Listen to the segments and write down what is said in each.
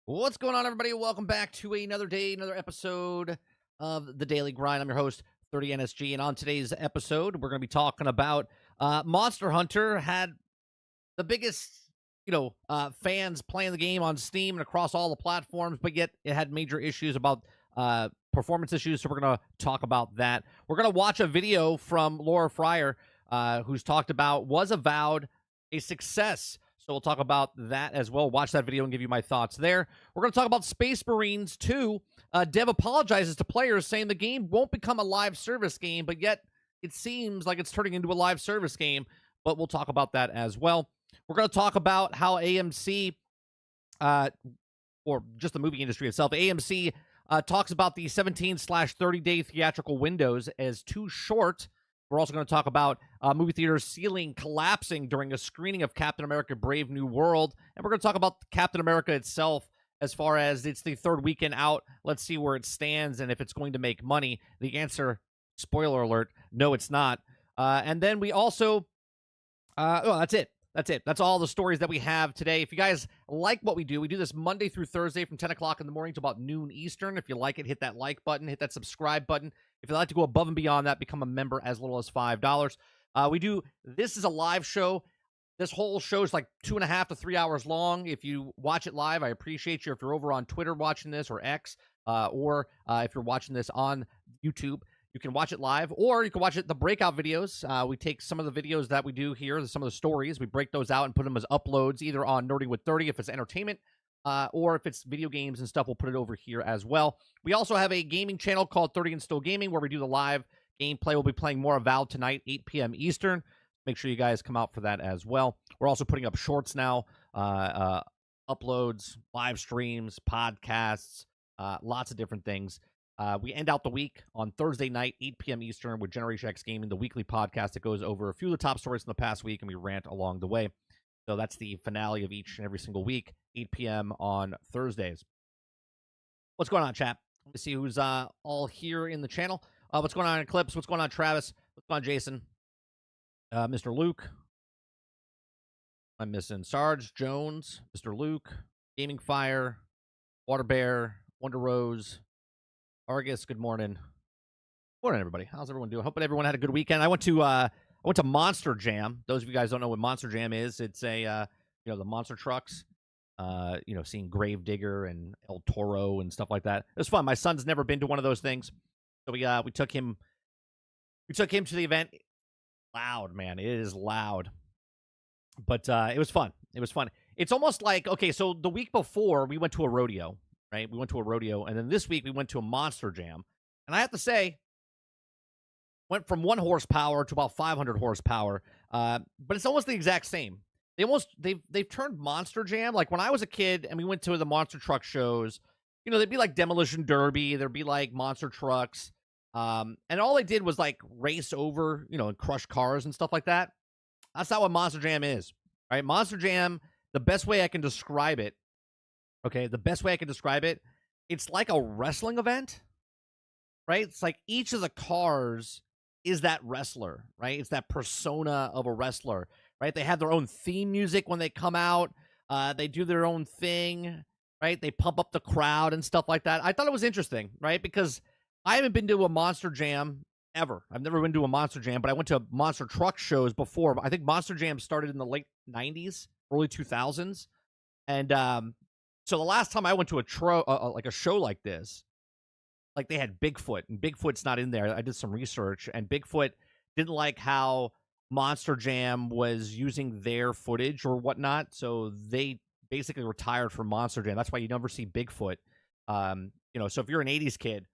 What's going on, everybody? Welcome back to another day, another episode of the Daily Grind. I'm your host, 30NSG, and on today's episode, we're going to be talking about Monster Hunter had the biggest, fans playing the game on Steam and across all the platforms, but yet it had major issues about performance issues, so we're going to talk about that. We're going to watch a video from Laura Fryer, who's talked about was Avowed a success? So we'll talk about that as well. Watch that video and give you my thoughts there. We're going to talk about Space Marines 2. Dev apologizes to players, saying the game won't become a live service game, but yet it seems like it's turning into a live service game. But we'll talk about that as well. We're going to talk about how AMC, or just the movie industry itself, AMC talks about the 17/30-day theatrical windows as too short. We're also going to talk about movie theaters ceiling collapsing during a screening of Captain America Brave New World. And we're going to talk about Captain America itself as far as it's the third weekend out. Let's see where it stands and if it's going to make money. The answer, spoiler alert, no, it's not. And then we also, that's it. That's it. That's all the stories that we have today. If you guys like what we do this Monday through Thursday from 10 o'clock in the morning to about noon Eastern. If you like it, hit that like button, hit that subscribe button. If you'd like to go above and beyond that, become a member as little as $5. This is a live show. This whole show is like 2.5 to 3 hours long. If you watch it live, I appreciate you. If you're over on Twitter watching this or X, or if you're watching this on YouTube, you can watch it live, or you can watch it the breakout videos. We take some of the videos that we do here, some of the stories, we break those out and put them as uploads, either on Nerding with 30 if it's entertainment, or if it's video games and stuff, we'll put it over here as well. We also have a gaming channel called 30 and Still Gaming, where we do the live gameplay. We'll be playing more Avowed tonight, 8 p.m. Eastern. Make sure you guys come out for that as well. We're also putting up shorts now, uploads, live streams, podcasts, lots of different things. We end out the week on Thursday night, 8 p.m. Eastern, with Generation X Gaming, the weekly podcast that goes over a few of the top stories from the past week, and we rant along the way. So that's the finale of each and every single week, 8 p.m. on Thursdays. What's going on, chat? Let me see who's all here in the channel. What's going on, Eclipse? What's going on, Travis? What's going on, Jason? Mr. Luke. I'm missing Sarge Jones, Mr. Luke, Gaming Fire, Water Bear, Wonder Rose, Argus. Good morning. Morning, everybody. How's everyone doing? Hoping everyone had a good weekend. I went to Monster Jam. Those of you guys don't know what Monster Jam is. It's a the monster trucks. Seeing Gravedigger and El Toro and stuff like that. It was fun. My son's never been to one of those things, so we took him. We took him to the event. Loud, man. It is loud, but it was fun. It was fun. It's almost like, okay, so the week before we went to a rodeo, right? We went to a rodeo, and then this week we went to a Monster Jam, and I have to say, went from 1 horsepower to about 500 horsepower, but it's almost the exact same. They've turned Monster Jam, like when I was a kid and we went to the monster truck shows, they'd be like Demolition Derby, there'd be like monster trucks, and all they did was like race over, and crush cars and stuff like that. That's not what Monster Jam is, right? Monster Jam, the best way I can describe it, it's like a wrestling event, right? It's like each of the cars is that wrestler, right? It's that persona of a wrestler, right? They have their own theme music when they come out. They do their own thing, right? They pump up the crowd and stuff like that. I thought it was interesting, right? Because I haven't been to a Monster Jam ever. I've never been to a Monster Jam, but I went to monster truck shows before. I think Monster Jam started in the late 90s, early 2000s. And so the last time I went to a show like this, like they had Bigfoot, and Bigfoot's not in there. I did some research, and Bigfoot didn't like how Monster Jam was using their footage or whatnot, so they basically retired from Monster Jam. That's why you never see Bigfoot. So if you're an 80s kid,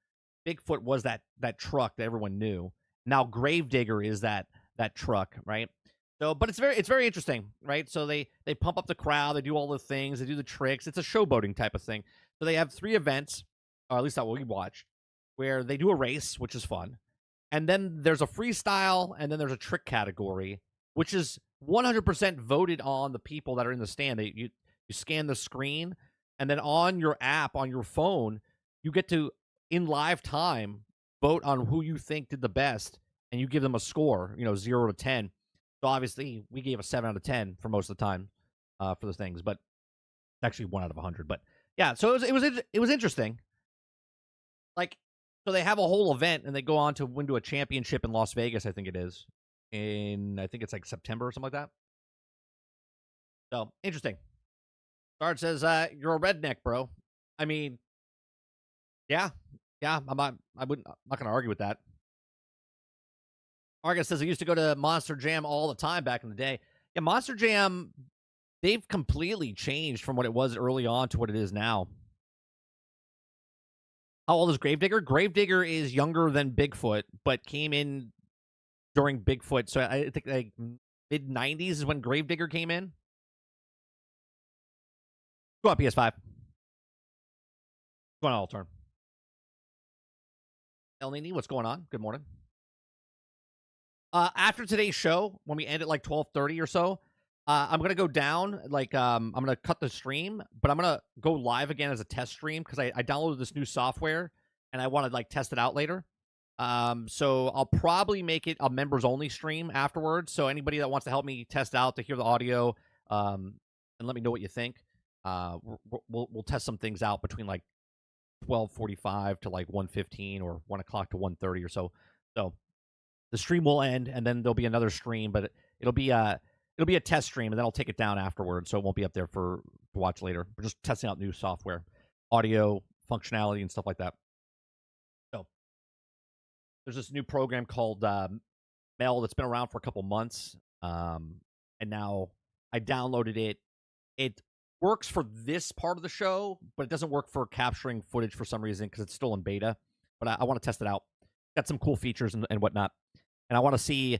Bigfoot was that truck that everyone knew. Now Gravedigger is that truck, right? So, but it's very interesting, right? So they pump up the crowd, they do all the things, they do the tricks. It's a showboating type of thing. So they have 3 events, or at least that's what we watched, where they do a race, which is fun. And then there's a freestyle, and then there's a trick category, which is 100% voted on the people that are in the stand. You scan the screen, and then on your app, on your phone, you get to, in live time, vote on who you think did the best, and you give them a score, 0 to 10. So obviously, we gave a 7 out of 10 for most of the time for those things, but actually 1 out of 100. But Yeah, so it was interesting. Like, so they have a whole event and they go on to win to a championship in Las Vegas, I think it is. I think it's like September or something like that. So interesting. Start says, you're a redneck, bro. I mean, yeah. Yeah, I'm not gonna argue with that. Argus says I used to go to Monster Jam all the time back in the day. Yeah, Monster Jam, they've completely changed from what it was early on to what it is now. How old is Gravedigger? Gravedigger is younger than Bigfoot, but came in during Bigfoot. So I think like mid 90s is when Gravedigger came in. Go on PS5. Go on all turn. El Nini, what's going on? Good morning. After today's show, when we end at like 12:30 or so, I'm gonna go down. Like, I'm gonna cut the stream, but I'm gonna go live again as a test stream because I downloaded this new software and I want to like test it out later. So I'll probably make it a members only stream afterwards. So anybody that wants to help me test out to hear the audio, and let me know what you think. We'll test some things out between like 12:45 to like 1:15 or 1 o'clock to 1:30 or so. So the stream will end, and then there'll be another stream, but it'll be a test stream, and then I'll take it down afterwards, so it won't be up there to watch later. We're just testing out new software, audio functionality, and stuff like that. So there's this new program called Mel that's been around for a couple months, and now I downloaded it. It works for this part of the show, but it doesn't work for capturing footage for some reason because it's still in beta. But I want to test it out. Got some cool features and whatnot. And I want to see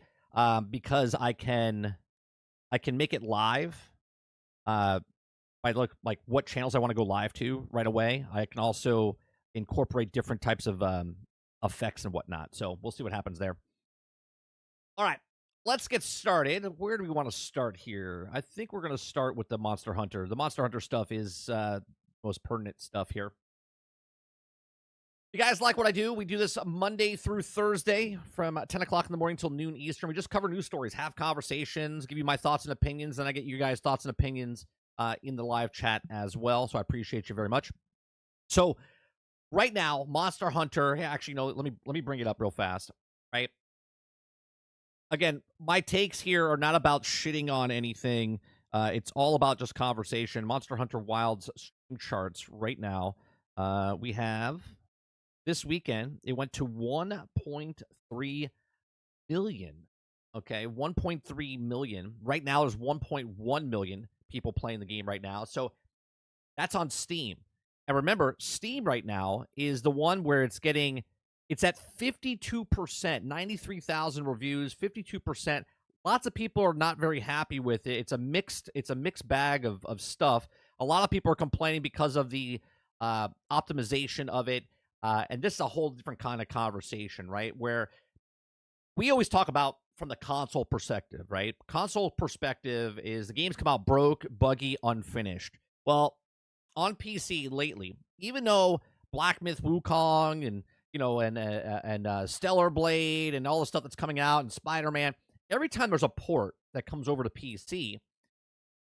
because I can make it live by look like what channels I want to go live to right away. I can also incorporate different types of effects and whatnot. So we'll see what happens there. All right, let's get started. Where do we want to start here? I think we're going to start with the Monster Hunter. The Monster Hunter stuff is most pertinent stuff here. You guys like what I do? We do this Monday through Thursday from 10 o'clock in the morning till noon Eastern. We just cover news stories, have conversations, give you my thoughts and opinions, and I get you guys' thoughts and opinions in the live chat as well. So I appreciate you very much. So right now, Monster Hunter. Actually, no. Let me bring it up real fast. Right. Again, my takes here are not about shitting on anything. It's all about just conversation. Monster Hunter Wild's stream charts right now. We have. This weekend, it went to 1.3 million. Okay, 1.3 million. Right now, there's 1.1 million people playing the game right now. So that's on Steam. And remember, Steam right now is the one where it's at 52%, 93,000 reviews, 52%. Lots of people are not very happy with it. It's a mixed bag of stuff. A lot of people are complaining because of the optimization of it. And this is a whole different kind of conversation, right? Where we always talk about from the console perspective, right? Console perspective is the games come out broke, buggy, unfinished. Well, on PC lately, even though Black Myth Wukong and Stellar Blade and all the stuff that's coming out and Spider-Man, every time there's a port that comes over to PC,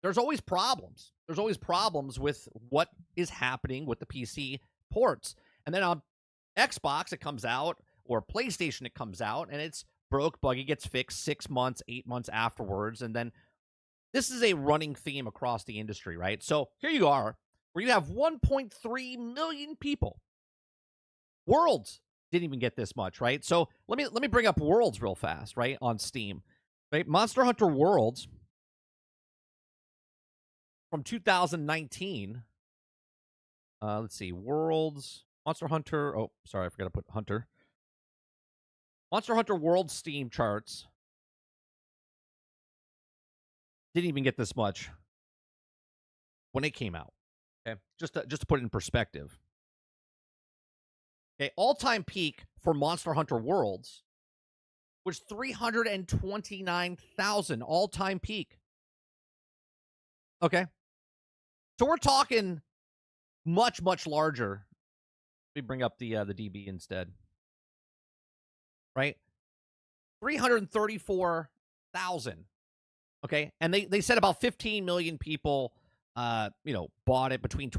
there's always problems. There's always problems with what is happening with the PC ports. And then on Xbox, it comes out, or PlayStation, it comes out, and it's broke, buggy, gets fixed 6 months, 8 months afterwards. And then this is a running theme across the industry, right? So here you are, where you have 1.3 million people. Worlds didn't even get this much, right? So let me bring up Worlds real fast, right, on Steam. Right? Monster Hunter Worlds from 2019. Let's see, Worlds, Monster Hunter. Oh, sorry, I forgot to put Hunter. Monster Hunter World Steam charts didn't even get this much when it came out. Okay, just to put it in perspective. Okay, all-time peak for Monster Hunter Worlds was 329,000 all-time peak. Okay, so we're talking much larger. Let me bring up the DB instead. Right, 334,000. Okay, and they said about 15 million people bought it between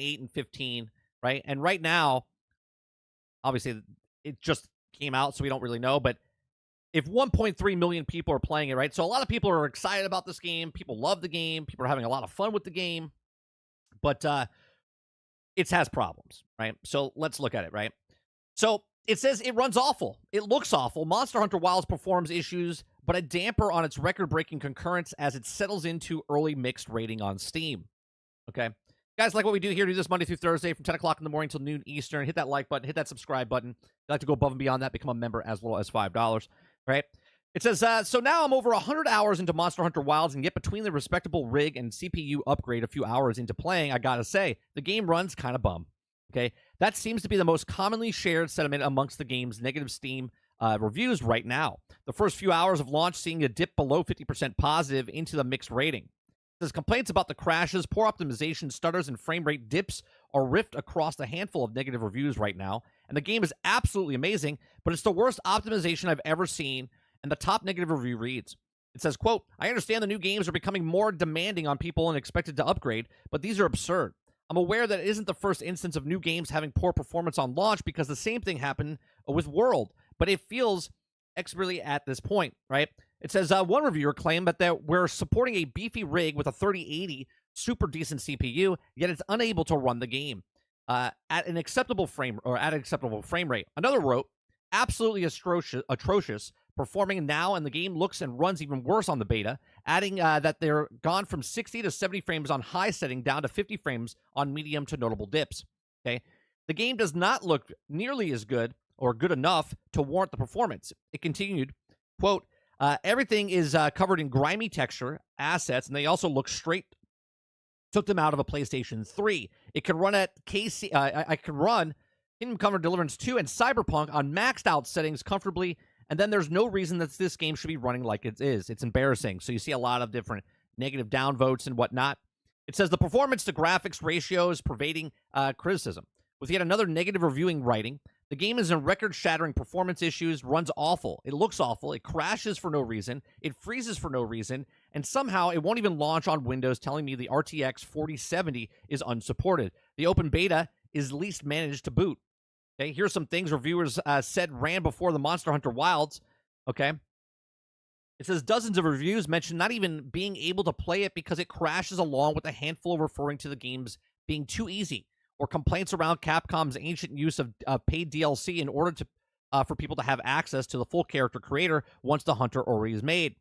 8 and 15, right? And right now, obviously, it just came out, so we don't really know. But if 1.3 million people are playing it, right? So a lot of people are excited about this game. People love the game. People are having a lot of fun with the game. But it has problems, right? So let's look at it, right? So it says it runs awful. It looks awful. Monster Hunter Wilds performs issues, but a damper on its record-breaking concurrence as it settles into early mixed rating on Steam. Okay? Guys, like what we do here, do this Monday through Thursday from 10 o'clock in the morning till noon Eastern. Hit that like button. Hit that subscribe button. If you'd like to go above and beyond that, become a member as little as $5, right? It says, so now I'm over 100 hours into Monster Hunter Wilds, and yet between the respectable rig and CPU upgrade a few hours into playing, I gotta say, the game runs kind of bum. Okay? That seems to be the most commonly shared sentiment amongst the game's negative Steam reviews right now. The first few hours of launch seeing a dip below 50% positive into the mixed rating. It says complaints about the crashes, poor optimization, stutters, and frame rate dips are rift across a handful of negative reviews right now, and the game is absolutely amazing, but it's the worst optimization I've ever seen. And the top negative review reads, it says, quote, I understand the new games are becoming more demanding on people and expected to upgrade, but these are absurd. I'm aware that it isn't the first instance of new games having poor performance on launch because the same thing happened with World, but it feels expertly at this point, right? It says one reviewer claimed that we're supporting a beefy rig with a 3080 super decent CPU, yet it's unable to run the game at an acceptable frame rate. Another wrote, absolutely atrocious performing now, and the game looks and runs even worse on the beta, adding that they're gone from 60 to 70 frames on high setting down to 50 frames on medium to notable dips. Okay, the game does not look nearly as good or good enough to warrant the performance. It continued, quote, everything is covered in grimy texture assets, and they also look straight. Took them out of a PlayStation 3. It could run at I could run Kingdom Come Deliverance 2 and Cyberpunk on maxed out settings comfortably, and then there's no reason that this game should be running like it is. It's embarrassing. So you see a lot of different negative downvotes and whatnot. It says the performance to graphics ratio is pervading criticism. With yet another negative reviewing writing, the game is in record-shattering performance issues, runs awful, it looks awful, it crashes for no reason, it freezes for no reason, and somehow it won't even launch on Windows, telling me the RTX 4070 is unsupported. The open beta is least managed to boot. Okay, here's some things reviewers said ran before the Monster Hunter Wilds. Okay, it says dozens of reviews mention not even being able to play it because it crashes, along with a handful referring to the games being too easy, or complaints around Capcom's ancient use of paid DLC in order to for people to have access to the full character creator once the hunter already is made.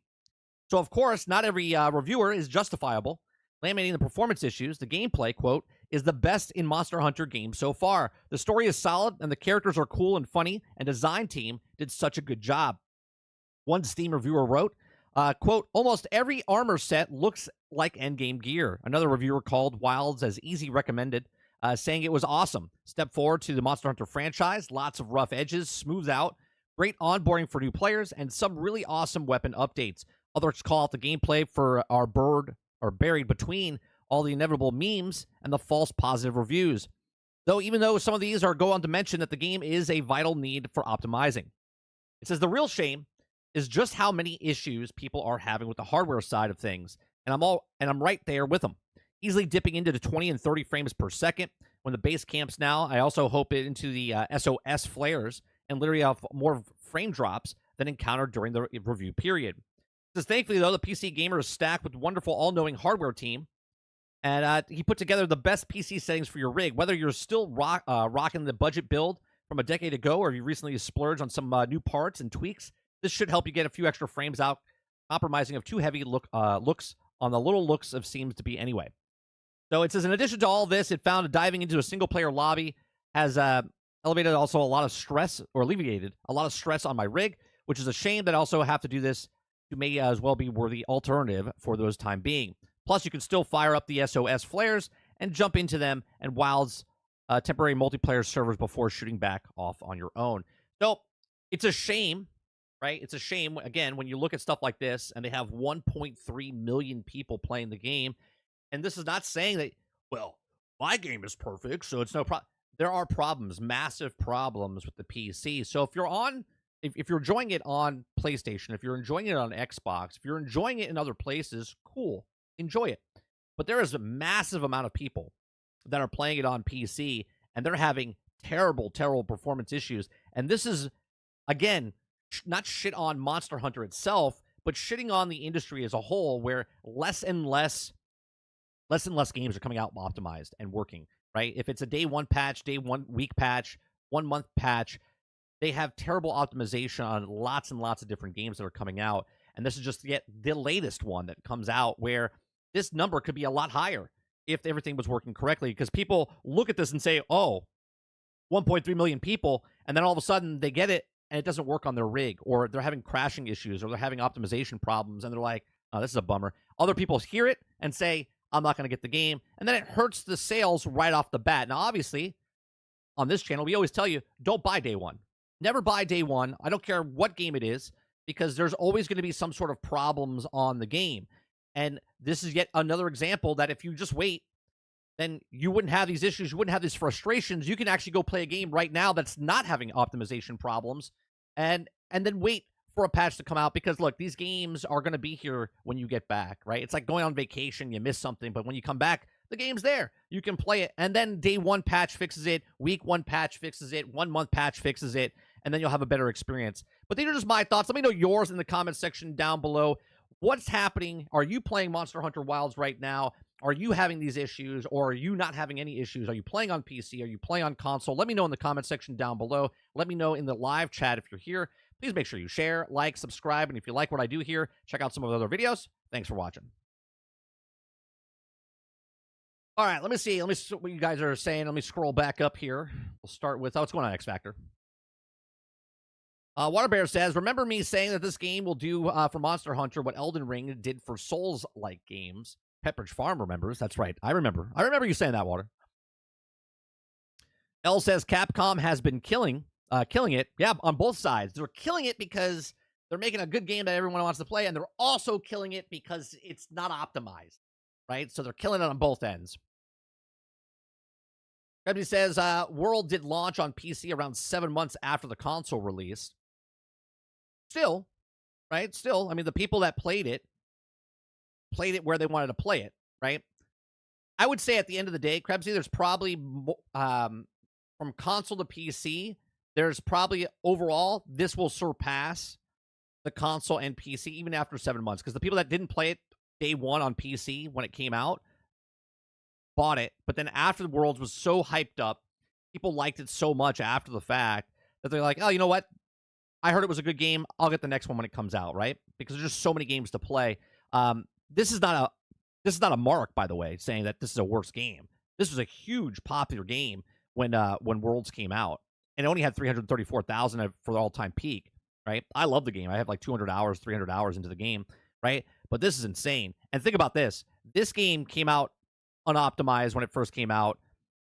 So, of course, not every reviewer is justifiable. Lamenting the performance issues, the gameplay, quote, is the best in Monster Hunter games so far. The story is solid, and the characters are cool and funny, and design team did such a good job. One Steam reviewer wrote, quote, almost every armor set looks like endgame gear. Another reviewer called Wilds as easy recommended, saying it was awesome. Step forward to the Monster Hunter franchise, lots of rough edges, smooths out, great onboarding for new players, and some really awesome weapon updates. Others call out the gameplay for our bird or buried between all the inevitable memes and the false positive reviews. Even though some of these go on to mention that the game is a vital need for optimizing. It says the real shame is just how many issues people are having with the hardware side of things, and I'm right there with them. Easily dipping into the 20 and 30 frames per second when the base camps now. I also hope it into the SOS flares and literally have more frame drops than encountered during the review period. It says, thankfully, though, the PC gamer is stacked with wonderful all-knowing hardware team, and he put together the best PC settings for your rig. Whether you're still rocking the budget build from a decade ago, or you recently splurged on some new parts and tweaks, this should help you get a few extra frames out, compromising of too heavy looks on the little looks of seems to be anyway. So it says, in addition to all this, it found diving into a single-player lobby has alleviated a lot of stress on my rig, which is a shame that I also have to do this. You may as well be worthy alternative for those time being. Plus, you can still fire up the SOS flares and jump into them and Wild's temporary multiplayer servers before shooting back off on your own. So it's a shame, right? It's a shame, again, when you look at stuff like this and they have 1.3 million people playing the game. And this is not saying that, well, my game is perfect, so it's no problem. There are problems, massive problems with the PC. So if you're enjoying it on PlayStation, if you're enjoying it on Xbox, if you're enjoying it in other places, cool. Enjoy it. But there is a massive amount of people that are playing it on PC, and they're having terrible, terrible performance issues. And this is, again, not shit on Monster Hunter itself, but shitting on the industry as a whole, where less and less games are coming out optimized and working, right? If it's a day one patch, day 1 week patch, 1 month patch, they have terrible optimization on lots and lots of different games that are coming out. And this is just yet the latest one that comes out, where this number could be a lot higher if everything was working correctly. Because people look at this and say, oh, 1.3 million people, and then all of a sudden they get it and it doesn't work on their rig, or they're having crashing issues, or they're having optimization problems, and they're like, oh, this is a bummer. Other people hear it and say, I'm not going to get the game, and then it hurts the sales right off the bat. Now, obviously, on this channel, we always tell you, don't buy day one. Never buy day one. I don't care what game it is, because there's always going to be some sort of problems on the game. And this is yet another example that if you just wait, then you wouldn't have these issues. You wouldn't have these frustrations. You can actually go play a game right now that's not having optimization problems, and then wait for a patch to come out, because look, these games are going to be here when you get back, right? It's like going on vacation, you miss something, but when you come back, the game's there. You can play it, and then day one patch fixes it, week one patch fixes it, 1 month patch fixes it, and then you'll have a better experience. But these are just my thoughts. Let me know yours in the comment section down below. What's happening? Are you playing Monster Hunter Wilds right now? Are you having these issues, or are you not having any issues? Are you playing on PC? Are you playing on console? Let me know in the comment section down below. Let me know in the live chat if you're here. Please make sure you share, like, subscribe, and if you like what I do here, check out some of the other videos. Thanks for watching. All right, let me see. Let me see what you guys are saying. Let me scroll back up here. We'll start with, what's going on, X Factor? Water Bear says, remember me saying that this game will do for Monster Hunter what Elden Ring did for Souls-like games? Pepperidge Farm remembers. That's right. I remember. I remember you saying that, Water. L says, Capcom has been killing it. Yeah, on both sides. They're killing it because they're making a good game that everyone wants to play, and they're also killing it because it's not optimized, right? So they're killing it on both ends. Everybody says, World did launch on PC around 7 months after the console release. Still, right? Still, I mean, the people that played it where they wanted to play it, right? I would say at the end of the day, Krebsy, there's probably, from console to PC, there's probably, overall, this will surpass the console and PC even after 7 months. Because the people that didn't play it day one on PC when it came out bought it. But then after the Worlds was so hyped up, people liked it so much after the fact that they're like, oh, you know what? I heard it was a good game. I'll get the next one when it comes out, right? Because there's just so many games to play. This is not a mark, by the way, saying that this is a worse game. This was a huge popular game when Worlds came out, and it only had 334,000 for the all-time peak, right? I love the game. I have like 200 hours, 300 hours into the game, right? But this is insane. And think about this. This game came out unoptimized when it first came out,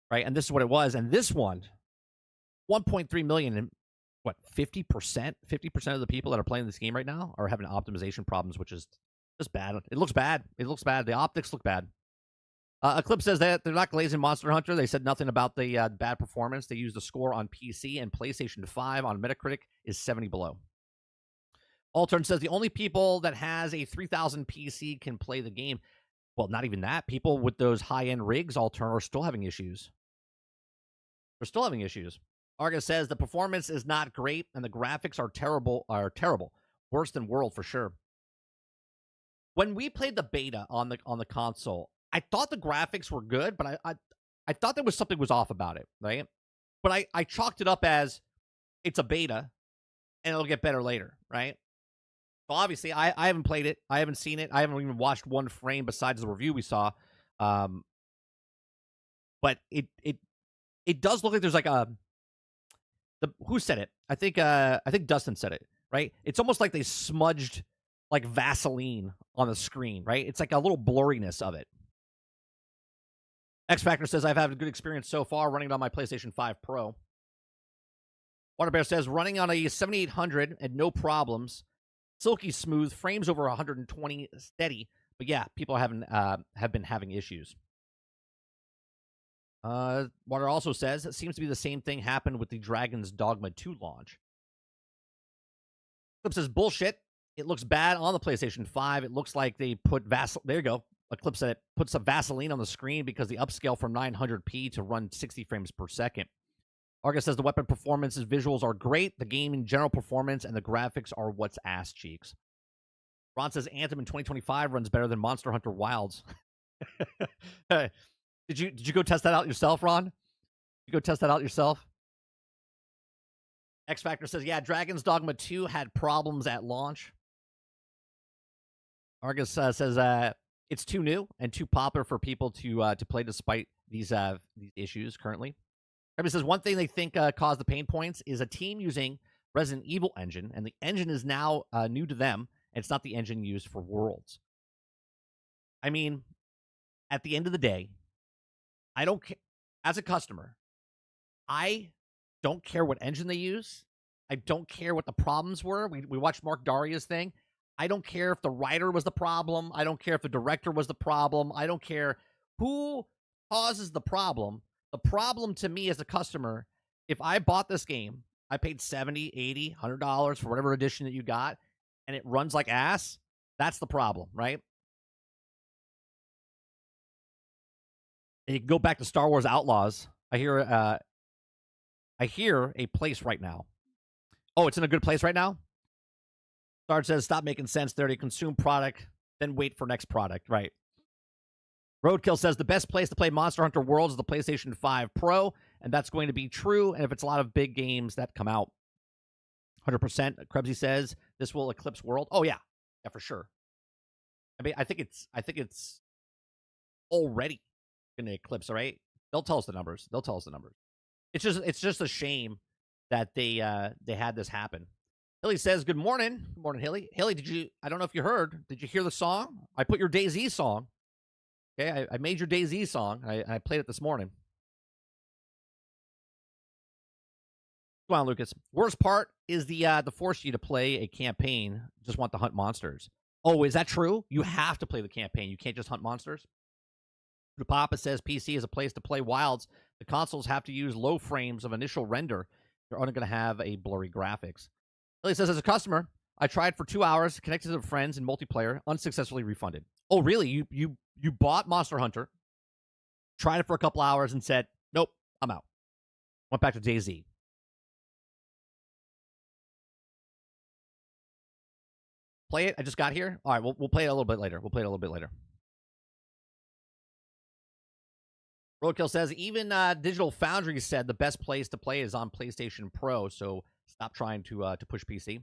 right? And this is what it was. And this one, 1.3 million, and what, 50%? 50% of the people that are playing this game right now are having optimization problems, which is just bad. It looks bad. It looks bad. The optics look bad. Eclipse says that they're not glazing Monster Hunter. They said nothing about the bad performance. They used the score on PC, and PlayStation 5 on Metacritic is 70 below. Altern says the only people that has a 3000 PC can play the game. Well, not even that. People with those high-end rigs, Altern, are still having issues. They're still having issues. Argus says the performance is not great, and the graphics are terrible. Worse than World for sure. When we played the beta on the console, I thought the graphics were good, but I thought there was something was off about it, right? But I chalked it up as it's a beta, and it'll get better later, right? So obviously, I haven't played it. I haven't seen it. I haven't even watched one frame besides the review we saw. But it does look like there's like who said it? I think Dustin said it, right? It's almost like they smudged like Vaseline on the screen, right? It's like a little blurriness of it. X Factor says, I've had a good experience so far running it on my PlayStation 5 Pro. Water Bear says, running on a 7800 and no problems. Silky smooth, frames over 120 steady. But yeah, people have been having issues. Water also says, it seems to be the same thing happened with the Dragon's Dogma 2 launch. Clip says, bullshit. It looks bad on the PlayStation 5. It looks like they put Vaseline. There you go. Eclipse said it puts some Vaseline on the screen because the upscale from 900p to run 60 frames per second. Argus says the weapon performances, visuals are great. The game in general performance and the graphics are what's ass cheeks. Ron says Anthem in 2025 runs better than Monster Hunter Wilds. Did you go test that out yourself, Ron? You go test that out yourself? X Factor says, yeah, Dragon's Dogma 2 had problems at launch. Argus says it's too new and too popular for people to play despite these issues currently. Everybody says one thing they think caused the pain points is a team using Resident Evil engine, and the engine is now new to them, and it's not the engine used for Worlds. I mean, at the end of the day, I don't care. As a customer, I don't care what engine they use. I don't care what the problems were. We watched Mark Daria's thing. I don't care if the writer was the problem. I don't care if the director was the problem. I don't care who causes the problem. The problem to me as a customer, if I bought this game, I paid $70, $80, $100 for whatever edition that you got, and it runs like ass, that's the problem, right? And you can go back to Star Wars Outlaws. I hear a place right now. Oh, it's in a good place right now? Sarge says, stop making sense there. To consume product, then wait for next product. Right. Roadkill says, the best place to play Monster Hunter Worlds is the PlayStation 5 Pro, and that's going to be true, and if it's a lot of big games that come out. 100%. Krebsy says, this will eclipse World. Oh, yeah. Yeah, for sure. I mean, I think it's already going to eclipse, all right? They'll tell us the numbers. It's just a shame that they had this happen. Hilly says, good morning. Good morning, Hilly. Hilly, I don't know if you heard, did you hear the song? I put your DayZ song. Okay, I made your DayZ song. I played it this morning. Come on, Lucas. Worst part is the force you to play a campaign. Just want to hunt monsters. Oh, is that true? You have to play the campaign. You can't just hunt monsters? The Papa says PC is a place to play Wilds. The consoles have to use low frames of initial render. They're only going to have a blurry graphics. Billy says, as a customer, I tried for 2 hours, connected to friends in multiplayer, unsuccessfully refunded. Oh, really? You bought Monster Hunter, tried it for a couple hours, and said, nope, I'm out. Went back to DayZ. Play it? I just got here? All right, we'll play it a little bit later. Roadkill says, even Digital Foundry said the best place to play is on PlayStation Pro, so stop trying to push PC.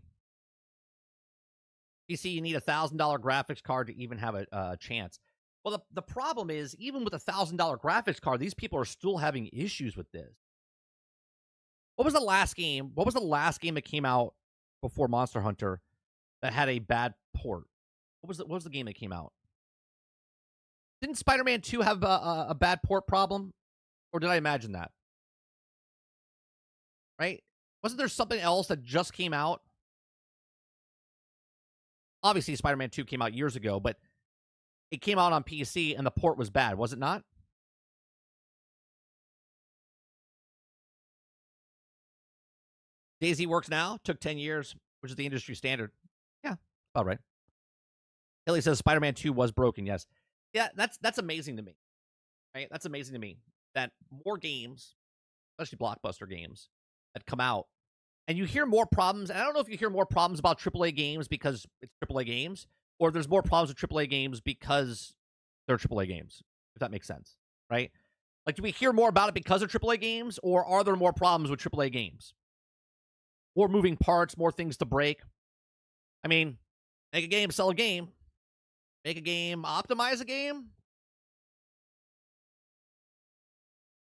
PC, you need a $1,000 graphics card to even have a chance. Well, the problem is, even with a $1,000 graphics card, these people are still having issues with this. What was the last game? What was the last game that came out before Monster Hunter that had a bad port? What was the game that came out? Didn't Spider-Man 2 have a bad port problem? Or did I imagine that? Right? Wasn't there something else that just came out? Obviously, Spider-Man 2 came out years ago, but it came out on PC and the port was bad, was it not? DayZ works now. Took 10 years, which is the industry standard. Yeah, about right. Hilly says Spider-Man 2 was broken, yes. Yeah, that's amazing to me. Right? That's amazing to me that more games, especially blockbuster games, that come out, and you hear more problems. And I don't know if you hear more problems about AAA games because it's AAA games, or there's more problems with AAA games because they're AAA games, if that makes sense, right? Like, do we hear more about it because of AAA games, or are there more problems with AAA games? More moving parts, more things to break. I mean, make a game, sell a game. Make a game, optimize a game.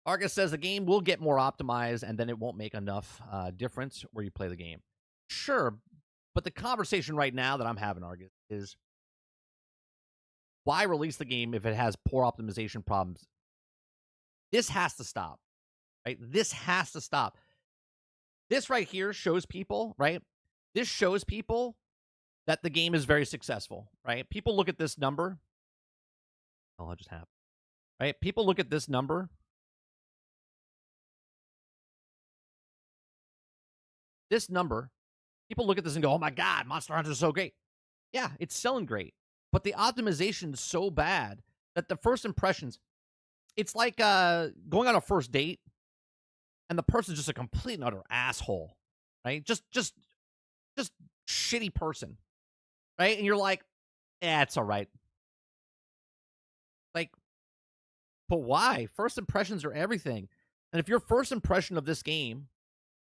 Argus says the game will get more optimized and then it won't make enough difference where you play the game. Sure, but the conversation right now that I'm having, Argus, is why release the game if it has poor optimization problems? This has to stop, right? This has to stop. This right here shows people, right? This shows people that the game is very successful, right? People look at this number. Oh, that just happened, right? People look at this number. This number, people look at this and go, oh my God, Monster Hunter is so great. Yeah, it's selling great. but the optimization is so bad that the first impressions, it's like going on a first date and the person's just a complete and utter asshole, right? Just shitty person, right? And you're like, yeah, it's all right. Like, but why? First impressions are everything. And if your first impression of this game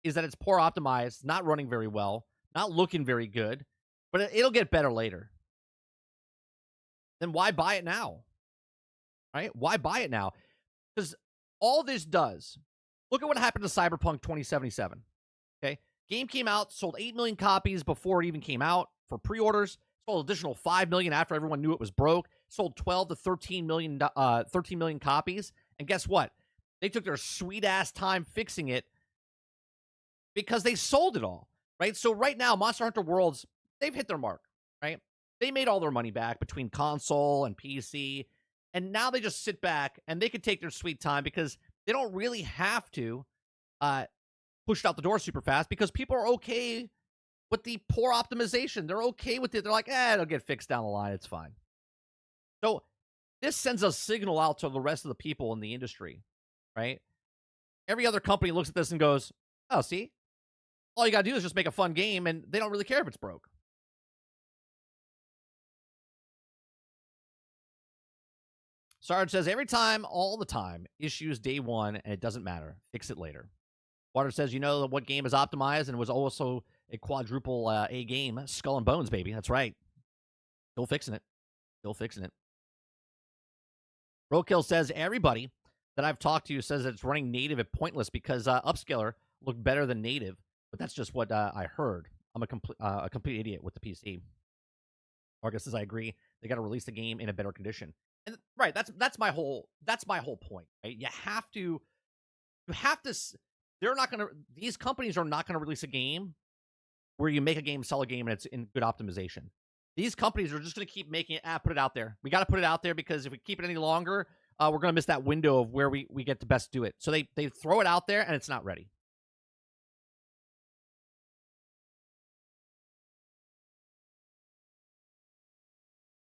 is that it's poor optimized, not running very well, not looking very good, but it'll get better later, then why buy it now? Right? Why buy it now? Because all this does, look at what happened to Cyberpunk 2077. Okay? Game came out, sold 8 million copies before it even came out for pre-orders, sold additional 5 million after everyone knew it was broke, sold 12 to 13 million copies, and guess what? They took their sweet-ass time fixing it because they sold it all, right? So right now, Monster Hunter Worlds, they've hit their mark, right? They made all their money back between console and PC, and now they just sit back and they can take their sweet time because they don't really have to push it out the door super fast because people are okay with the poor optimization. They're okay with it. They're like, it'll get fixed down the line. It's fine. So this sends a signal out to the rest of the people in the industry, right? Every other company looks at this and goes, oh, see? All you got to do is just make a fun game, and they don't really care if it's broke. Sarge says, every time, all the time, issues day one, and it doesn't matter. Fix it later. Water says, you know what game is optimized and was also a quadruple A game? Skull and Bones, baby. That's right. Still fixing it. Still fixing it. Roadkill says, everybody that I've talked to says that it's running native at Pointless because Upscaler looked better than native. But that's just what I heard. I'm a complete idiot with the PC. Marcus says, I agree. They got to release the game in a better condition. And right, that's my whole point, right? You have to they're not going to, these companies are not going to release a game where you make a game, sell a game, and it's in good optimization. These companies are just going to keep making it, put it out there. We got to put it out there because if we keep it any longer, we're going to miss that window of where we get to best do it. So they throw it out there and it's not ready.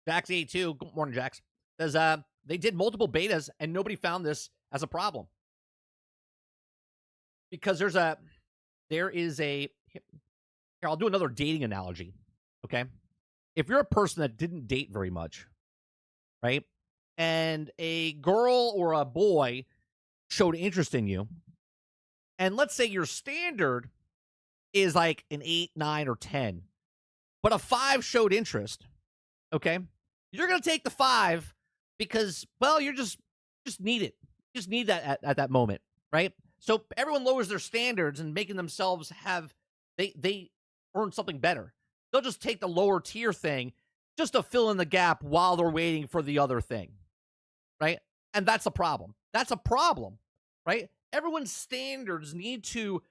Jax82, good morning, Jax, says they did multiple betas and nobody found this as a problem. Because there is a, here, I'll do another dating analogy, okay? If you're a person that didn't date very much, right, and a girl or a boy showed interest in you, and let's say your standard is like an 8, 9, or 10, but a 5 showed interest, okay? You're going to take the 5 because, well, you just need it. You just need that at that moment, right? So everyone lowers their standards and making themselves have, they earn something better. They'll just take the lower tier thing just to fill in the gap while they're waiting for the other thing, right? And that's a problem. That's a problem, right? Everyone's standards need to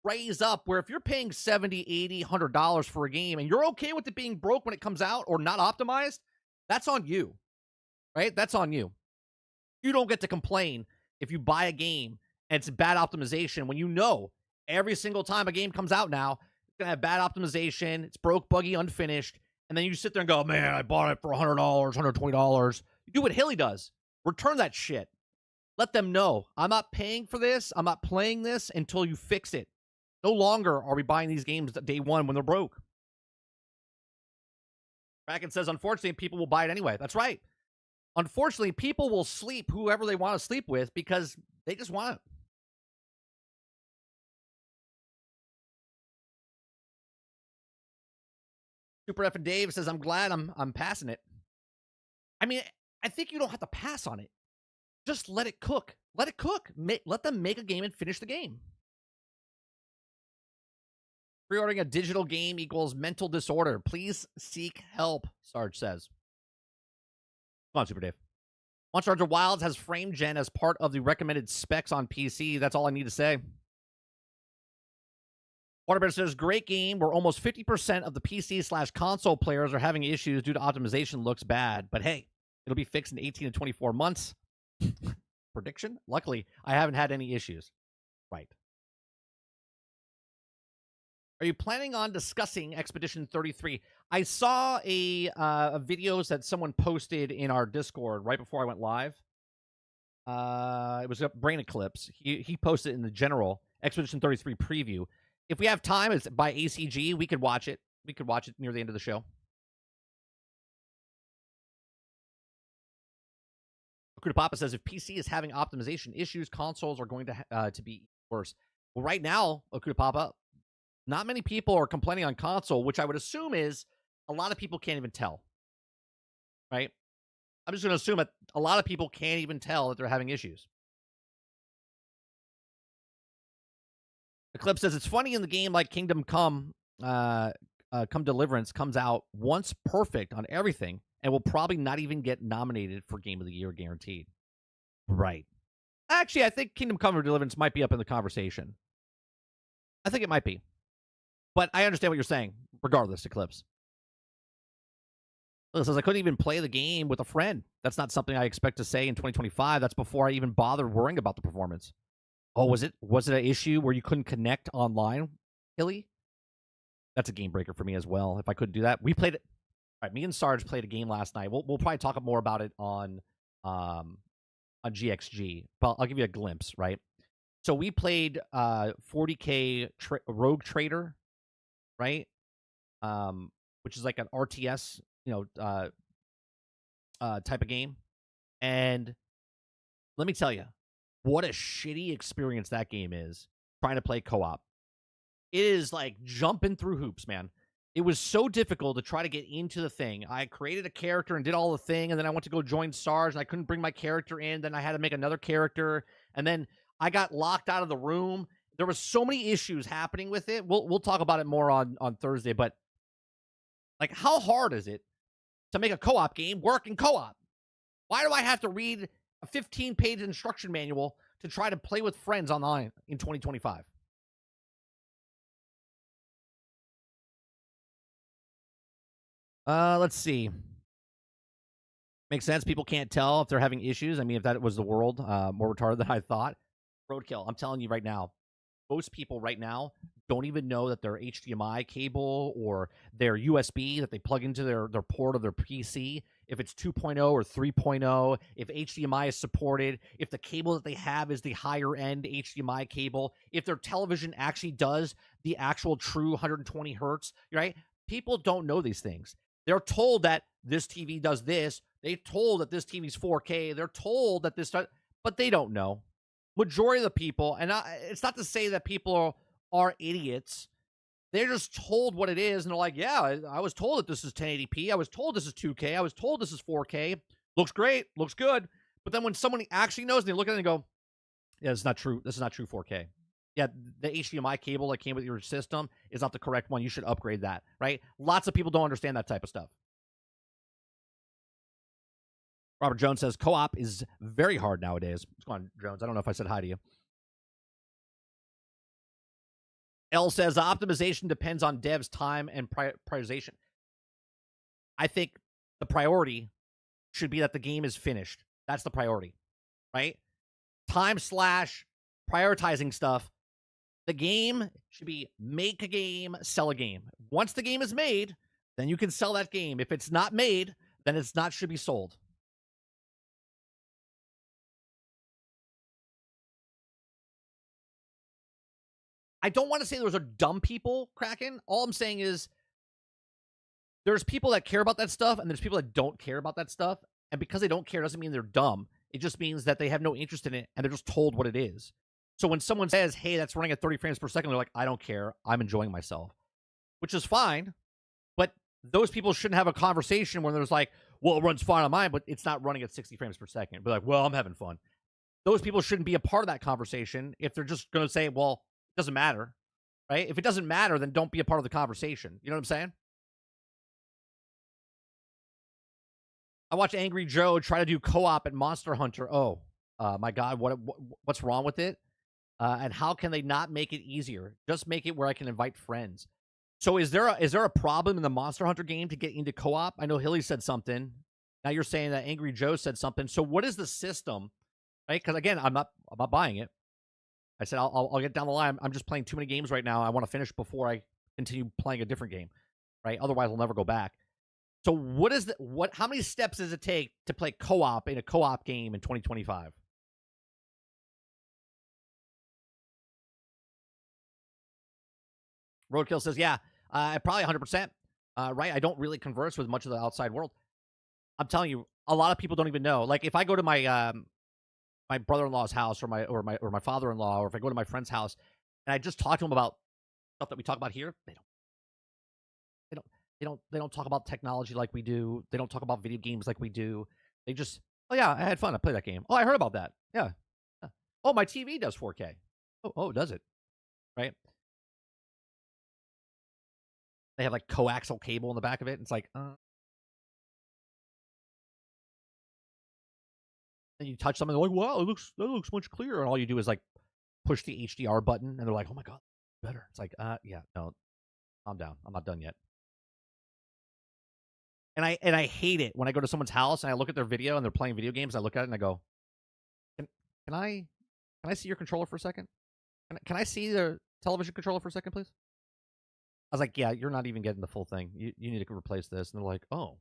raise up where if you're paying $70, $80, $100 for a game and you're okay with it being broke when it comes out or not optimized, that's on you, right? That's on you. You don't get to complain if you buy a game and it's bad optimization when you know every single time a game comes out now, it's going to have bad optimization, it's broke, buggy, unfinished, and then you sit there and go, man, I bought it for $100, $120. You do what Hilly does. Return that shit. Let them know, I'm not paying for this, I'm not playing this until you fix it. No longer are we buying these games day one when they're broke. Kraken says, unfortunately, people will buy it anyway. That's right. Unfortunately, people will sleep whoever they want to sleep with because they just want it. Super F and Dave says, I'm glad I'm passing it. I mean, I think you don't have to pass on it. Just let it cook. Let it cook. Let them make a game and finish the game. Pre-ordering a digital game equals mental disorder. Please seek help, Sarge says. Come on, Super Dave. Monster Hunter Wilds has frame gen as part of the recommended specs on PC. That's all I need to say. Waterbed says, great game where almost 50% of the PC/console players are having issues due to optimization looks bad. But hey, it'll be fixed in 18 to 24 months. Prediction? Luckily, I haven't had any issues. Right. Are you planning on discussing Expedition 33? I saw a videos that someone posted in our Discord right before I went live. It was a Brain Eclipse. He posted in the general Expedition 33 preview. If we have time, it's by ACG. We could watch it. We could watch it near the end of the show. Akuda Papa says if PC is having optimization issues, consoles are going to be worse. Well, right now, Akuda Papa, not many people are complaining on console, which I would assume is a lot of people can't even tell. Right? I'm just going to assume that a lot of people can't even tell that they're having issues. Eclipse says it's funny in the game like Kingdom Come Deliverance comes out once perfect on everything and will probably not even get nominated for Game of the Year guaranteed. Right. Actually, I think Kingdom Come Deliverance might be up in the conversation. I think it might be. But I understand what you're saying, regardless, Eclipse. It says I couldn't even play the game with a friend. That's not something I expect to say in 2025. That's before I even bothered worrying about the performance. Oh, was it an issue where you couldn't connect online, Hilly? That's a game breaker for me as well. If I couldn't do that, we played it. All right, me and Sarge played a game last night. We'll probably talk more about it on GXG, but I'll give you a glimpse, right? So we played 40K Rogue Trader, right? Which is like an RTS, type of game. And let me tell you, what a shitty experience that game is trying to play co-op. It is like jumping through hoops, man. It was so difficult to try to get into the thing. I created a character and did all the thing, and then I went to go join Sarge, and I couldn't bring my character in. Then I had to make another character, and then I got locked out of the room. There was so many issues happening with it. We'll talk about it more on Thursday, but like, how hard is it to make a co-op game work in co-op? Why do I have to read a 15-page instruction manual to try to play with friends online in 2025? Let's see. Makes sense. People can't tell if they're having issues. I mean, if that was the world, more retarded than I thought. Roadkill, I'm telling you right now, most people right now don't even know that their HDMI cable or their USB that they plug into their port of their PC, if it's 2.0 or 3.0, if HDMI is supported, if the cable that they have is the higher end HDMI cable, if their television actually does the actual true 120 hertz, right? People don't know these things. They're told that this TV does this. They're told that this TV's 4K. They're told that this does, but they don't know. Majority of the people, and it's not to say that people are idiots. They're just told what it is, and they're like, yeah, I was told that this is 1080p. I was told this is 2K. I was told this is 4K. Looks great. Looks good. But then when someone actually knows, they look at it and go, yeah, it's not true. This is not true 4K. Yeah, the HDMI cable that came with your system is not the correct one. You should upgrade that, right? Lots of people don't understand that type of stuff. Robert Jones says co-op is very hard nowadays. What's going on, Jones? I don't know if I said hi to you. L says optimization depends on devs' time and prioritization. I think the priority should be that the game is finished. That's the priority, right? Time / prioritizing stuff. The game should be make a game, sell a game. Once the game is made, then you can sell that game. If it's not made, then it's not should be sold. I don't want to say those are dumb people, Kraken. All I'm saying is there's people that care about that stuff, and there's people that don't care about that stuff. And because they don't care doesn't mean they're dumb. It just means that they have no interest in it, and they're just told what it is. So when someone says, hey, that's running at 30 frames per second, they're like, I don't care. I'm enjoying myself, which is fine. But those people shouldn't have a conversation where there's like, well, it runs fine on mine, but it's not running at 60 frames per second. Be like, well, I'm having fun. Those people shouldn't be a part of that conversation if they're just going to say, well, it doesn't matter, right? If it doesn't matter, then don't be a part of the conversation. You know what I'm saying? I watched Angry Joe try to do co-op at Monster Hunter. Oh, my God, what's wrong with it? And how can they not make it easier? Just make it where I can invite friends. So is there a problem in the Monster Hunter game to get into co-op? I know Hilly said something. Now you're saying that Angry Joe said something. So what is the system? Right? Because again, I'm not buying it. I said I'll get down the line. I'm just playing too many games right now. I want to finish before I continue playing a different game, right? Otherwise, we'll never go back. So how many steps does it take to play co-op in a co-op game in 2025? Roadkill says, yeah, probably 100%. Right? I don't really converse with much of the outside world. I'm telling you, a lot of people don't even know. Like, if I go to my my brother-in-law's house, or my father-in-law, or if I go to my friend's house and I just talk to them about stuff that we talk about here, they don't they don't talk about technology like we do. They don't talk about video games like we do. They just, oh yeah, I had fun. I played that game. Oh, I heard about that. Yeah. Oh, my TV does 4K. Oh, does it? Right? They have like coaxial cable in the back of it. It's like, and you touch something, they're like, wow, that looks much clearer. And all you do is like push the HDR button, and they're like, oh my god, better. It's like, yeah, no, calm down. I'm not done yet. And I hate it when I go to someone's house and I look at their video and they're playing video games. I look at it and I go, can I see your controller for a second? Can I see the television controller for a second, please? I was like, yeah, you're not even getting the full thing. You need to replace this. And they're like, oh,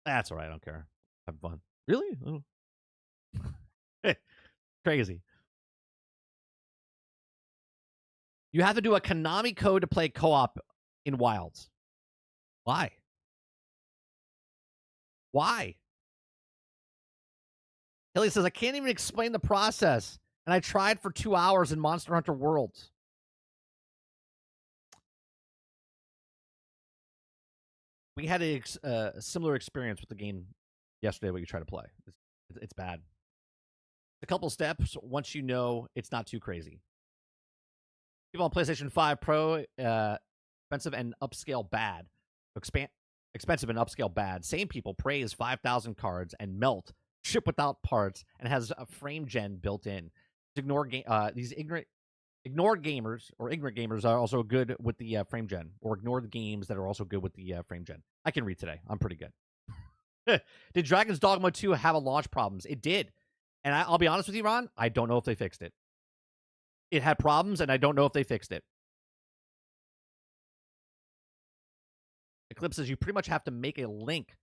that's all right. I don't care. Have fun. Really? Oh. Crazy. You have to do a Konami code to play co-op in Wilds. Why? Why? Hilly says, I can't even explain the process, and I tried for 2 hours in Monster Hunter Worlds. We had a similar experience with the game yesterday when you try to play. It's bad. A couple steps, once you know, it's not too crazy. People on PlayStation 5 Pro, expensive and upscale bad. Expensive and upscale bad. Same people praise 5,000 cards and melt, ship without parts, and has a frame gen built in. These ignorant gamers or ignorant gamers are also good with the frame gen, or ignore the games that are also good with the frame gen. I can read today. I'm pretty good. Did Dragon's Dogma 2 have a launch problems? It did. And I'll be honest with you, Ron, I don't know if they fixed it. It had problems, and I don't know if they fixed it. Eclipse says you pretty much have to make a link,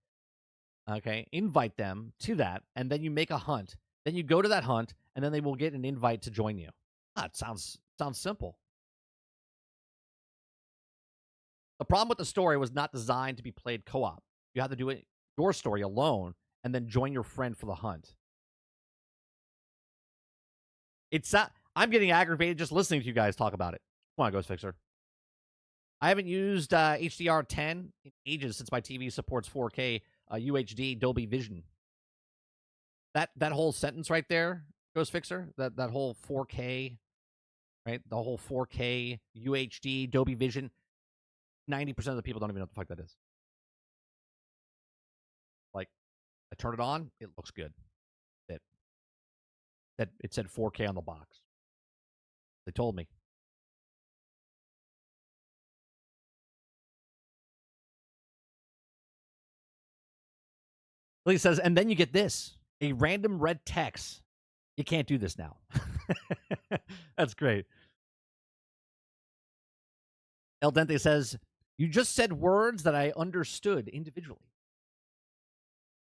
okay, invite them to that, and then you make a hunt. Then you go to that hunt, and then they will get an invite to join you. It sounds simple. The problem with the story was not designed to be played co-op. You have to do it your story alone, and then join your friend for the hunt. I'm getting aggravated just listening to you guys talk about it. Come on, Ghost Fixer. I haven't used HDR10 in ages since my TV supports 4K UHD Dolby Vision. That whole sentence right there, Ghost Fixer, that whole 4K, right? The whole 4K UHD Dolby Vision. 90% of the people don't even know what the fuck that is. Like, I turn it on, it looks good. It said 4K on the box. They told me. Lee says, and then you get this, a random red text. You can't do this now. That's great. El Dente says, you just said words that I understood individually.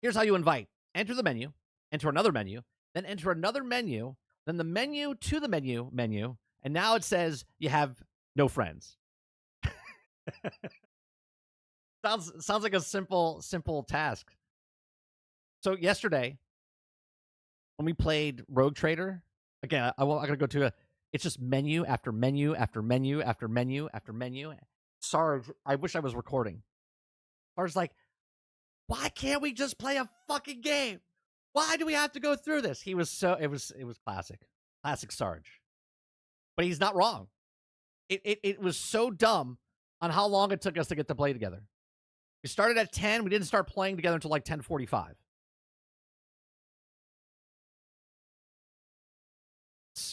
Here's how you invite. Enter the menu, enter another menu, then enter another menu, then the menu to the menu, and now it says you have no friends. Sounds like a simple task. So yesterday, when we played Rogue Trader, again, I'm gonna go to it's just menu after menu after menu after menu after menu. Sarge, I wish I was recording. Sarge's like, why can't we just play a fucking game? Why do we have to go through this? It was classic Sarge, but he's not wrong. It was so dumb on how long it took us to get to play together. We started at 10. We didn't start playing together until like 10:45.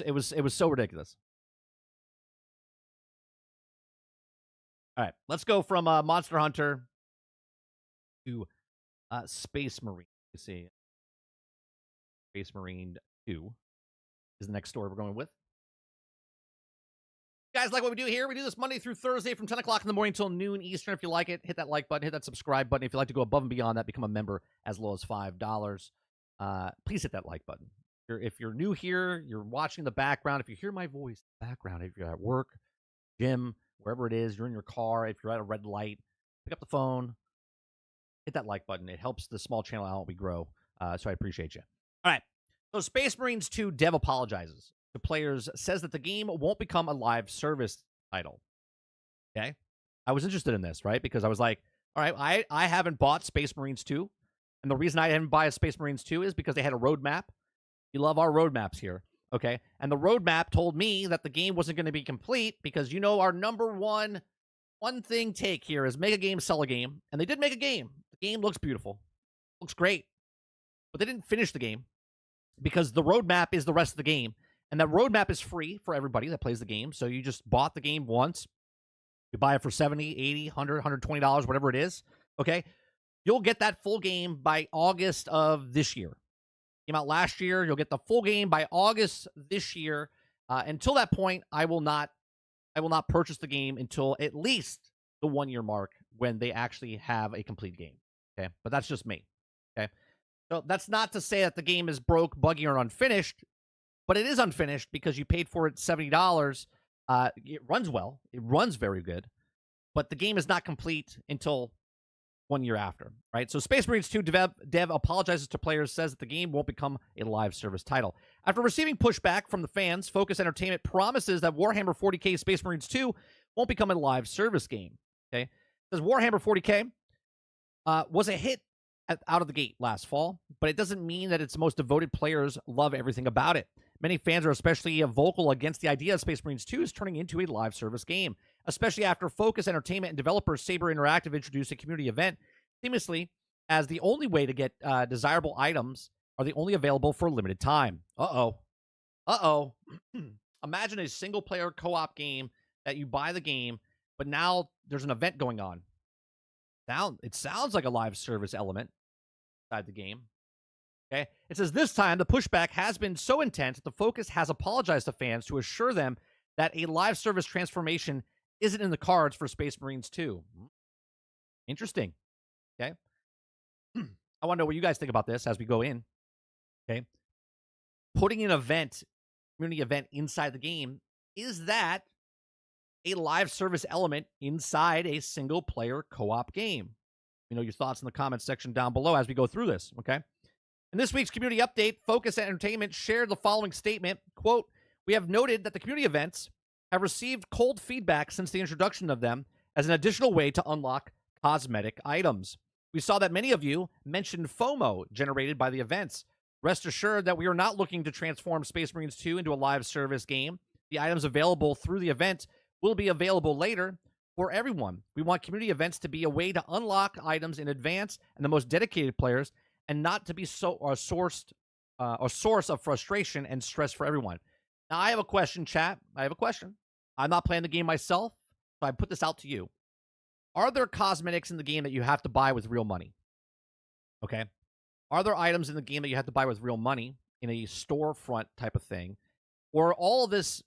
It was so ridiculous. All right, let's go from Monster Hunter to Space Marine. You see, Space Marine 2 is the next story we're going with. Guys, like what we do here? We do this Monday through Thursday from 10 o'clock in the morning until noon Eastern. If you like it, hit that like button, hit that subscribe button. If you'd like to go above and beyond that, become a member as low as $5. Please hit that like button. If you're new here, you're watching the background. If you hear my voice in the background, if you're at work, gym, wherever it is, you're in your car, if you're at a red light, pick up the phone, hit that like button. It helps the small channel out we grow, so I appreciate you. All right. So Space Marines 2 dev apologizes to players, says that the game won't become a live service title. Okay? I was interested in this, right? Because I was like, all right, I haven't bought Space Marines 2. And the reason I didn't buy a Space Marines 2 is because they had a roadmap. We love our roadmaps here. Okay? And the roadmap told me that the game wasn't going to be complete because, our number one thing take here is make a game, sell a game. And they did make a game. The game looks beautiful. Looks great. But they didn't finish the game because the roadmap is the rest of the game. And that roadmap is free for everybody that plays the game. So you just bought the game once. You buy it for $70, $80, $100, $120, whatever it is. Okay? You'll get that full game by August of this year. Came out last year. You'll get the full game by August this year. Until that point, I will not purchase the game until at least the 1-year mark when they actually have a complete game. Okay? But that's just me. Okay? So that's not to say that the game is broke, buggy, or unfinished. But it is unfinished because you paid for it $70. It runs well. It runs very good. But the game is not complete until 1 year after, right? So Space Marines 2 dev apologizes to players, says that the game won't become a live service title. After receiving pushback from the fans, Focus Entertainment promises that Warhammer 40k Space Marines 2 won't become a live service game. Okay? Because Warhammer 40k was a hit out of the gate last fall, but it doesn't mean that its most devoted players love everything about it. Many fans are especially vocal against the idea of Space Marines 2 is turning into a live service game, especially after Focus Entertainment and developer Saber Interactive introduced a community event seamlessly as the only way to get desirable items are the only available for a limited time. Uh-oh. Imagine a single-player co-op game that you buy the game, but now there's an event going on. It sounds like a live service element inside the game. Okay. It says this time the pushback has been so intense that the Focus has apologized to fans to assure them that a live service transformation isn't in the cards for Space Marines 2. Interesting. Okay. I want to know what you guys think about this as we go in. Okay. Putting an community event inside the game, is that a live service element inside a single player co-op game? Your thoughts in the comments section down below as we go through this. Okay. In this week's community update, Focus Entertainment shared the following statement, quote, "We have noted that the community events have received cold feedback since the introduction of them as an additional way to unlock cosmetic items. We saw that many of you mentioned FOMO generated by the events. Rest assured that we are not looking to transform Space Marines 2 into a live service game. The items available through the event will be available later for everyone. We want community events to be a way to unlock items in advance and the most dedicated players, and not to be a source of frustration and stress for everyone." Now, I have a question, chat. I have a question. I'm not playing the game myself, so I put this out to you. Are there cosmetics in the game that you have to buy with real money? Okay. Are there items in the game that you have to buy with real money in a storefront type of thing? Or are all of this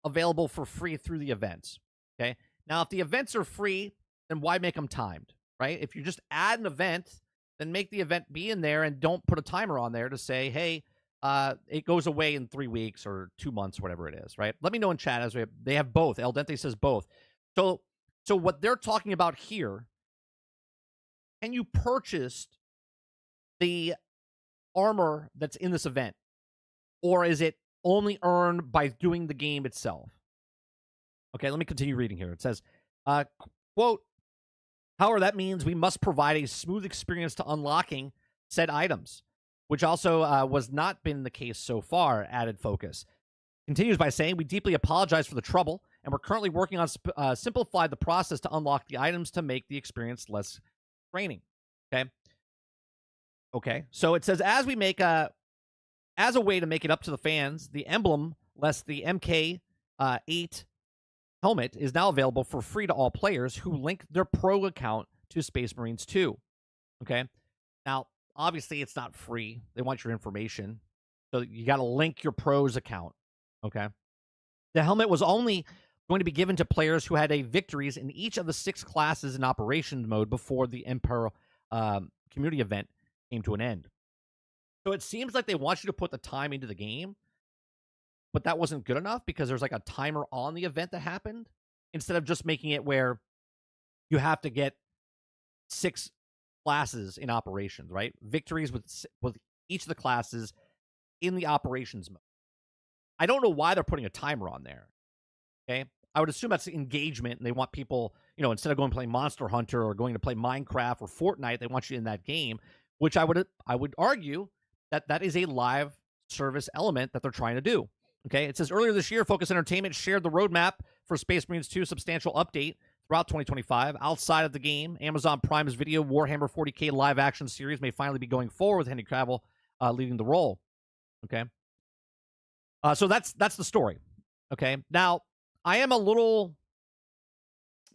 available for free through the events? Okay. Now, if the events are free, then why make them timed, right? If you just add an event, then make the event be in there and don't put a timer on there to say, hey, it goes away in 3 weeks or 2 months, whatever it is, right? Let me know in chat as they have both. El Dente says both. So what they're talking about here, can you purchase the armor that's in this event? Or is it only earned by doing the game itself? Okay, let me continue reading here. It says, quote, "However, that means we must provide a smooth experience to unlocking said items, which also was not been the case so far," added Focus. Continues by saying, "We deeply apologize for the trouble, and we're currently working on simplify the process to unlock the items to make the experience less draining." Okay. So it says, as a way to make it up to the fans, the emblem, less the MK8 helmet, is now available for free to all players who link their pro account to Space Marines 2. Okay. Now, obviously, it's not free. They want your information. So you got to link your pro's account. Okay. The helmet was only going to be given to players who had a victories in each of the 6 classes in operation mode before the Emperor community event came to an end. So it seems like they want you to put the time into the game, but that wasn't good enough because there's like a timer on the event that happened instead of just making it where you have to get 6 classes in operations, right? Victories with each of the classes in the operations mode. I don't know why they're putting a timer on there. Okay, I would assume that's engagement, and they want people, instead of going to play Monster Hunter or going to play Minecraft or Fortnite, they want you in that game. Which I would argue that is a live service element that they're trying to do. Okay, it says earlier this year, Focus Entertainment shared the roadmap for Space Marines 2 substantial update throughout 2025. Outside of the game, Amazon Prime's video Warhammer 40K live action series may finally be going forward with Henry Cavill leading the role. Okay, so that's the story. Okay, now I am a little.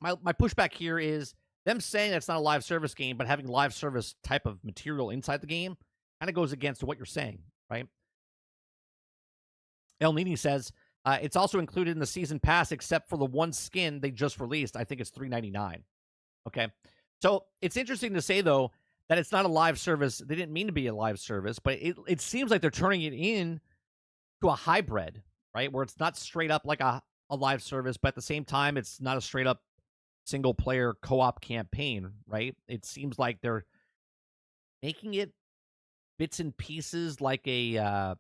My pushback here is them saying that's not a live service game, but having live service type of material inside the game kind of goes against what you're saying, right? El Nini says it's also included in the season pass, except for the one skin they just released. I think it's $3.99. Okay, so it's interesting to say though that it's not a live service. They didn't mean to be a live service, but it seems like they're turning it in to a hybrid, right? Where it's not straight up like a live service, but at the same time, it's not a straight up single player co-op campaign, right? It seems like they're making it bits and pieces like a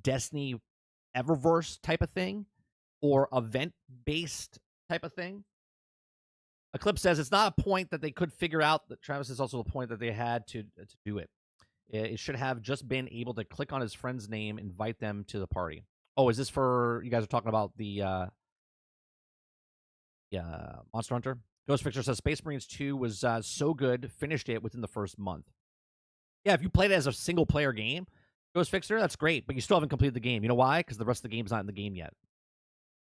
Destiny Eververse type of thing or event based type of thing. Eclipse says it's not a point that they could figure out. That Travis is also the point that they had to do it. It should have just been able to click on his friend's name, invite them to the party. Oh, is this for you guys are talking about the Monster Hunter? Ghost Fixer says Space Marines 2 was so good, finished it within the first month. Yeah, if you played it as a single player game, Ghost Fixer, that's great, but you still haven't completed the game. You know why? Because the rest of the game's not in the game yet.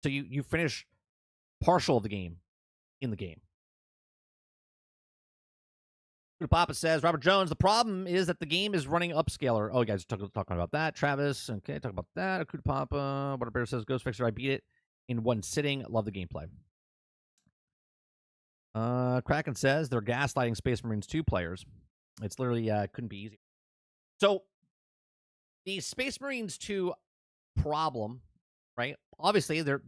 So you finish partial of the game in the game. Papa says, Robert Jones, the problem is that the game is running upscaler. Oh, you guys are talking about that. Travis, okay, talk about that. Akuta Papa, Butter Bear says, Ghost Fixer, I beat it in one sitting. Love the gameplay. Kraken says, they're gaslighting Space Marines 2 players. It's literally, couldn't be easier. So, the Space Marines 2 problem, right? Obviously, they're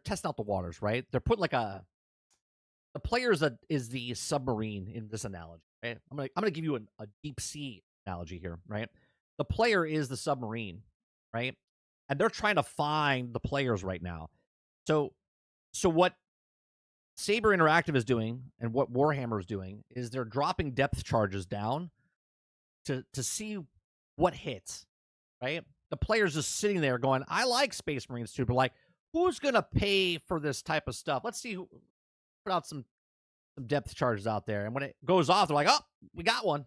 testing out the waters, right? They're putting like the player is the submarine in this analogy. Right? I'm gonna give you a deep sea analogy here, right? The player is the submarine, right? And they're trying to find the players right now. So what Saber Interactive is doing and what Warhammer is doing is they're dropping depth charges down to see what hits, right? The players just sitting there going, I like Space Marines 2, but like, who's gonna pay for this type of stuff? Let's see who put out some depth charges out there. And when it goes off, they're like, oh, we got one.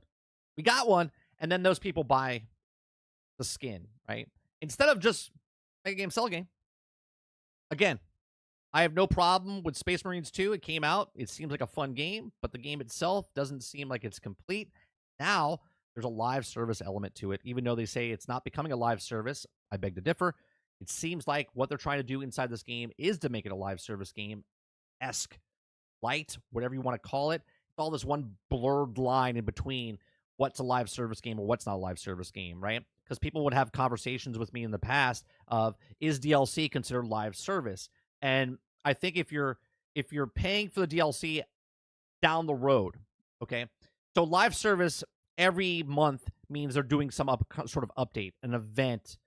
And then those people buy the skin, right? Instead of just make a game, sell a game. Again, I have no problem with Space Marines 2. It came out. It seems like a fun game, but the game itself doesn't seem like it's complete. Now, there's a live service element to it. Even though they say it's not becoming a live service, I beg to differ. It seems like what they're trying to do inside this game is to make it a live service game-esque. Light, whatever you want to call it. It's all this one blurred line in between what's a live service game or what's not a live service game, right? Because people would have conversations with me in the past of, is DLC considered live service? And I think if you're paying for the DLC down the road, okay? So live service every month means they're doing some sort of update, an event,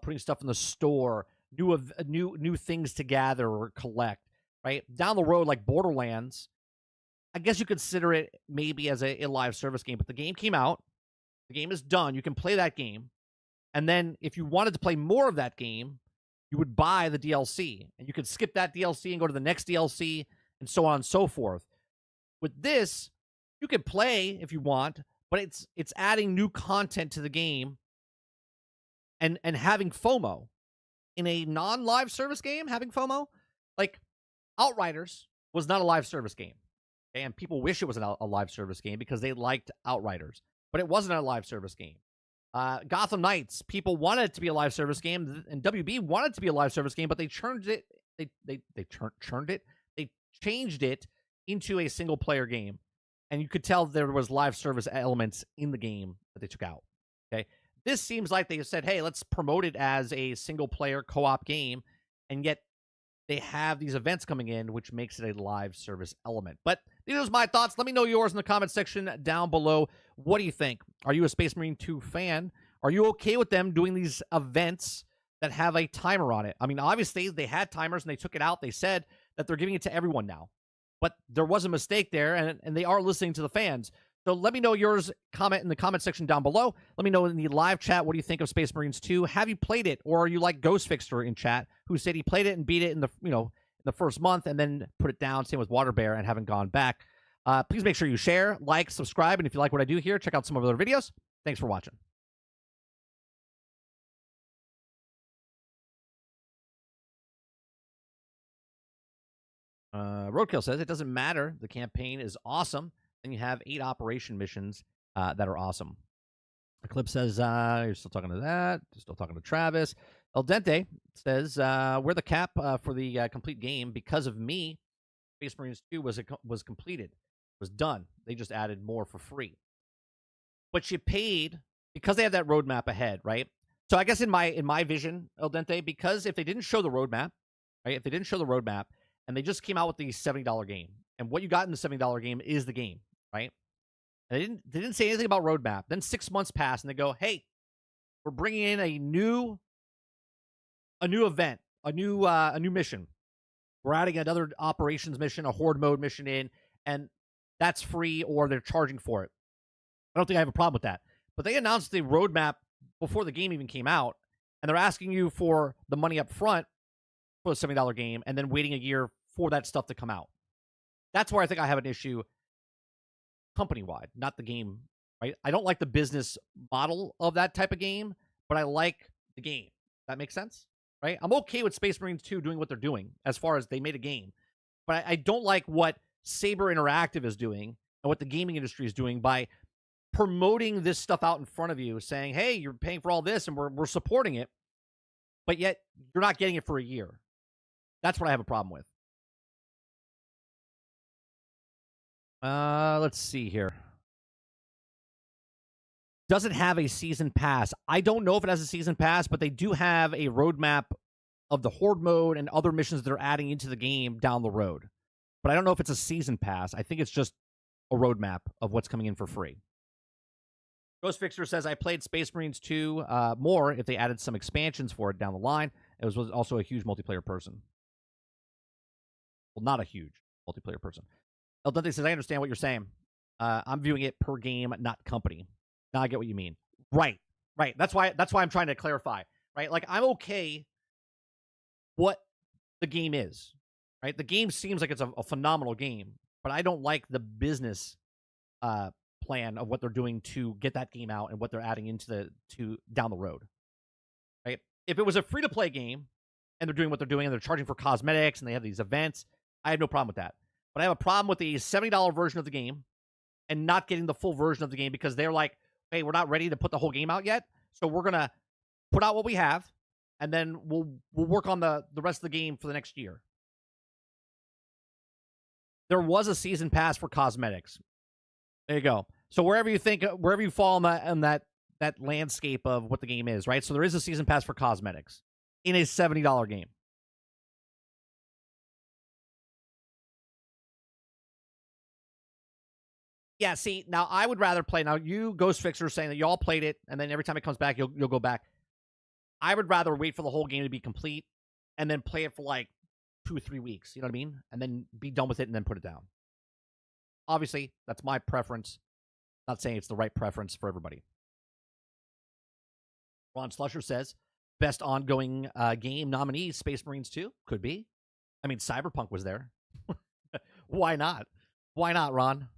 putting stuff in the store, new things to gather or collect. Right? Down the road, like Borderlands, I guess you consider it maybe as a live service game, but the game came out. The game is done. You can play that game. And then if you wanted to play more of that game, you would buy the DLC. And you could skip that DLC and go to the next DLC and so on and so forth. With this, you can play if you want, but it's adding new content to the game and having FOMO. In a non-live service game, having FOMO, like Outriders was not a live service game. And people wish it was a live service game because they liked Outriders. But it wasn't a live service game. Gotham Knights, people wanted it to be a live service game, and WB wanted it to be a live service game, but they turned it they churned it. They changed it into a single player game, and you could tell there was live service elements in the game that they took out. Okay, this seems like they said, hey, let's promote it as a single player co-op game, and yet they have these events coming in, which makes it a live service element. But these are my thoughts. Let me know yours in the comment section down below. What do you think? Are you a Space Marine 2 fan? Are you okay with them doing these events that have a timer on it? I mean, obviously, they had timers and they took it out. They said that they're giving it to everyone now. But there was a mistake there, and they are listening to the fans. So let me know yours. Comment in the comment section down below. Let me know in the live chat, what do you think of Space Marines 2? Have you played it, or are you like Ghost Fixer in chat, who said he played it and beat it in the first month and then put it down? Same with Water Bear and haven't gone back. Please make sure you share, like, subscribe, and if you like what I do here, check out some of the other videos. Thanks for watching. Roadkill says, it doesn't matter. The campaign is awesome. And you have 8 operation missions that are awesome. Eclipse says, you're still talking to that. You're still talking to Travis. El Dente says, we're the cap for the complete game. Because of me, Space Marines 2 was completed. Was done. They just added more for free. But you paid, because they had that roadmap ahead, right? So I guess in my vision, El Dente, because if they didn't show the roadmap, right? If they didn't show the roadmap, and they just came out with the $70 game, and what you got in the $70 game is the game, right? And they didn't say anything about roadmap. Then 6 months pass, and they go, "Hey, we're bringing in a new event, a new mission. We're adding another operations mission, a horde mode mission in, and that's free, or they're charging for it." I don't think I have a problem with that. But they announced the roadmap before the game even came out, and they're asking you for the money up front for the $70 game, and then waiting a year for that stuff to come out. That's where I think I have an issue company-wide, not the game, right? I don't like the business model of that type of game, but I like the game. That makes sense, right? I'm okay with Space Marines 2 doing what they're doing as far as they made a game, but I don't like what Saber Interactive is doing and what the gaming industry is doing by promoting this stuff out in front of you, saying, hey, you're paying for all this and we're supporting it, but yet you're not getting it for a year. That's what I have a problem with. Let's see here. Does it have a season pass? I don't know if it has a season pass, but they do have a roadmap of the horde mode and other missions that they're adding into the game down the road. But I don't know if it's a season pass. I think it's just a roadmap of what's coming in for free. Ghost Fixer says, I played Space Marines 2 more if they added some expansions for it down the line. It was also a huge multiplayer person. Well, not a huge multiplayer person. El Dante says, I understand what you're saying. I'm viewing it per game, not company. Now I get what you mean. Right. That's why I'm trying to clarify. Right? Like, I'm okay what the game is. Right? The game seems like it's a phenomenal game, but I don't like the business plan of what they're doing to get that game out and what they're adding into down the road. Right? If it was a free-to-play game and they're doing what they're doing and they're charging for cosmetics and they have these events, I have no problem with that. But I have a problem with the $70 version of the game and not getting the full version of the game because they're like, hey, we're not ready to put the whole game out yet, so we're going to put out what we have, and then we'll work on the rest of the game for the next year. There was a season pass for cosmetics. There you go. So wherever you fall in that landscape of what the game is, right? So there is a season pass for cosmetics in a $70 game. Yeah, see, now I would rather play. Now, you, Ghost Fixer, saying that y'all played it, and then every time it comes back, you'll go back. I would rather wait for the whole game to be complete and then play it for like 2 or 3 weeks. You know what I mean? And then be done with it and then put it down. Obviously, that's my preference. Not saying it's the right preference for everybody. Ron Slusher says, best ongoing game nominee, Space Marines 2? Could be. I mean, Cyberpunk was there. Why not? Why not, Ron?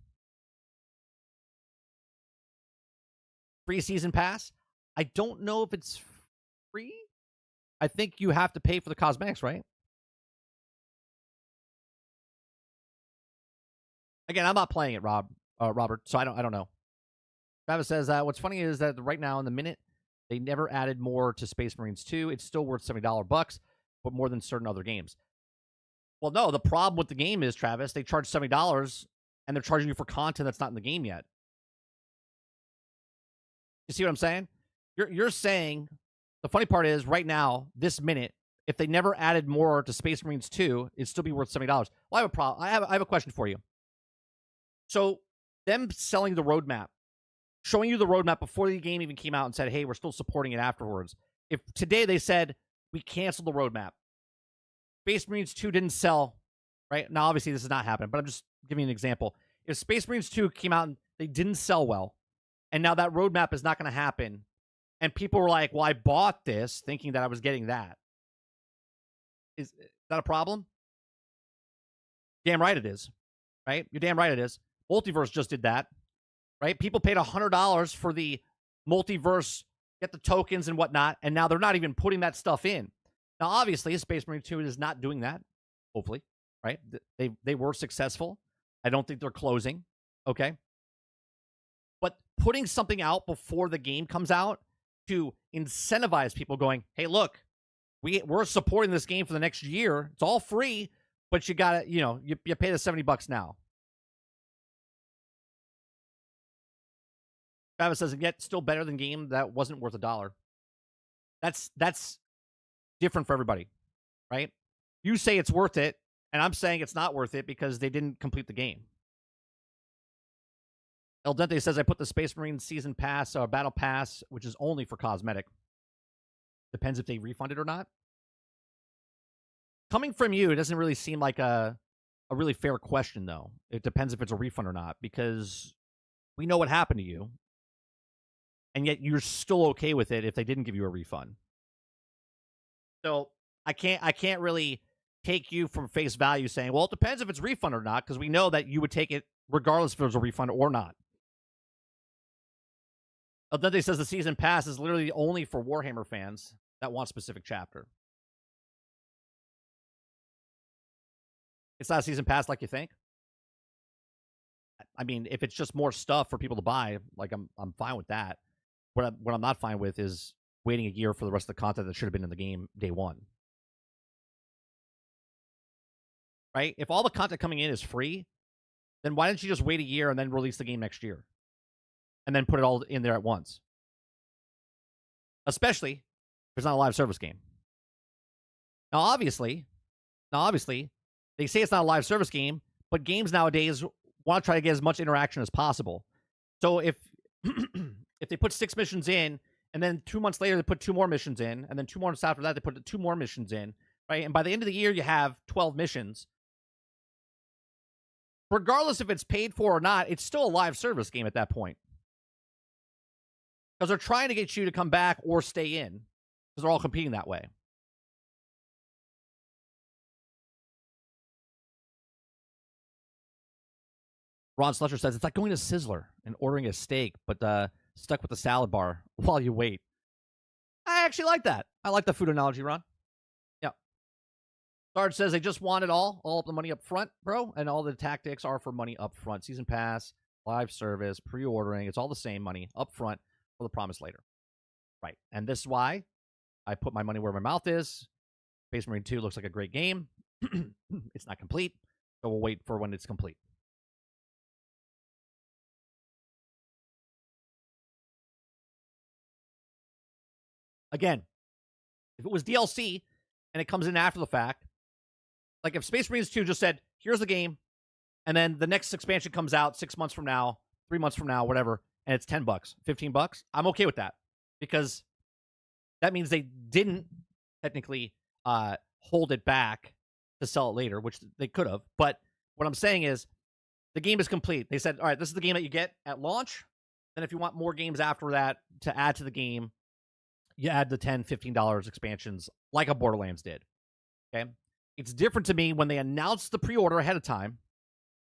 Free season pass? I don't know if it's free. I think you have to pay for the cosmetics, right? Again, I'm not playing it, Robert, so I don't know. Travis says, what's funny is that right now in the minute, they never added more to Space Marines 2. It's still worth $70 bucks, but more than certain other games. Well, no, the problem with the game is, Travis, they charge $70 and they're charging you for content that's not in the game yet. You see what I'm saying? You're saying the funny part is right now, this minute, if they never added more to Space Marines 2, it'd still be worth $70. Well, I have a problem. I have a question for you. So them selling the roadmap, showing you the roadmap before the game even came out and said, hey, we're still supporting it afterwards. If today they said, we canceled the roadmap, Space Marines 2 didn't sell, right? Now, obviously, this is not happening, but I'm just giving you an example. If Space Marines 2 came out and they didn't sell well, and now that roadmap is not going to happen, and people were like, well, I bought this thinking that I was getting that. Is that a problem? Damn right it is, right? You're damn right it is. Multiverse just did that, right? People paid $100 for the multiverse, get the tokens and whatnot, and now they're not even putting that stuff in. Now, obviously, Space Marine 2 is not doing that, hopefully, right? They were successful. I don't think they're closing, okay? But putting something out before the game comes out to incentivize people going, hey, look, we're supporting this game for the next year. It's all free, but you got to, you pay the $70 now. Travis says, and yet still better than game that wasn't worth $1. That's different for everybody, right? You say it's worth it, and I'm saying it's not worth it because they didn't complete the game. El Dente says, I put the Space Marine Season Pass or Battle Pass, which is only for cosmetic. Depends if they refund it or not. Coming from you, it doesn't really seem like a really fair question, though. It depends if it's a refund or not, because we know what happened to you, and yet you're still okay with it if they didn't give you a refund. So I can't really take you from face value saying, well, it depends if it's refund or not, because we know that you would take it regardless if it was a refund or not. Dante says the season pass is literally only for Warhammer fans that want specific chapter. It's not a season pass like you think. I mean, if it's just more stuff for people to buy, like I'm fine with that. What I'm not fine with is waiting a year for the rest of the content that should have been in the game day one. Right? If all the content coming in is free, then why didn't you just wait a year and then release the game next year? And then put it all in there at once? Especially if it's not a live service game. Now, obviously, they say it's not a live service game, but games nowadays want to try to get as much interaction as possible. So if if they put 6 missions in, and then 2 months later they put 2 more missions in, and then 2 months after that they put 2 more missions in, right? And by the end of the year you have 12 missions. Regardless if it's paid for or not, it's still a live service game at that point. Because they're trying to get you to come back or stay in. Because they're all competing that way. Ron Slusher says, it's like going to Sizzler and ordering a steak, but stuck with the salad bar while you wait. I actually like that. I like the food analogy, Ron. Yeah. Sarge says they just want it all of the money up front, bro, and all the tactics are for money up front. Season pass, live service, pre-ordering, it's all the same money up front for the promise later. Right. And this is why I put my money where my mouth is. Space Marine 2 looks like a great game. It's not complete, so we'll wait for when it's complete. Again, if it was DLC and it comes in after the fact, like if Space Marines 2 just said, here's the game, and then the next expansion comes out 6 months from now, 3 months from now, whatever, and it's $10, $15, I'm okay with that. Because that means they didn't technically hold it back to sell it later, which they could have. But what I'm saying is the game is complete. They said, all right, this is the game that you get at launch. Then if you want more games after that to add to the game, you add the $10, $15 expansions like a Borderlands did. Okay? It's different to me when they announce the pre-order ahead of time,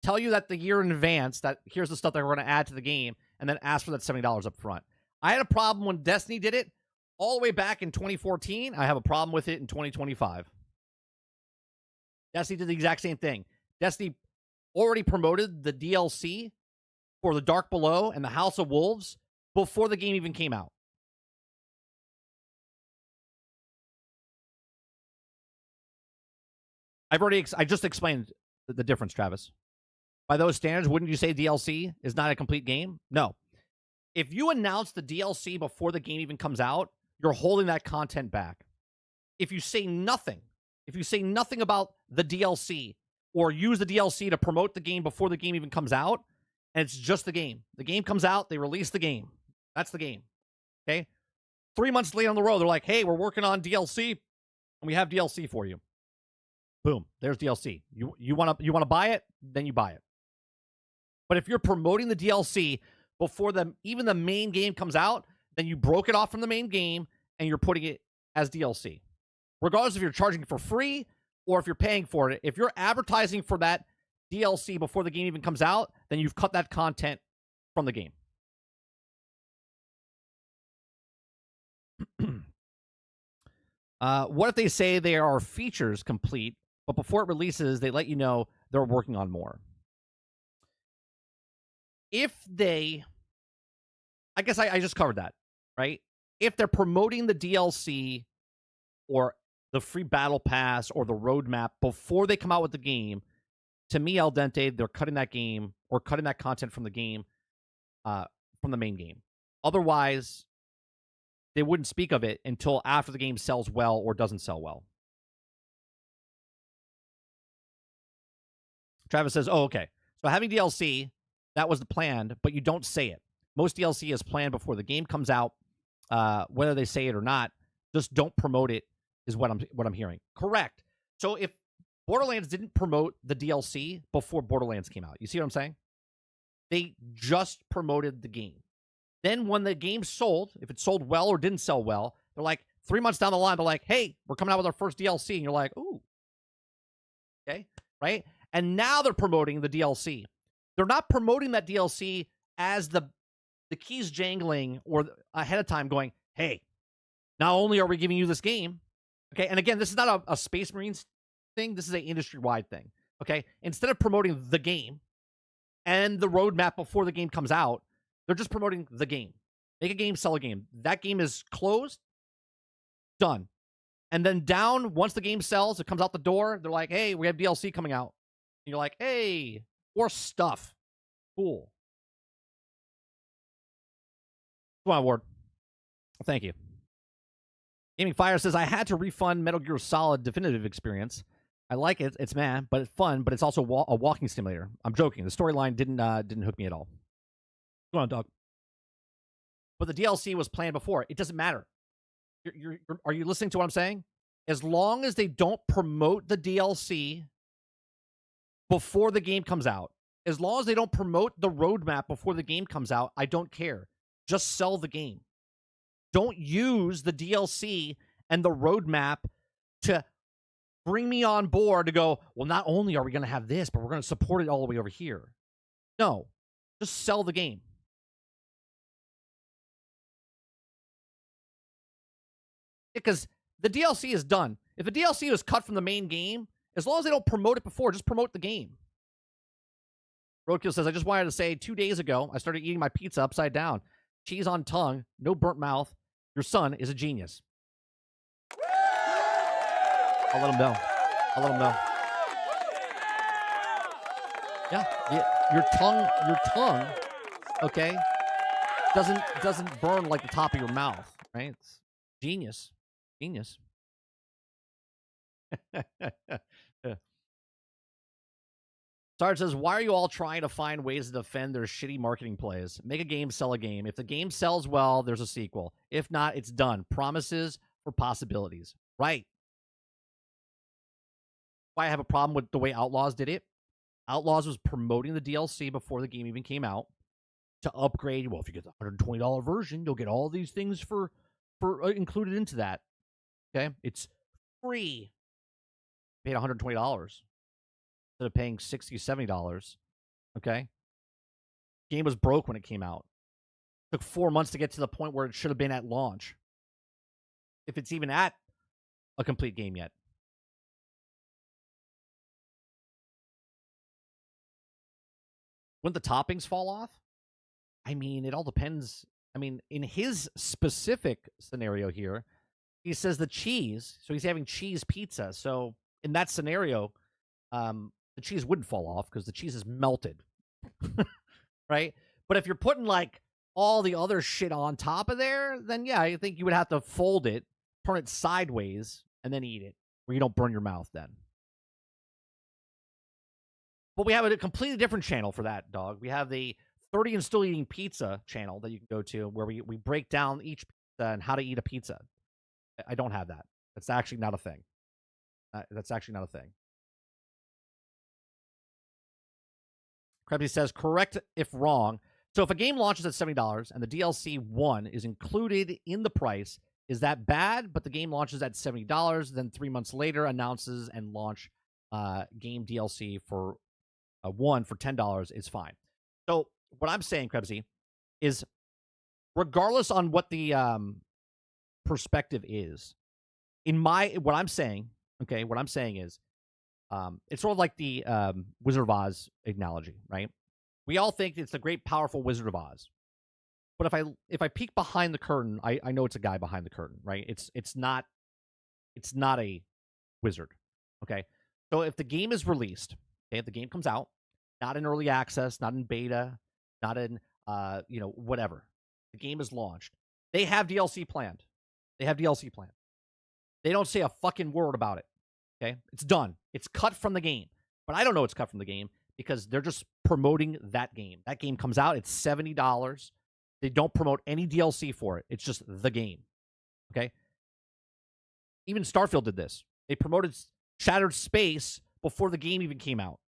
tell you that the year in advance that here's the stuff that we're going to add to the game, and then ask for that $70 up front. I had a problem when Destiny did it all the way back in 2014. I have a problem with it in 2025. Destiny did the exact same thing. Destiny already promoted the DLC for the Dark Below and the House of Wolves before the game even came out. I just explained the difference, Travis. By those standards, wouldn't you say DLC is not a complete game? No. If you announce the DLC before the game even comes out, you're holding that content back. If you say nothing about the DLC or use the DLC to promote the game before the game even comes out, and it's just the game. The game comes out, they release the game. That's the game. Okay? 3 months later on the road, they're like, hey, we're working on DLC, and we have DLC for you. Boom. There's DLC. You want to buy it? Then you buy it. But if you're promoting the DLC before even the main game comes out, then you broke it off from the main game and you're putting it as DLC. Regardless if you're charging for free or if you're paying for it, if you're advertising for that DLC before the game even comes out, then you've cut that content from the game. What if they say they are features complete, but before it releases, they let you know they're working on more? If they, I guess I just covered that, right? If they're promoting the DLC or the free battle pass or the roadmap before they come out with the game, to me, al dente, they're cutting that game or cutting that content from the game, from the main game. Otherwise, they wouldn't speak of it until after the game sells well or doesn't sell well. Travis says, oh, okay. So having DLC, that was the plan, but you don't say it. Most DLC is planned before the game comes out. Whether they say it or not, just don't promote it is what I'm hearing. Correct. So if Borderlands didn't promote the DLC before Borderlands came out, you see what I'm saying? They just promoted the game. Then when the game sold, if it sold well or didn't sell well, they're like 3 months down the line, they're like, hey, we're coming out with our first DLC. And you're like, ooh. Okay, right? And now they're promoting the DLC. They're not promoting that DLC as the keys jangling or ahead of time going, hey, not only are we giving you this game, okay, and again, this is not a Space Marines thing. This is an industry-wide thing, okay? Instead of promoting the game and the roadmap before the game comes out, they're just promoting the game. Make a game, sell a game. That game is closed, done. And then down, once the game sells, it comes out the door, they're like, hey, we have DLC coming out. And you're like, hey, or stuff. Cool. Come on, Ward. Thank you. Gaming Fire says, I had to refund Metal Gear Solid Definitive Experience. I like it. It's but it's fun, but it's also a walking simulator. I'm joking. The storyline didn't hook me at all. Go on, dog. But the DLC was planned before. It doesn't matter. Are you listening to what I'm saying? As long as they don't promote the DLC before the game comes out, as long as they don't promote the roadmap before the game comes out, I don't care. Just sell the game. Don't use the DLC and the roadmap to bring me on board to go, well, not only are we going to have this, but we're going to support it all the way over here. No. Just sell the game. Because the DLC is done. If the DLC was cut from the main game, as long as they don't promote it before, just promote the game. Roadkill says, I just wanted to say 2 days ago, I started eating my pizza upside down. Cheese on tongue, no burnt mouth. Your son is a genius. I'll let him know. Yeah, your tongue, okay, doesn't burn like the top of your mouth, right? It's genius. Sarge says, why are you all trying to find ways to defend their shitty marketing plays? Make a game, sell a game. If the game sells well, there's a sequel. If not, it's done. Promises for possibilities. Right. Why I have a problem with the way Outlaws did it. Outlaws was promoting the DLC before the game even came out to upgrade. Well, if you get the $120 version, you'll get all these things for included into that. Okay? It's free. You paid $120 instead of paying $60, $70. Okay? Game was broke when it came out. Took 4 months to get to the point where it should have been at launch. If it's even at a complete game yet. Wouldn't the toppings fall off? I mean, it all depends. I mean, in his specific scenario here, he says the cheese. So he's having cheese pizza. So in that scenario, the cheese wouldn't fall off because the cheese is melted, right? But if you're putting like all the other shit on top of there, then yeah, I think you would have to fold it, turn it sideways, and then eat it, where you don't burn your mouth then. But we have a completely different channel for that, dog. We have the 30 and Still Eating Pizza channel that you can go to, where we break down each pizza and how to eat a pizza. I don't have that. That's actually not a thing. That's actually not a thing. Krebsy says, correct if wrong. So if a game launches at $70 and the DLC 1 is included in the price, is that bad? But the game launches at $70, then 3 months later announces and launch game DLC for 1 for $10 is fine. So what I'm saying, Krebsy, is regardless on what the perspective is, what I'm saying is, it's sort of like the Wizard of Oz analogy, right? We all think it's the great, powerful Wizard of Oz, but if I peek behind the curtain, I know it's a guy behind the curtain, right? It's not a wizard, okay? So if the game is released, okay, if the game comes out, not in early access, not in beta, not in whatever, the game is launched, they have DLC planned. They don't say a fucking word about it. Okay, it's done. It's cut from the game. But I don't know it's cut from the game because they're just promoting that game. That game comes out. It's $70. They don't promote any DLC for it. It's just the game. Okay? Even Starfield did this. They promoted Shattered Space before the game even came out.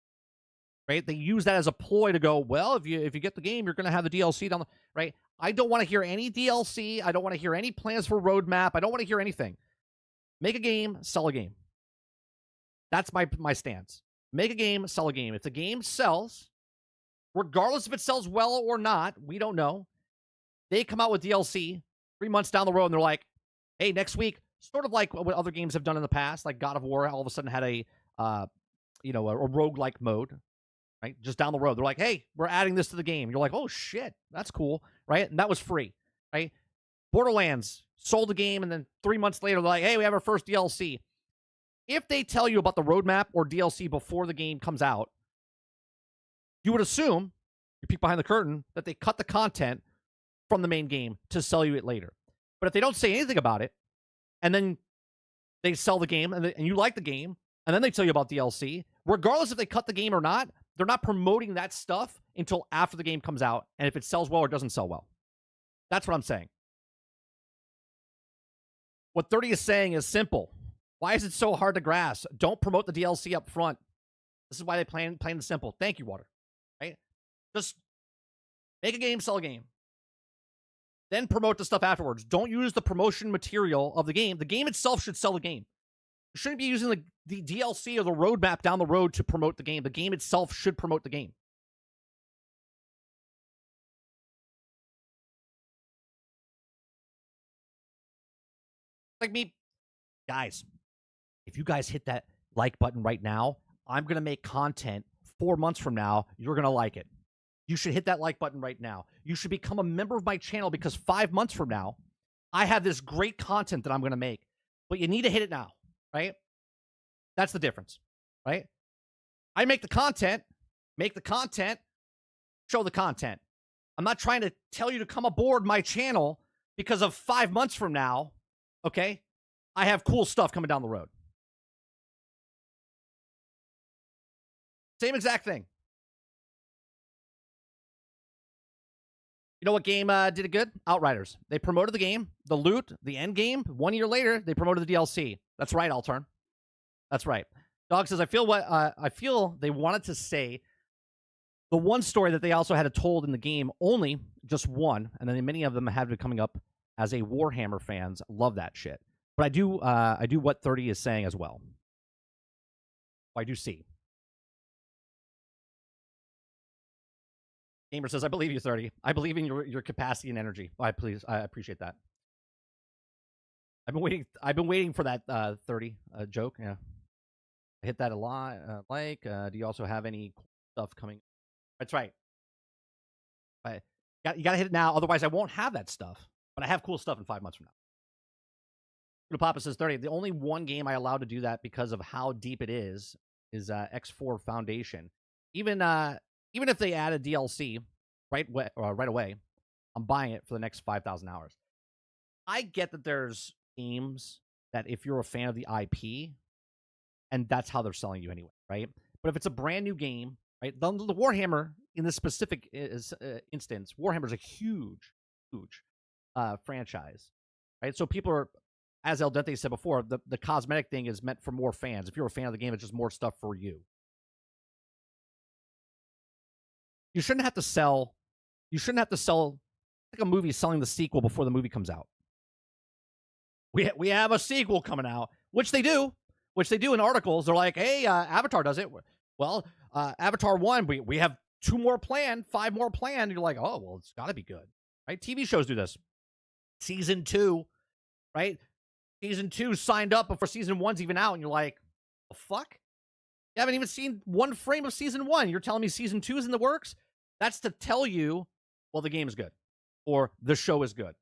Right? They use that as a ploy to go, well, if you get the game, you're going to have the DLC down the... Right? I don't want to hear any DLC. I don't want to hear any plans for roadmap. I don't want to hear anything. Make a game, sell a game. That's my stance. Make a game, sell a game. If the game sells, regardless if it sells well or not, we don't know. They come out with DLC 3 months down the road, and they're like, hey, next week, sort of like what other games have done in the past, like God of War all of a sudden had a roguelike mode, right? Just down the road. They're like, hey, we're adding this to the game. You're like, oh, shit, that's cool, right? And that was free, right? Borderlands sold the game, and then 3 months later, they're like, hey, we have our first DLC. If they tell you about the roadmap or DLC before the game comes out, you would assume, you peek behind the curtain, that they cut the content from the main game to sell you it later. But if they don't say anything about it, and then they sell the game, and you like the game, and then they tell you about DLC, regardless if they cut the game or not, they're not promoting that stuff until after the game comes out, and if it sells well or doesn't sell well. That's what I'm saying. What 30 is saying is simple. Why is it so hard to grasp? Don't promote the DLC up front. This is why they plain and simple. Thank you, Water. Right? Just make a game, sell a game. Then promote the stuff afterwards. Don't use the promotion material of the game. The game itself should sell the game. You shouldn't be using the DLC or the roadmap down the road to promote the game. The game itself should promote the game. Like me, guys, if you guys hit that like button right now, I'm going to make content 4 months from now. You're going to like it. You should hit that like button right now. You should become a member of my channel because 5 months from now, I have this great content that I'm going to make. But you need to hit it now, right? That's the difference, right? I make the content, show the content. I'm not trying to tell you to come aboard my channel because of 5 months from now, okay? I have cool stuff coming down the road. Same exact thing. You know what game did it good? Outriders. They promoted the game, the loot, the end game. 1 year later, they promoted the DLC. That's right, Altern. That's right. Dog says, I feel they wanted to say the one story that they also had told in the game, only just one, and then many of them have been coming up as a Warhammer fans. Love that shit. But I do what 30 is saying as well. I do see. Gamer says, I believe you, 30. I believe in your capacity and energy. I appreciate that. I've been waiting for that 30 joke. Yeah. I hit that a lot. Do you also have any stuff coming? That's right. You got to hit it now. Otherwise, I won't have that stuff. But I have cool stuff in 5 months from now. Papa says 30. The only one game I allowed to do that because of how deep it is X4 Foundation. Even if they added DLC right away, I'm buying it for the next 5,000 hours. I get that there's games that if you're a fan of the IP, and that's how they're selling you anyway, right? But if it's a brand new game, right? The Warhammer, in this specific instance, Warhammer's a huge franchise, right? So people are, as El Dente said before, the cosmetic thing is meant for more fans. If you're a fan of the game, it's just more stuff for you. You shouldn't have to sell like a movie selling the sequel before the movie comes out. We have a sequel coming out, which they do in articles. They're like, hey, Avatar does it. Well, Avatar 1, we have 2 more planned, 5 more planned. You're like, oh, well, it's got to be good, right? TV shows do this. Season 2, right? Season 2 signed up before Season 1's even out, and you're like, the fuck? You haven't even seen one frame of Season 1. You're telling me Season 2 is in the works? That's to tell you, well, the game is good, or the show is good.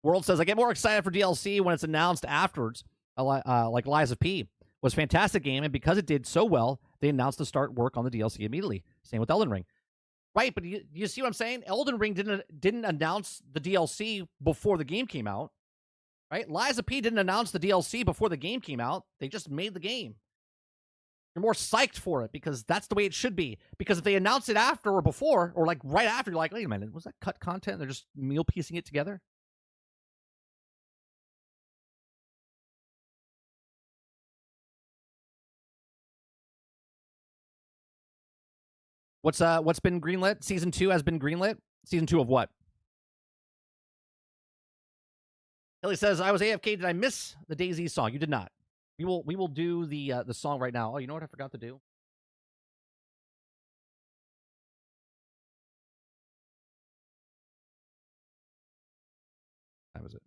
World says, I get more excited for DLC when it's announced afterwards. Like Lies of P was a fantastic game, and because it did so well, they announced to start work on the DLC immediately. Same with Elden Ring. Right, but you see what I'm saying? Elden Ring didn't announce the DLC before the game came out. Right? Lies of P didn't announce the DLC before the game came out. They just made the game. You're more psyched for it because that's the way it should be. Because if they announce it after or before, or like right after, you're like, wait a minute, was that cut content? They're just meal piecing it together? What's been greenlit? Season 2 has been greenlit. Season 2 of what? Hilly says, I was AFK. Did I miss the DayZ song? You did not. We will do the song right now. Oh, you know what I forgot to do? That was it.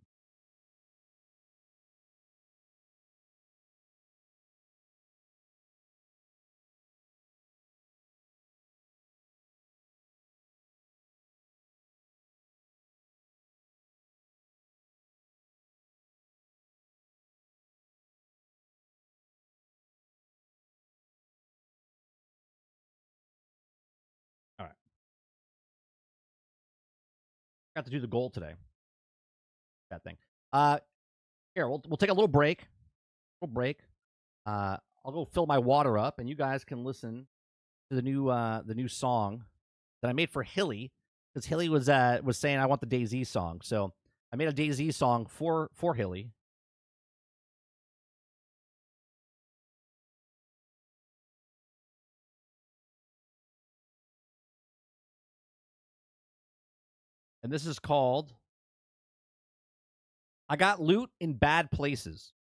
All right. Got to do the goal today. That thing. Here, we'll take a little break. I'll go fill my water up, and you guys can listen to the new song that I made for Hilly, because Hilly was saying I want the DayZ song. So I made a DayZ song for Hilly. And this is called I Got Loot in Bad Places.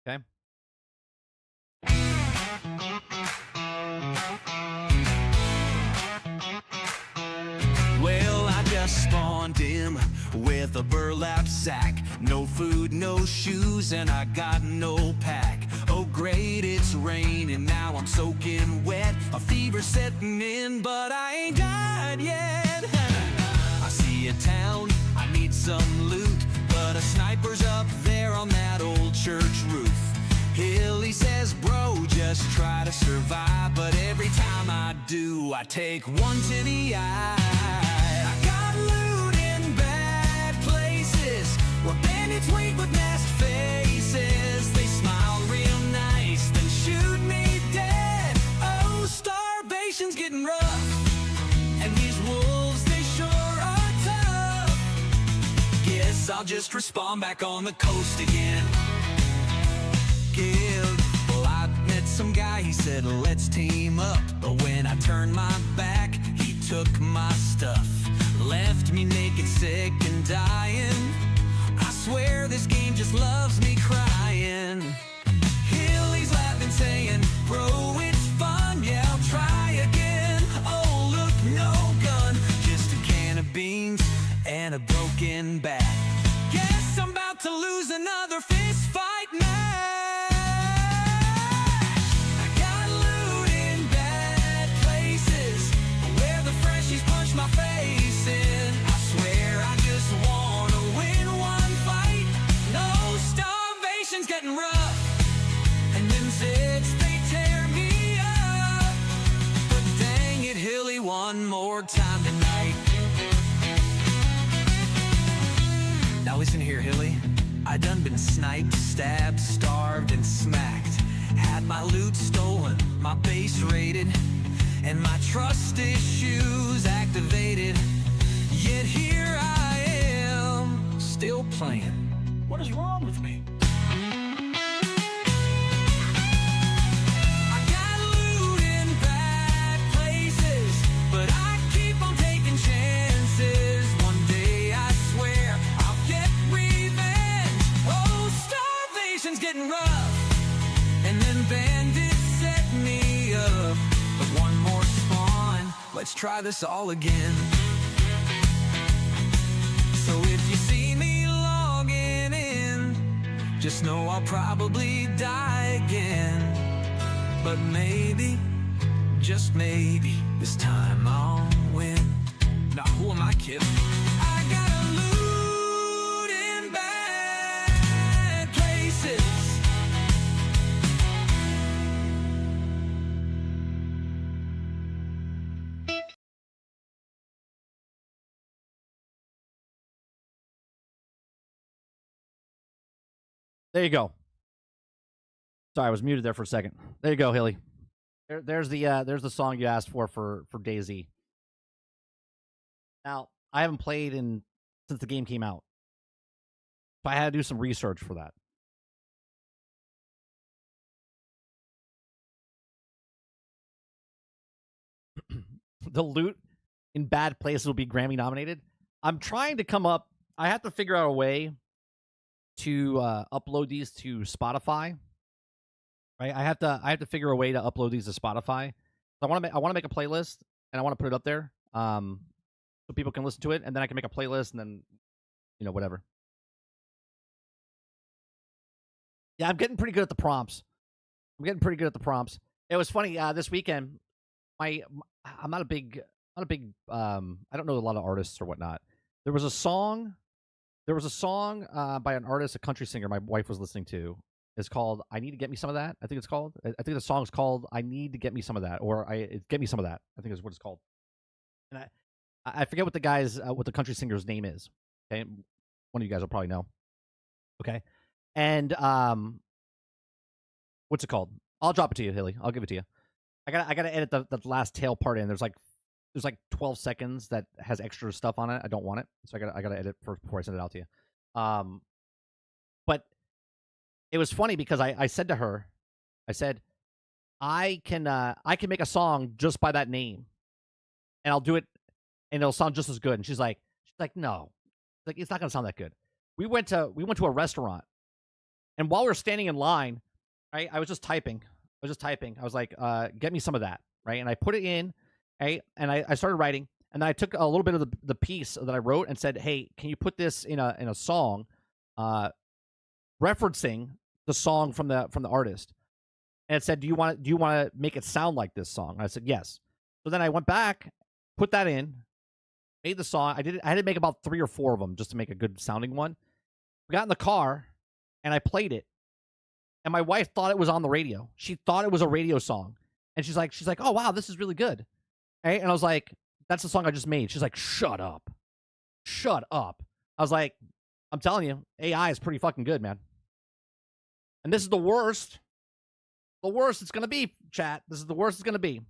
Okay? Well, I just spawned in with a burlap sack. No food, no shoes, and I got no pack. Oh great, it's raining, now I'm soaking wet. A fever setting in, but I ain't died yet. I see a town, I need some loot, but a sniper's up there on that old church roof. Hilly says, bro, just try to survive, but every time I do, I take one to the eye. I got loot in bad places, where bandits wait with masked faces. They smile real nice, then shoot me dead. Oh, starvation's getting rough, and these wolves, they sure are tough. Guess I'll just respawn back on the coast again. Well, I met some guy, he said, let's team up. But when I turned my back, he took my stuff. Left me naked, sick, and dying. I swear this game just loves me crying. Hilly's laughing, saying, bro, it's fun, yeah, I'll try again. Oh, look, no gun, just a can of beans and a broken back. Guess I'm about to lose another fist fight now. My face in. I swear I just wanna hilly one more time tonight. Now listen here, Hilly. I done been sniped, stabbed, starved, and smacked. Had my loot stolen, my base raided, and my trust issues activated. Yet here I am, still playing. What is wrong with me? I got loot in bad places, but I keep on taking chances. One day I swear I'll get revenge. Oh, starvation's getting rough, and then bandits set me up. But one more spawn, let's try this all again. So if you see me logging in, just know I'll probably die again. But maybe, just maybe, this time I'll win. Now who am I kidding? I got a loot in bad places. There you go. Sorry, I was muted there for a second. There you go, Hilly. There's the song you asked for DayZ. Now, I haven't played since the game came out, so I had to do some research for that. The loot in bad places will be Grammy nominated. I'm trying to come up. I have to figure out a way to upload these to Spotify. Right, I have to figure a way to upload these to Spotify. I want to make a playlist, and I want to put it up there, so people can listen to it, and then I can make a playlist, and then whatever. Yeah, I'm getting pretty good at the prompts. It was funny this weekend. I'm not a big I don't know a lot of artists or whatnot. There was a song by an artist, a country singer my wife was listening to. It's called "I Need to Get Me Some of That." I think it's called. I think the song's called "I Need to Get Me Some of That," or "Get Me Some of That." I think is what it's called. And I forget what the country singer's name is. Okay, one of you guys will probably know. Okay, and what's it called? I'll drop it to you, Hilly. I'll give it to you. I gotta edit the last tail part in. There's like 12 seconds that has extra stuff on it. I don't want it, so I gotta edit first before I send it out to you. But it was funny because I said to her, I said, I can make a song just by that name, and I'll do it, and it'll sound just as good. And she's like, no, it's not gonna sound that good. We went to a restaurant, and while we were standing in line, right, I was just typing. I was like, get me some of that, right? And I put it in, right, and I started writing, and then I took a little bit of the piece that I wrote and said, hey, can you put this in a song, referencing the song from the artist? And it said, do you want to make it sound like this song? And I said yes. So then I went back, put that in, made the song. I had to make about 3 or 4 of them just to make a good sounding one. We got in the car, and I played it, and my wife thought it was on the radio. She thought it was a radio song, and she's like, oh wow, this is really good. Right? And I was like, that's the song I just made. She's like, shut up. I was like, I'm telling you, AI is pretty fucking good, man. And this is the worst it's going to be, chat. This is the worst it's going to be.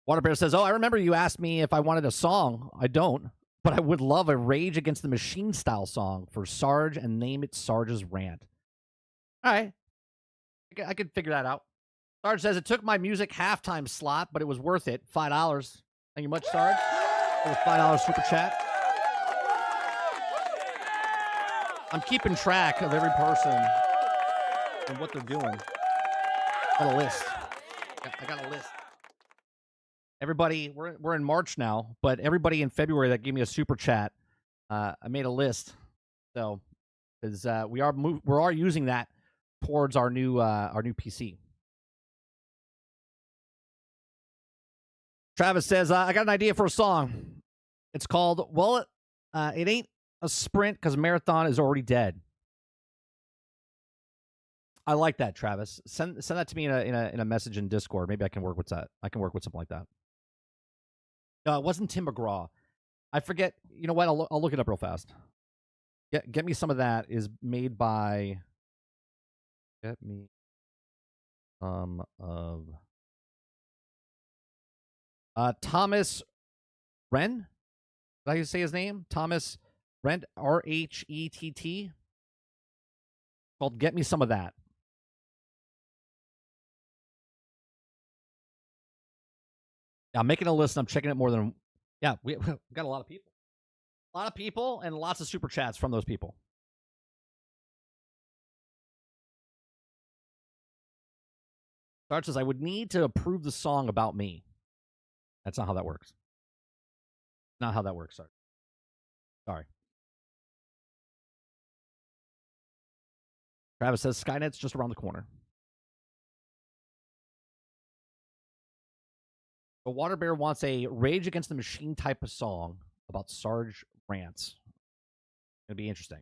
Water Bear says, oh, I remember you asked me if I wanted a song. I don't, but I would love a Rage Against the Machine style song for Sarge and name it Sarge's Rant. All right. I could figure that out. Sarge says, it took my music halftime slot, but it was worth it. $5. Thank you much, Sarge, for the $5 super chat. I'm keeping track of every person and what they're doing. I got a list. I got a list. Everybody, we're in March now, but everybody in February that gave me a super chat, I made a list. So, because we are using that towards our new PC. Travis says, I got an idea for a song. It's called, well, it ain't a sprint because marathon is already dead. I like that, Travis. Send that to me in a message in Discord. Maybe I can work with that. I can work with something like that. No, it wasn't Tim McGraw. I forget. You know what? I'll look it up real fast. Get me some of that is made by. Get me some of Thomas Wren. Did I say his name? Thomas Rent, Rhett. Called Get Me Some of That. Yeah, I'm making a list and I'm checking it more than. Yeah, we got a lot of people. A lot of people and lots of super chats from those people. Sarge says, I would need to approve the song about me. That's not how that works. Not how that works, Sarge. Sorry. Travis says, Skynet's just around the corner. The Water Bear wants a Rage Against the Machine type of song about Sarge rants. It'll be interesting.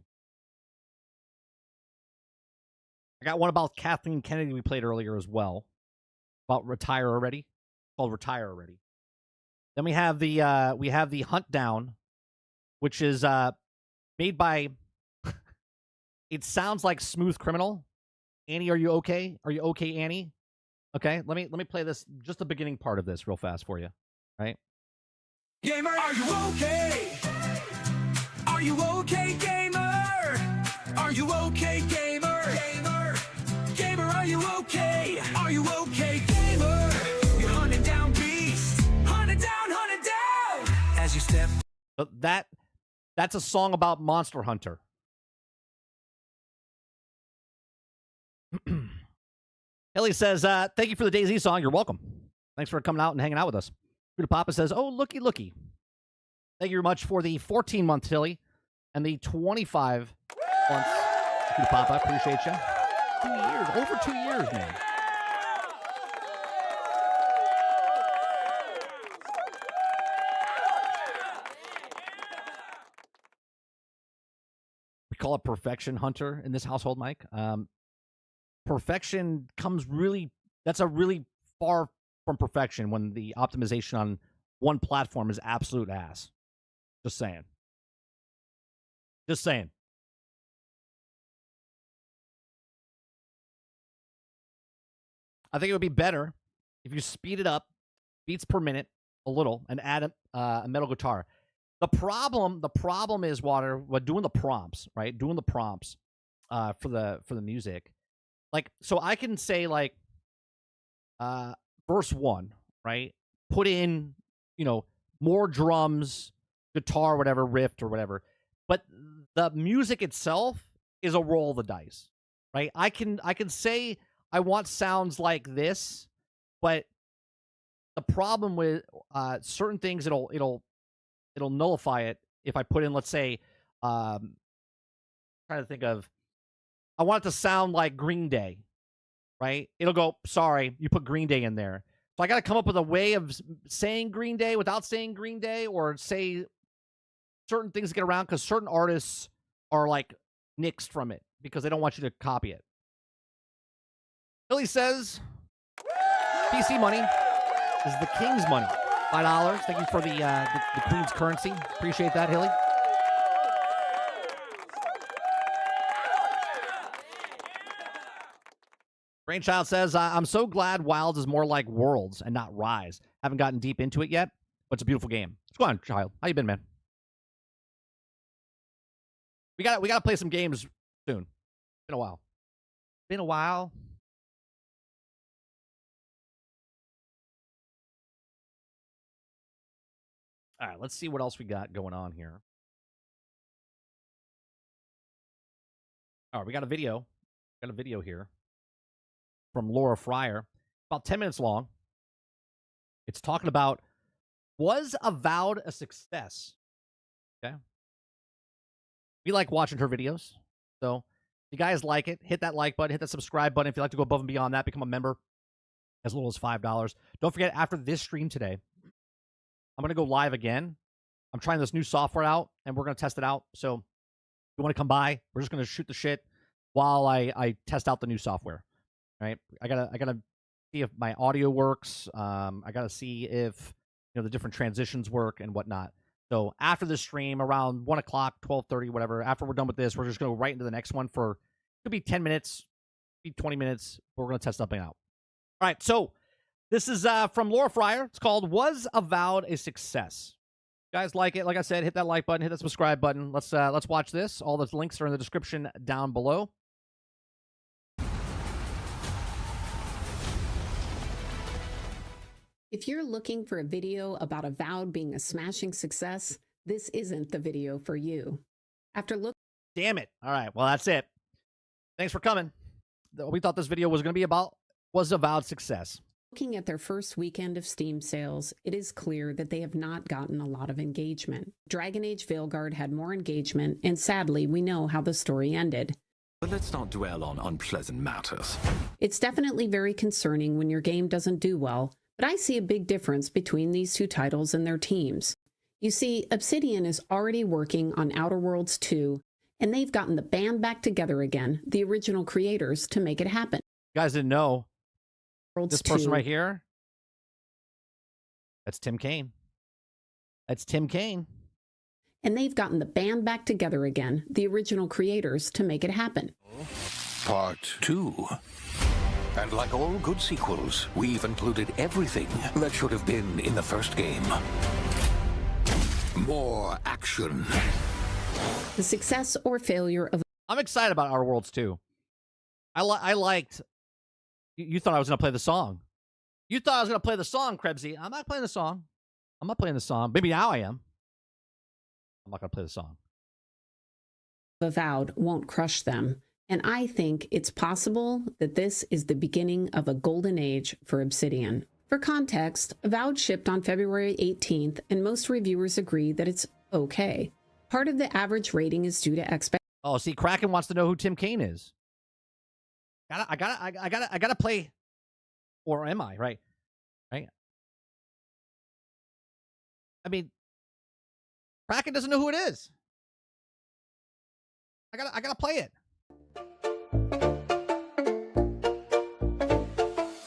I got one about Kathleen Kennedy we played earlier as well. About Retire Already. Called Retire Already. Then we have the Hunt Down, which is made by it sounds like Smooth Criminal. Annie, are you okay? Are you okay, Annie? Okay, let me play this, just the beginning part of this real fast for you. Right? Gamer, are you okay? Are you okay, gamer? Are you okay, gamer? Gamer, are you okay? Are you okay, gamer? You're hunting down beasts. Hunting down. As you step. But that's a song about Monster Hunter. Hilly says, thank you for the DayZ song. You're welcome. Thanks for coming out and hanging out with us. Buddha Papa says, oh, looky. Thank you very much for the 14-month Hilly and the 25 months. Buddha Papa, appreciate you. 2 years, over 2 years, man. We call it Perfection Hunter in this household, Mike. Perfection comes that's a really far from perfection when the optimization on one platform is absolute ass. Just saying. I think it would be better if you speed it up, beats per minute a little, and add a metal guitar. The problem is, Water, doing the prompts, right? Doing the prompts for the music. Like, so I can say, like, verse 1, right? Put in, more drums, guitar, whatever, riff or whatever. But the music itself is a roll of the dice, right? I can say I want sounds like this, but the problem with certain things, it'll nullify it if I put in, let's say, trying to think of, I want it to sound like Green Day, right? It'll go, sorry, you put Green Day in there. So I got to come up with a way of saying Green Day without saying Green Day, or say certain things to get around, because certain artists are like nixed from it because they don't want you to copy it. Billy says, PC money is the king's money. $5. Thank you for the queen's currency. Appreciate that, Hilly. Brainchild says, I'm so glad Wilds is more like Worlds and not Rise. Haven't gotten deep into it yet, but it's a beautiful game. What's going on, Child? How you been, man? We got to play some games soon. Been a while. All right, let's see what else we got going on here. All right, we got a video. Got a video here from Laura Fryer, about 10 minutes long. It's talking about, was Avowed a success? Okay. We like watching her videos. So if you guys like it, hit that like button, hit that subscribe button. If you'd like to go above and beyond that, become a member as little as $5. Don't forget, after this stream today, I'm going to go live again. I'm trying this new software out, and we're going to test it out. So if you want to come by, we're just going to shoot the shit, while I test out the new software. Right? I gotta see if my audio works. I gotta see if the different transitions work and whatnot. So after the stream, around 1 o'clock, 12:30, whatever. After we're done with this, we're just gonna go right into the next one for could be 10 minutes, could be 20 minutes. But we're gonna test something out. All right, so this is from Laura Fryer. It's called "Was Avowed a Success?" You guys like it? Like I said, hit that like button, hit that subscribe button. Let's watch this. All those links are in the description down below. If you're looking for a video about Avowed being a smashing success, this isn't the video for you. After looking... Damn it. All right, well, that's it. Thanks for coming. We thought this video was going to be about was Avowed success. Looking at their first weekend of Steam sales, it is clear that they have not gotten a lot of engagement. Dragon Age Veilguard had more engagement, and sadly, we know how the story ended. But let's not dwell on unpleasant matters. It's definitely very concerning when your game doesn't do well, but I see a big difference between these two titles and their teams. You see, Obsidian is already working on Outer Worlds 2, and they've gotten the band back together again, the original creators, to make it happen. You guys didn't know Worlds this 2, person right here? That's Tim Kaine. That's Tim Kaine. And they've gotten the band back together again, the original creators, to make it happen. Part 2. And like all good sequels, we've included everything that should have been in the first game. More action. The success or failure of... I'm excited about Outer Worlds 2. I liked... You thought I was going to play the song. You thought I was going to play the song, Krebsy. I'm not playing the song. I'm not playing the song. Maybe now I am. I'm not going to play the song. Avowed won't crush them. And I think it's possible that this is the beginning of a golden age for Obsidian. For context, Avowed shipped on February 18th, and most reviewers agree that it's okay. Part of the average rating is due to expectations. Oh, see, Kraken wants to know who Tim Kaine is. I gotta play, or am I right? Right. I mean, Kraken doesn't know who it is. I gotta play it.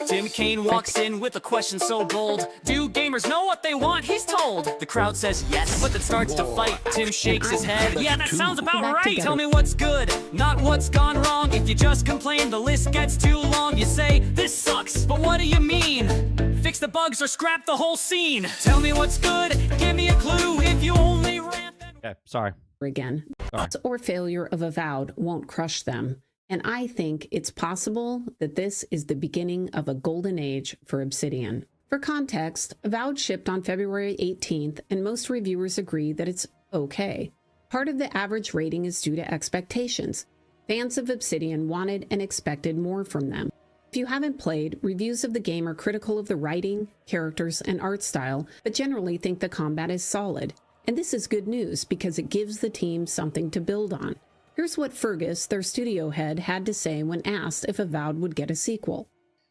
Tim Kaine walks in with a question so bold. Do gamers know what they want? He's told. The crowd says yes, but then starts to fight. Tim shakes his head. Yeah, that sounds about right. Tell me what's good, not what's gone wrong. If you just complain, the list gets too long. You say, this sucks, but what do you mean? Fix the bugs or scrap the whole scene. Tell me what's good, give me a clue. If you only rant, then... Okay, sorry. Again, Sorry. Or failure of Avowed won't crush them. And I think it's possible that this is the beginning of a golden age for Obsidian. For context, Avowed shipped on February 18th, and most reviewers agree that it's okay. Part of the average rating is due to expectations. Fans of Obsidian wanted and expected more from them. If you haven't played, reviews of the game are critical of the writing, characters, and art style, but generally think the combat is solid. And this is good news because it gives the team something to build on. Here's what Fergus, their studio head, had to say when asked if Avowed would get a sequel.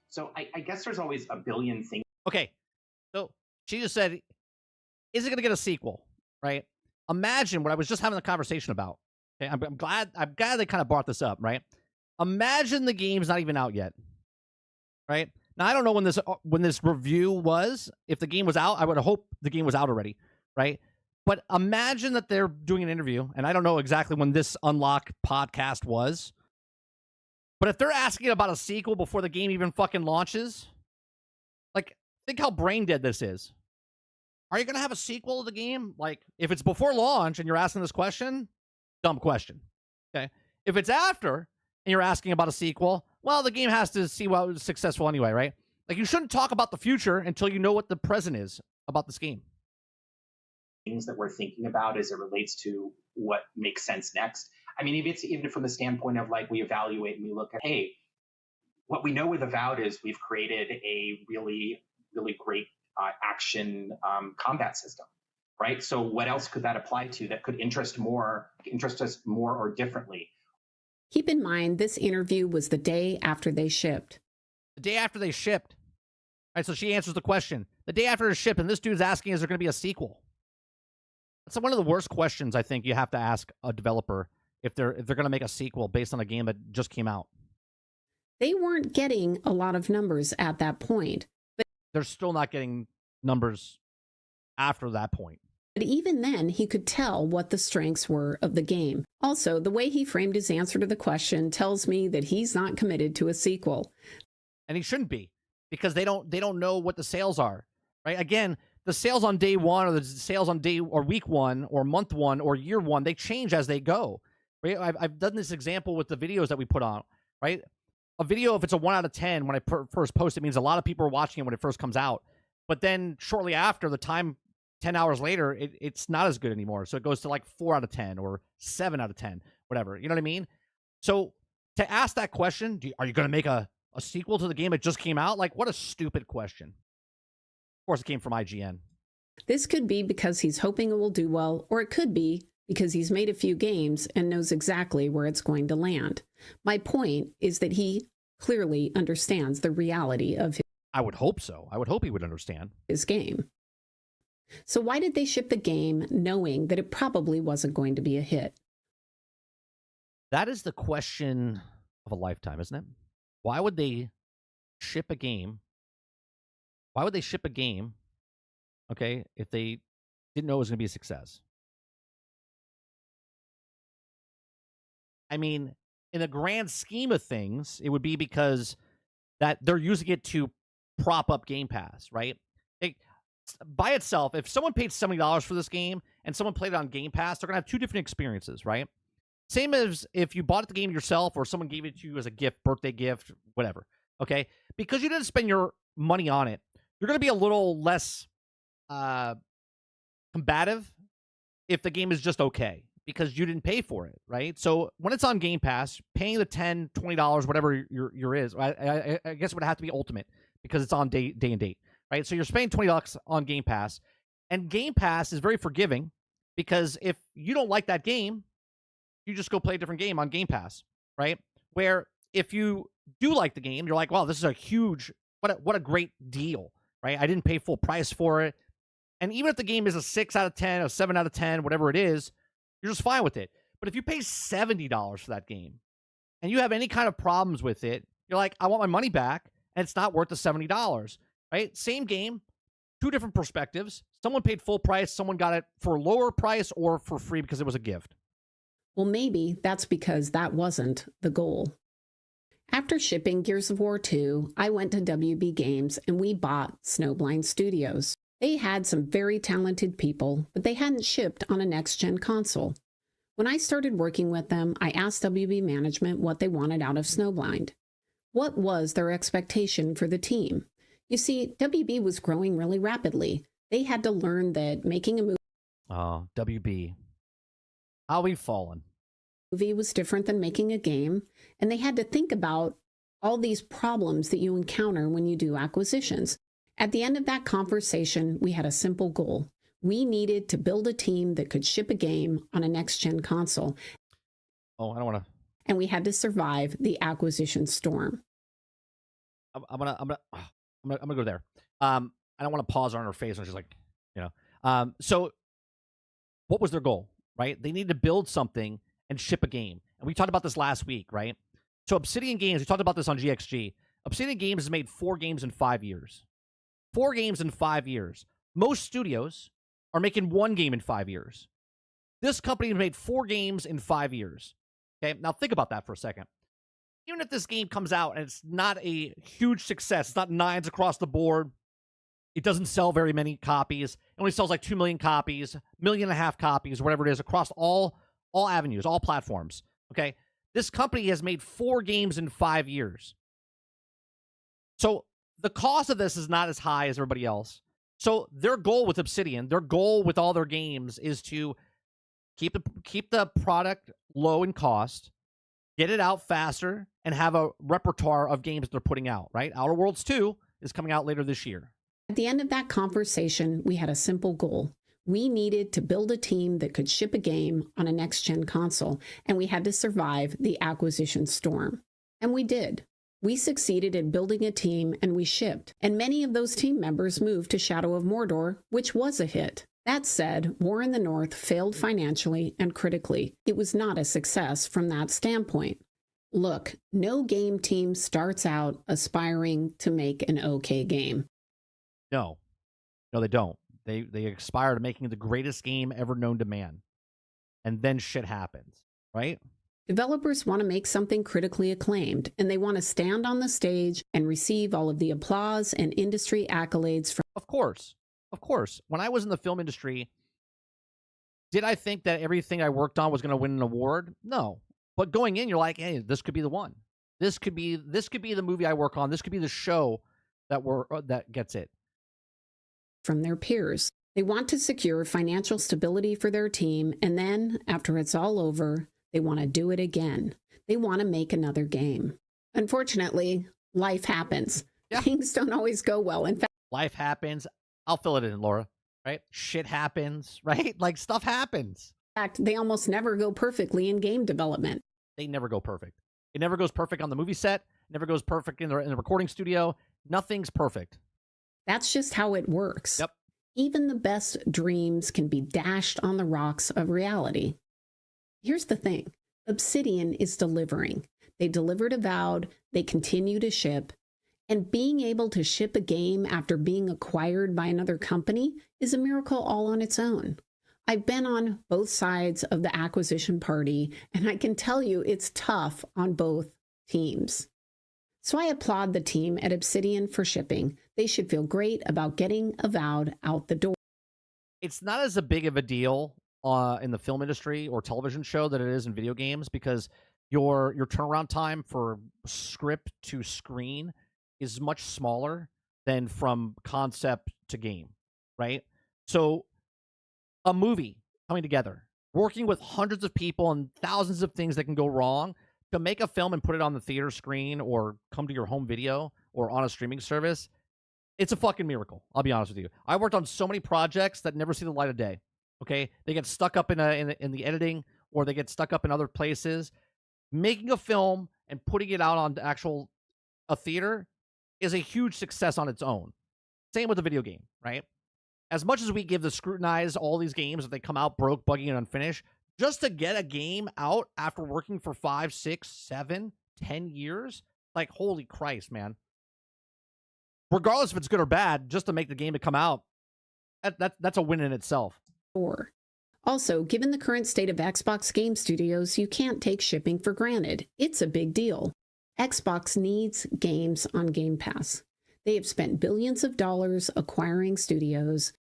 So I guess there's always a billion things. Okay, so she just said, is it going to get a sequel, right? Imagine what I was just having a conversation about. Okay, I'm glad they kind of brought this up, right? Imagine the game's not even out yet, right? Now, I don't know when this review was. If the game was out, I would hope the game was out already, right? But imagine that they're doing an interview, and I don't know exactly when this Unlock podcast was, but if they're asking about a sequel before the game even fucking launches, like, think how brain dead this is. Are you going to have a sequel to the game? Like, if it's before launch and you're asking this question, dumb question, okay? If it's after and you're asking about a sequel, well, the game has to see what was successful anyway, right? Like, you shouldn't talk about the future until you know what the present is about this game. Things that we're thinking about as it relates to what makes sense next. I mean, even from the standpoint of like we evaluate and we look at, hey, what we know with Avowed is we've created a really, really great action combat system, right? So what else could that apply to that could interest us more or differently? Keep in mind, this interview was the day after they shipped. The day after they shipped. All right, so she answers the question. The day after it shipped, and this dude's asking, is there going to be a sequel? That's one of the worst questions I think you have to ask a developer if they're going to make a sequel based on a game that just came out. They weren't getting a lot of numbers at that point. They're still not getting numbers after that point. But even then, he could tell what the strengths were of the game. Also, the way he framed his answer to the question tells me that he's not committed to a sequel. And he shouldn't be, because they don't know what the sales are, right? Again, the sales on day one or the sales on day or week one or month one or year one, they change as they go, right? I've done this example with the videos that we put on, right? A video, if it's a 1 out of 10, when I first post, it means a lot of people are watching it when it first comes out. But then shortly after, the time 10 hours later, it's not as good anymore. So it goes to like 4 out of 10 or 7 out of 10, whatever. You know what I mean? So to ask that question, are you going to make a sequel to the game that just came out? Like, what a stupid question. Of course, it came from IGN. This could be because he's hoping it will do well, or it could be because he's made a few games and knows exactly where it's going to land. My point is that he clearly understands the reality of I would hope so. I would hope he would understand his game. So why did they ship the game knowing that it probably wasn't going to be a hit? That is the question of a lifetime, isn't it? Why would they ship a game? Why would they ship a game, okay, if they didn't know it was going to be a success? I mean, in the grand scheme of things, it would be because that they're using it to prop up Game Pass, right? By itself, if someone paid $70 for this game and someone played it on Game Pass, they're going to have two different experiences, right? Same as if you bought the game yourself or someone gave it to you as a gift, birthday gift, whatever, okay? Because you didn't spend your money on it, you're going to be a little less combative if the game is just okay because you didn't pay for it, right? So when it's on Game Pass, paying the $10, $20, whatever your is, I guess it would have to be Ultimate because it's on day and date. Right, so you're spending $20 on Game Pass, and Game Pass is very forgiving because if you don't like that game, you just go play a different game on Game Pass, right? Where if you do like the game, you're like, wow, this is a huge, what a great deal, right? I didn't pay full price for it, and even if the game is a 6 out of 10, a 7 out of 10, whatever it is, you're just fine with it. But if you pay $70 for that game, and you have any kind of problems with it, you're like, I want my money back, and it's not worth the $70. Right? Same game, two different perspectives. Someone paid full price. Someone got it for a lower price or for free because it was a gift. Well, maybe that's because that wasn't the goal. After shipping Gears of War 2, I went to WB Games and we bought Snowblind Studios. They had some very talented people, but they hadn't shipped on a next-gen console. When I started working with them, I asked WB management what they wanted out of Snowblind. What was their expectation for the team? You see, WB was growing really rapidly. They had to learn that making a Oh, WB. How we've fallen. movie was different than making a game, and they had to think about all these problems that you encounter when you do acquisitions. At the end of that conversation, we had a simple goal. We needed to build a team that could ship a game on a next-gen console. Oh, I don't want to. And we had to survive the acquisition storm. I'm gonna go there. I don't want to pause on her face when she's like, you know. So what was their goal, right? They needed to build something and ship a game. And we talked about this last week, right? So Obsidian Games, we talked about this on GXG. Obsidian Games has made 4 games in 5 years. 4 games in 5 years. Most studios are making 1 game in 5 years. This company made 4 games in 5 years. Okay, now think about that for a second. Even if this game comes out and it's not a huge success, it's not 9s across the board, it doesn't sell very many copies, it only sells like 2 million copies, 1.5 million copies, whatever it is, across all avenues, all platforms, okay? This company has made 4 games in 5 years. So the cost of this is not as high as everybody else. So their goal with Obsidian, their goal with all their games is to keep the product low in cost, get it out faster, and have a repertoire of games they're putting out, right? Outer Worlds 2 is coming out later this year. At the end of that conversation, we had a simple goal. We needed to build a team that could ship a game on a next-gen console, and we had to survive the acquisition storm. And we did. We succeeded in building a team, and we shipped. And many of those team members moved to Shadow of Mordor, which was a hit. That said, War in the North failed financially and critically. It was not a success from that standpoint. Look, no game team starts out aspiring to make an okay game. No, they don't. They aspire to making the greatest game ever known to man. And then shit happens, right? Developers want to make something critically acclaimed, and they want to stand on the stage and receive all of the applause and industry accolades from. Of course. When I was in the film industry, did I think that everything I worked on was going to win an award? No. But going in, you're like, hey, this could be the one. This could be the movie I work on. This could be the show that gets it. From their peers. They want to secure financial stability for their team, and then, after it's all over, they want to do it again. They want to make another game. Unfortunately, life happens. Yeah. Things don't always go well. In fact, life happens. I'll fill it in, Laura. Right? Shit happens, right? Like, stuff happens. In fact, they almost never go perfectly in game development. They never go perfect. It never goes perfect on the movie set. It never goes perfect in the recording studio. Nothing's perfect. That's just how it works. Yep. Even the best dreams can be dashed on the rocks of reality. Here's the thing. Obsidian is delivering. They delivered Avowed. They continue to ship. And being able to ship a game after being acquired by another company is a miracle all on its own. I've been on both sides of the acquisition party, and I can tell you it's tough on both teams. So I applaud the team at Obsidian for shipping. They should feel great about getting Avowed out the door. It's not as big of a deal in the film industry or television show that it is in video games, because your turnaround time for script to screen is much smaller than from concept to game, right? So a movie coming together, working with hundreds of people and thousands of things that can go wrong, to make a film and put it on the theater screen or come to your home video or on a streaming service, it's a fucking miracle. I'll be honest with you. I worked on so many projects that never see the light of day. Okay, they get stuck up in the editing, or they get stuck up in other places. Making a film and putting it out on a theater is a huge success on its own. Same with the video game, right? As much as we give the scrutinize all these games that they come out broke, buggy, and unfinished, just to get a game out after working for 5, 6, 7, 10 years, like, holy Christ, man. Regardless if it's good or bad, just to make the game to come out, that's a win in itself. Also, given the current state of Xbox game studios, you can't take shipping for granted. It's a big deal. Xbox needs games on Game Pass. They have spent billions of dollars acquiring studios.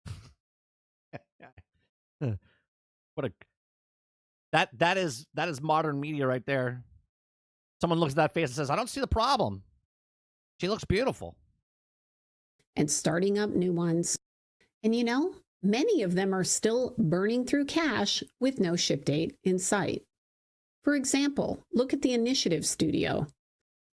That is modern media right there. Someone looks at that face and says, I don't see the problem. She looks beautiful. And starting up new ones. And you know, many of them are still burning through cash with no ship date in sight. For example, look at the Initiative Studio.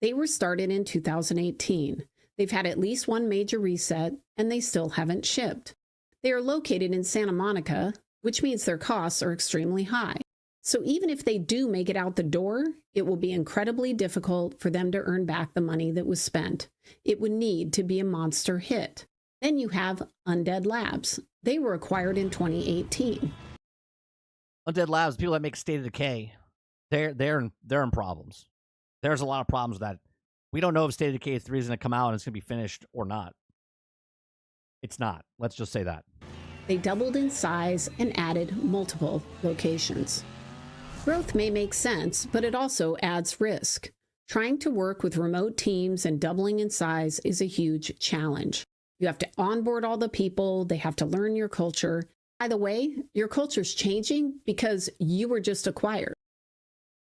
They were started in 2018. They've had at least one major reset, and they still haven't shipped. They are located in Santa Monica, which means their costs are extremely high. So even if they do make it out the door, it will be incredibly difficult for them to earn back the money that was spent. It would need to be a monster hit. Then you have Undead Labs. They were acquired in 2018. Undead Labs, people that make State of Decay, they're in problems. There's a lot of problems with that. We don't know if State of Decay 3 is going to come out and it's going to be finished or not. It's not. Let's just say that. They doubled in size and added multiple locations. Growth may make sense, but it also adds risk. Trying to work with remote teams and doubling in size is a huge challenge. You have to onboard all the people. They have to learn your culture. By the way, your culture's changing because you were just acquired.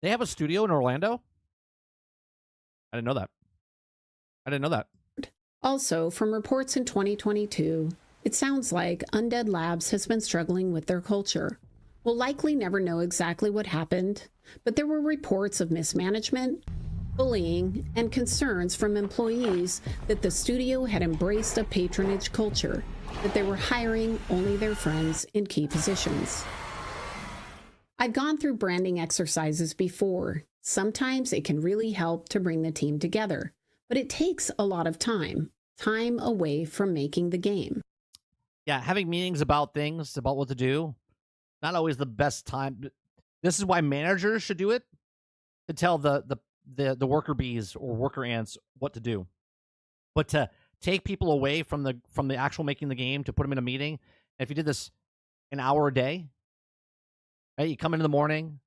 They have a studio in Orlando? I didn't know that. Also, from reports in 2022, it sounds like Undead Labs has been struggling with their culture. We'll likely never know exactly what happened, but there were reports of mismanagement, bullying, and concerns from employees that the studio had embraced a patronage culture, that they were hiring only their friends in key positions. I've gone through branding exercises before. Sometimes it can really help to bring the team together, but it takes a lot of time away from making the game. Yeah, having meetings about things, about what to do, not always the best time. This is why managers should do it, to tell the worker bees or worker ants what to do. But to take people away from the actual making the game, to put them in a meeting, if you did this an hour a day, right? You come in the morning,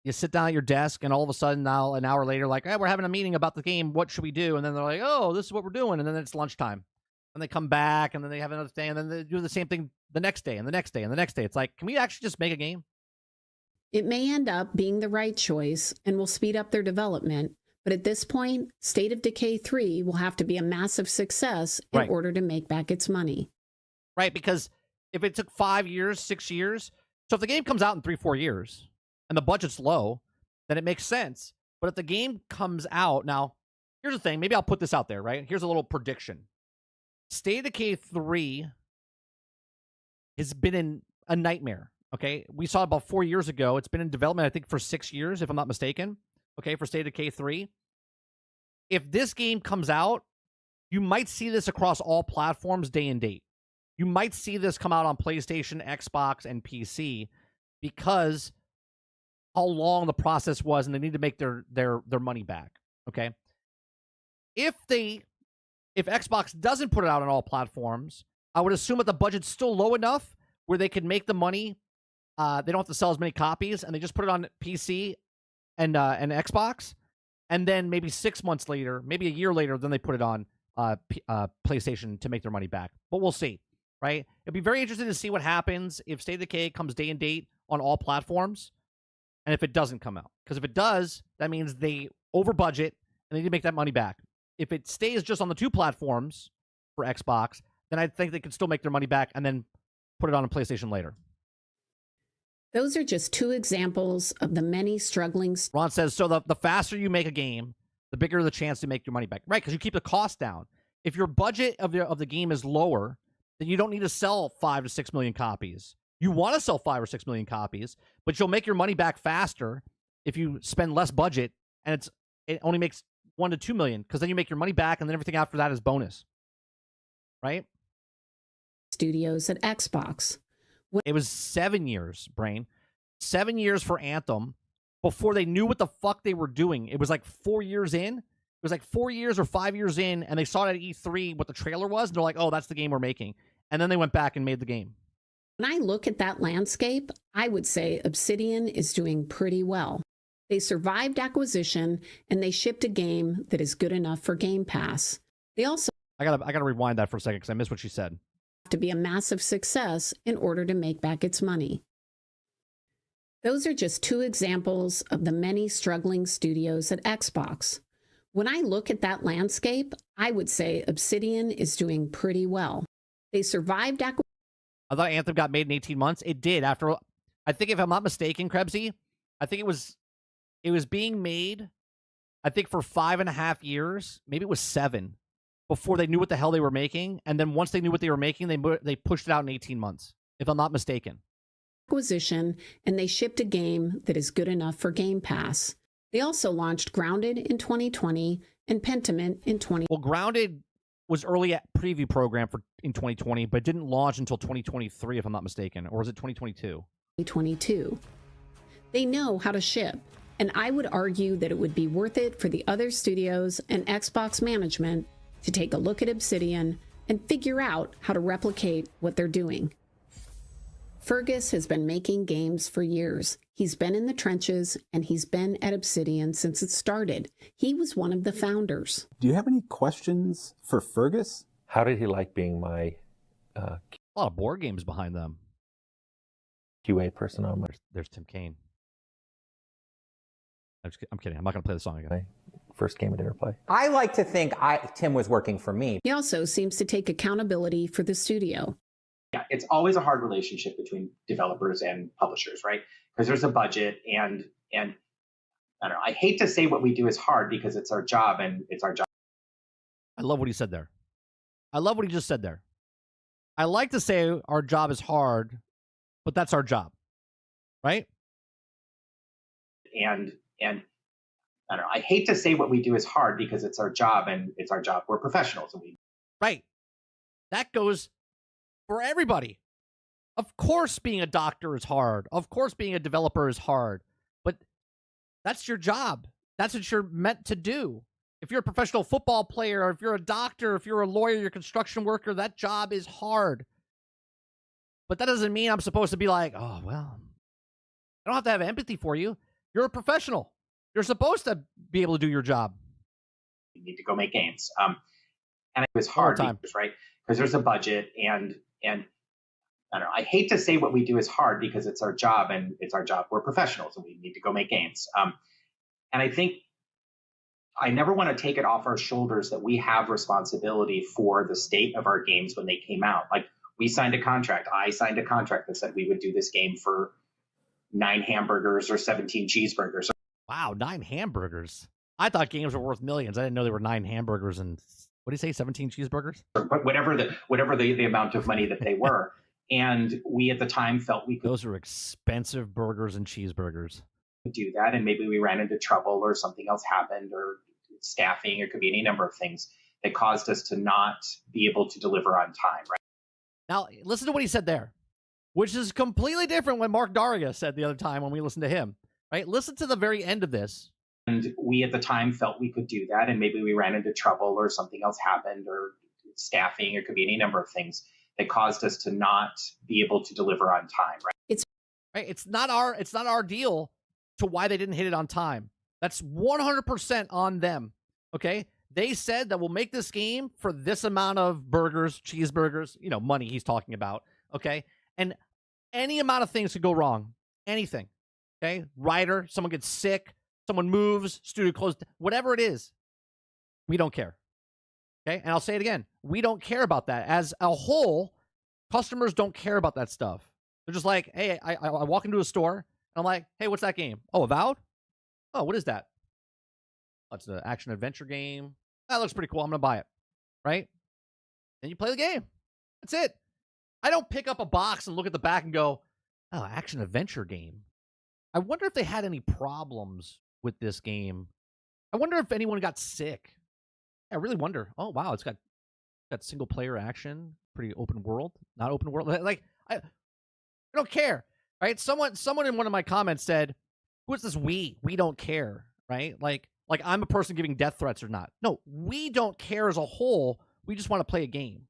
you sit down at your desk, and all of a sudden now, an hour later, like, hey, we're having a meeting about the game. What should we do? And then they're like, oh, this is what we're doing. And then it's lunchtime. And they come back, and then they have another thing, and then they do the same thing the next day, and the next day, and the next day. It's like, can we actually just make a game? It may end up being the right choice and will speed up their development, but at this point, State of Decay 3 will have to be a massive success in order to make back its money. Right, because if it took 5 years, 6 years, so if the game comes out in 3-4 years and the budget's low, then it makes sense. But if the game comes out, now, here's the thing, maybe I'll put this out there, right? Here's a little prediction. State of Decay 3 has been in a nightmare, okay? We saw it about 4 years ago. It's been in development, I think, for 6 years, if I'm not mistaken, okay, for State of Decay 3. If this game comes out, you might see this across all platforms day and date. You might see this come out on PlayStation, Xbox, and PC because how long the process was, and they need to make their money back, okay? If Xbox doesn't put it out on all platforms, I would assume that the budget's still low enough where they can make the money. They don't have to sell as many copies, and they just put it on PC and Xbox, and then maybe 6 months later, maybe a year later, then they put it on PlayStation to make their money back. But we'll see, right? It'd be very interesting to see what happens if State of Decay comes day and date on all platforms, and if it doesn't come out. Because if it does, that means they over budget, and they need to make that money back. If it stays just on the 2 platforms for Xbox, then I think they could still make their money back and then put it on a PlayStation later. Those are just 2 examples of the many struggling. Ron says, so the faster you make a game, the bigger the chance to make your money back. Right, because you keep the cost down. If your budget of the game is lower, then you don't need to sell 5 to 6 million copies. You want to sell 5 or 6 million copies, but you'll make your money back faster if you spend less budget, and it only makes 1 to 2 million, because then you make your money back, and then everything after that is bonus. Right? Studios at Xbox. It was 7 years, Brain. 7 years for Anthem before they knew what the fuck they were doing. It was like 4 years in. It was like 4 years or 5 years in, and they saw it at E3 what the trailer was, and they're like, oh, that's the game we're making. And then they went back and made the game. When I look at that landscape, I would say Obsidian is doing pretty well. They survived acquisition, and they shipped a game that is good enough for Game Pass. They also I gotta rewind that for a second because I missed what she said. Have to be a massive success in order to make back its money. Those are just 2 examples of the many struggling studios at Xbox. When I look at that landscape, I would say Obsidian is doing pretty well. They survived acquisition. I thought Anthem got made in 18 months. It did. After, I think if I'm not mistaken, Krebsy, I think it was being made, I think for 5.5 years, maybe it was 7, before they knew what the hell they were making. And then once they knew what they were making, they pushed it out in 18 months, if I'm not mistaken. Acquisition, and they shipped a game that is good enough for Game Pass. They also launched Grounded in 2020 and Pentiment in 2020. Well, Grounded was early at preview program in 2020, but didn't launch until 2023, if I'm not mistaken. Or was it 2022? 2022. They know how to ship, and I would argue that it would be worth it for the other studios and Xbox management to take a look at Obsidian and figure out how to replicate what they're doing. Fergus has been making games for years. He's been in the trenches, and he's been at Obsidian since it started. He was one of the founders. Do you have any questions for Fergus? How did he like being my A lot of board games behind them. QA person on my There's Tim Kaine. I'm kidding. I'm not going to play the song again. first game I did ever play? I like to think Tim was working for me. He also seems to take accountability for the studio. Yeah, it's always a hard relationship between developers and publishers, right? Because there's a budget and I don't know. I hate to say what we do is hard because it's our job and it's our job. I love what he said there. I love what he just said there. I like to say our job is hard, but that's our job, right? And I don't know. I hate to say what we do is hard because it's our job and it's our job. We're professionals and we. Right. That goes for everybody. Of course, being a doctor is hard. Of course, being a developer is hard. But that's your job. That's what you're meant to do. If you're a professional football player, or if you're a doctor, if you're a lawyer, you're a construction worker, that job is hard. But that doesn't mean I'm supposed to be like, oh, well, I don't have to have empathy for you. You're a professional. You're supposed to be able to do your job. You need to go make games. And it was hard, because, right? Because there's a budget, and I don't know. I hate to say what we do is hard because it's our job, and it's our job. We're professionals, and we need to go make games. And I think I never want to take it off our shoulders that we have responsibility for the state of our games when they came out. Like, we signed a contract. I signed a contract that said we would do this game for 9 hamburgers or 17 cheeseburgers. Wow, 9 hamburgers. I thought games were worth millions. I didn't know they were 9 hamburgers and, what do you say, 17 cheeseburgers? But whatever the amount of money that they were. And we at the time felt we could. Those are expensive burgers and cheeseburgers. Do that, and maybe we ran into trouble or something else happened, or staffing. It could be any number of things that caused us to not be able to deliver on time, right? Now, listen to what he said there, which is completely different what Mark Daria said the other time when we listened to him, right? Listen to the very end of this. And we at the time felt we could do that, and maybe we ran into trouble or something else happened, or staffing. It could be any number of things that caused us to not be able to deliver on time, right? It's not our deal to why they didn't hit it on time. That's 100% on them. Okay? They said that we'll make this game for this amount of burgers, cheeseburgers, money he's talking about. Okay? And any amount of things could go wrong. Anything. Okay? Writer, someone gets sick, someone moves, studio closed, whatever it is. We don't care. Okay? And I'll say it again. We don't care about that. As a whole, customers don't care about that stuff. They're just like, hey, I walk into a store, and I'm like, hey, what's that game? Oh, Avowed? Oh, what is that? Oh, it's an action-adventure game. That looks pretty cool. I'm going to buy it. Right? Then you play the game. That's it. I don't pick up a box and look at the back and go, oh, action-adventure game. I wonder if they had any problems with this game. I wonder if anyone got sick. I really wonder. Oh, wow, it's got single-player action, pretty open world, not open world. Like, I don't care, right? Someone in one of my comments said, who's this we? We don't care, right? Like I'm a person giving death threats or not. No, we don't care as a whole. We just want to play a game,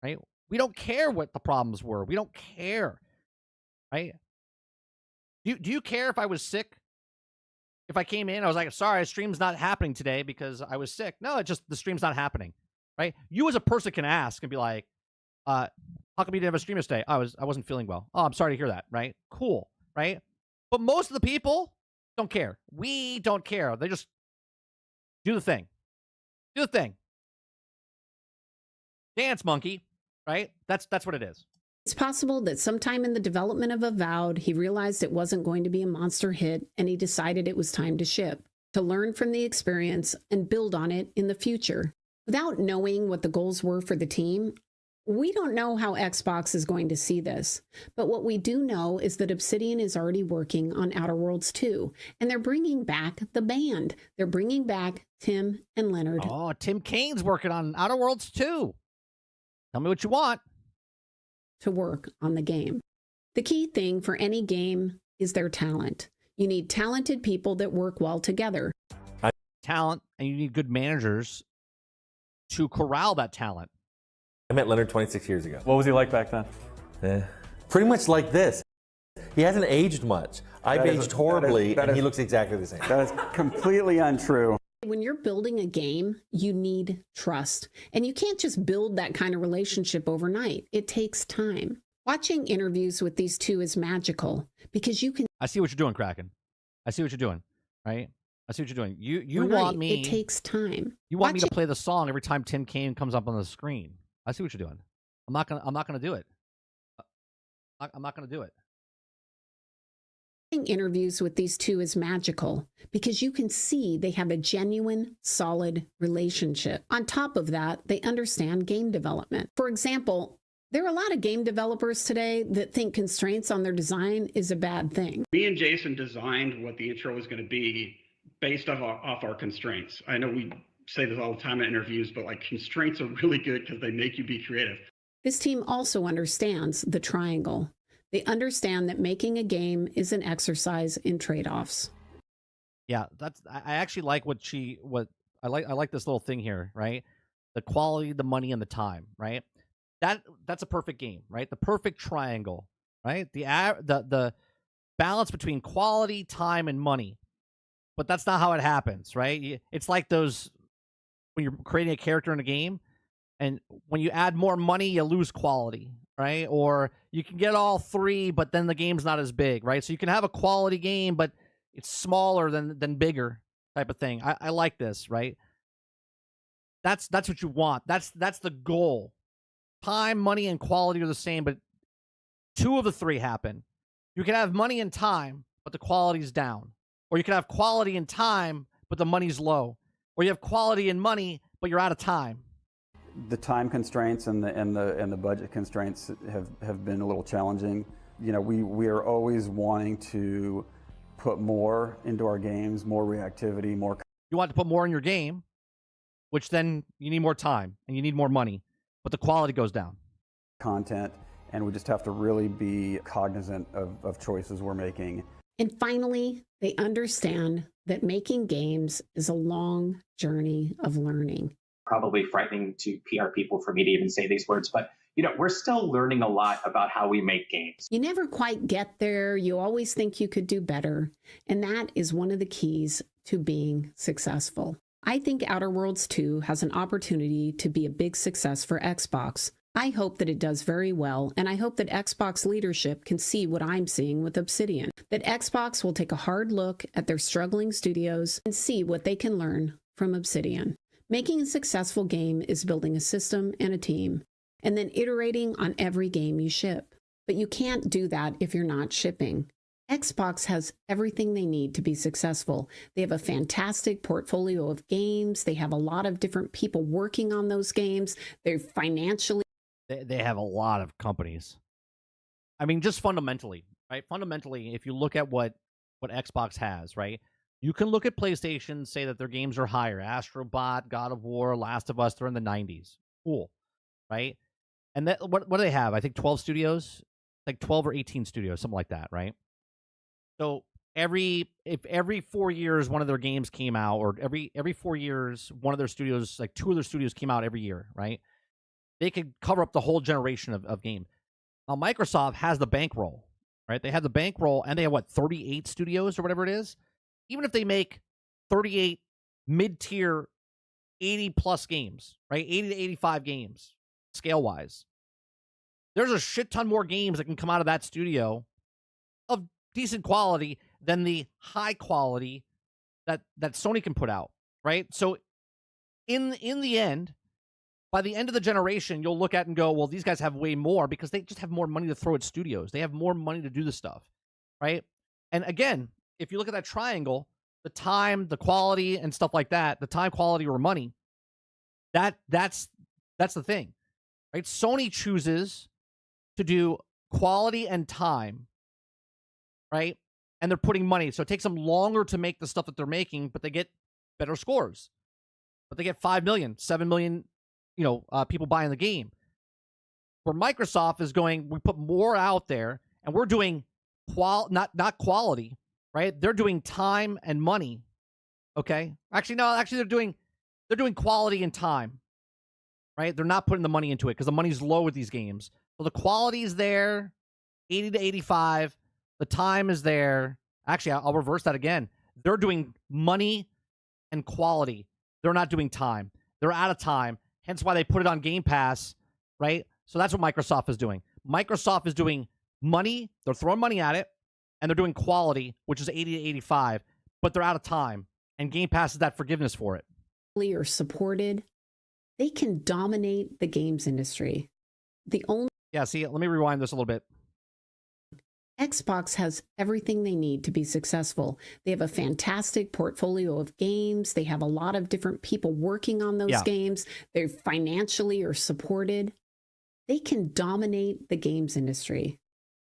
right? We don't care what the problems were. We don't care, right? Do you care if I was sick? If I came in, I was like, sorry, stream's not happening today because I was sick. No, it's just the stream's not happening, right? You as a person can ask and be like, how come you didn't have a stream yesterday? I wasn't feeling well. Oh, I'm sorry to hear that, right? Cool, right? But most of the people don't care. We don't care. They just do the thing. Do the thing. Dance, monkey, right? That's what it is. It's possible that sometime in the development of Avowed, he realized it wasn't going to be a monster hit, and he decided it was time to ship, to learn from the experience and build on it in the future. Without knowing what the goals were for the team, we don't know how Xbox is going to see this, but what we do know is that Obsidian is already working on Outer Worlds 2, and they're bringing back the band. They're bringing back Tim and Leonard. Oh, Tim Kane's working on Outer Worlds 2. Tell me what you want. To work on the game. The key thing for any game is their talent. You need talented people that work well together. Talent, and you need good managers to corral that talent. I met Leonard 26 years ago. What was he like back then? Pretty much like this. He hasn't aged much. I've aged horribly, and he looks exactly the same. That is completely untrue. When you're building a game, you need trust. And you can't just build that kind of relationship overnight. It takes time. Watching interviews with these two is magical because you can... I see what you're doing, Kraken. I see what you're doing, right? I see what you're doing. You overnight, want me... It takes time. You want me to play the song every time Tim Kane comes up on the screen. I see what you're doing. I'm not gonna do it. I'm not gonna do it. Interviews with these two is magical because you can see they have a genuine, solid relationship. On top of that, they understand game development. For example, there are a lot of game developers today that think constraints on their design is a bad thing. Me and Jason designed what the intro was going to be based off our constraints. I know we say this all the time in interviews, but like constraints are really good because they make you be creative. This team also understands the triangle. They understand that making a game is an exercise in trade-offs. Yeah, I actually like what I like this little thing here, right? The quality, the money, and the time, right? That's a perfect game, right? The perfect triangle, right? The balance between quality, time, and money. But that's not how it happens, right? It's like those when you're creating a character in a game, and when you add more money, you lose quality, right? Or you can get all three, but then the game's not as big, right? So you can have a quality game, but it's smaller than bigger type of thing. I like this, right? That's what you want. That's the goal. Time, money, and quality are the same, but two of the three happen. You can have money and time, but the quality's down. Or you can have quality and time, but the money's low. Or you have quality and money, but you're out of time. The time constraints and the budget constraints have been a little challenging. You know, we are always wanting to put more into our games, more reactivity, more. You want to put more in your game, which then you need more time and you need more money, but the quality goes down. Content, and we just have to really be cognizant of choices we're making. And finally, they understand that making games is a long journey of learning. Probably frightening to PR people for me to even say these words, but we're still learning a lot about how we make games. You never quite get there. You always think you could do better. And that is one of the keys to being successful. I think Outer Worlds 2 has an opportunity to be a big success for Xbox. I hope that it does very well, and I hope that Xbox leadership can see what I'm seeing with Obsidian, that Xbox will take a hard look at their struggling studios and see what they can learn from Obsidian. Making a successful game is building a system and a team, and then iterating on every game you ship. But you can't do that if you're not shipping. Xbox has everything they need to be successful. They have a fantastic portfolio of games. They have a lot of different people working on those games. They're financially... They have a lot of companies. I mean, just fundamentally, right? Fundamentally, if you look at what Xbox has, right? You can look at PlayStation, say that their games are higher. Astro Bot, God of War, Last of Us, they're in the 90s. Cool, right? And that, what do they have? I think 12 studios? Like 12 or 18 studios, something like that, right? So if every 4 years one of their games came out, or every 4 years one of their studios, like two of their studios came out every year, right? They could cover up the whole generation of game. Now, Microsoft has the bankroll, right? They have the bankroll, and they have, 38 studios or whatever it is? Even if they make 38 mid-tier 80-plus games, right? 80 to 85 games, scale-wise. There's a shit ton more games that can come out of that studio of decent quality than the high quality that Sony can put out, right? So in the end, by the end of the generation, you'll look at and go, well, these guys have way more because they just have more money to throw at studios. They have more money to do the stuff, right? And again, if you look at that triangle, the time, the quality, and stuff like that, the time, quality, or money, that's the thing, right? Sony chooses to do quality and time, right? And they're putting money. So it takes them longer to make the stuff that they're making, but they get better scores. But they get 5 million, 7 million, people buying the game. Where Microsoft is going, we put more out there, and we're doing not quality, right? They're doing time and money. Okay? Actually, they're doing quality and time. Right? They're not putting the money into it because the money's low with these games. So the quality is there, 80 to 85. The time is there. Actually, I'll reverse that again. They're doing money and quality. They're not doing time. They're out of time. Hence why they put it on Game Pass, right? So that's what Microsoft is doing. Microsoft is doing money. They're throwing money at it, and they're doing quality, which is 80 to 85, but they're out of time. And Game Pass is that forgiveness for it. Or supported, they can dominate the games industry. Yeah, see, let me rewind this a little bit. Xbox has everything they need to be successful. They have a fantastic portfolio of games. They have a lot of different people working on those games. They're financially or supported. They can dominate the games industry.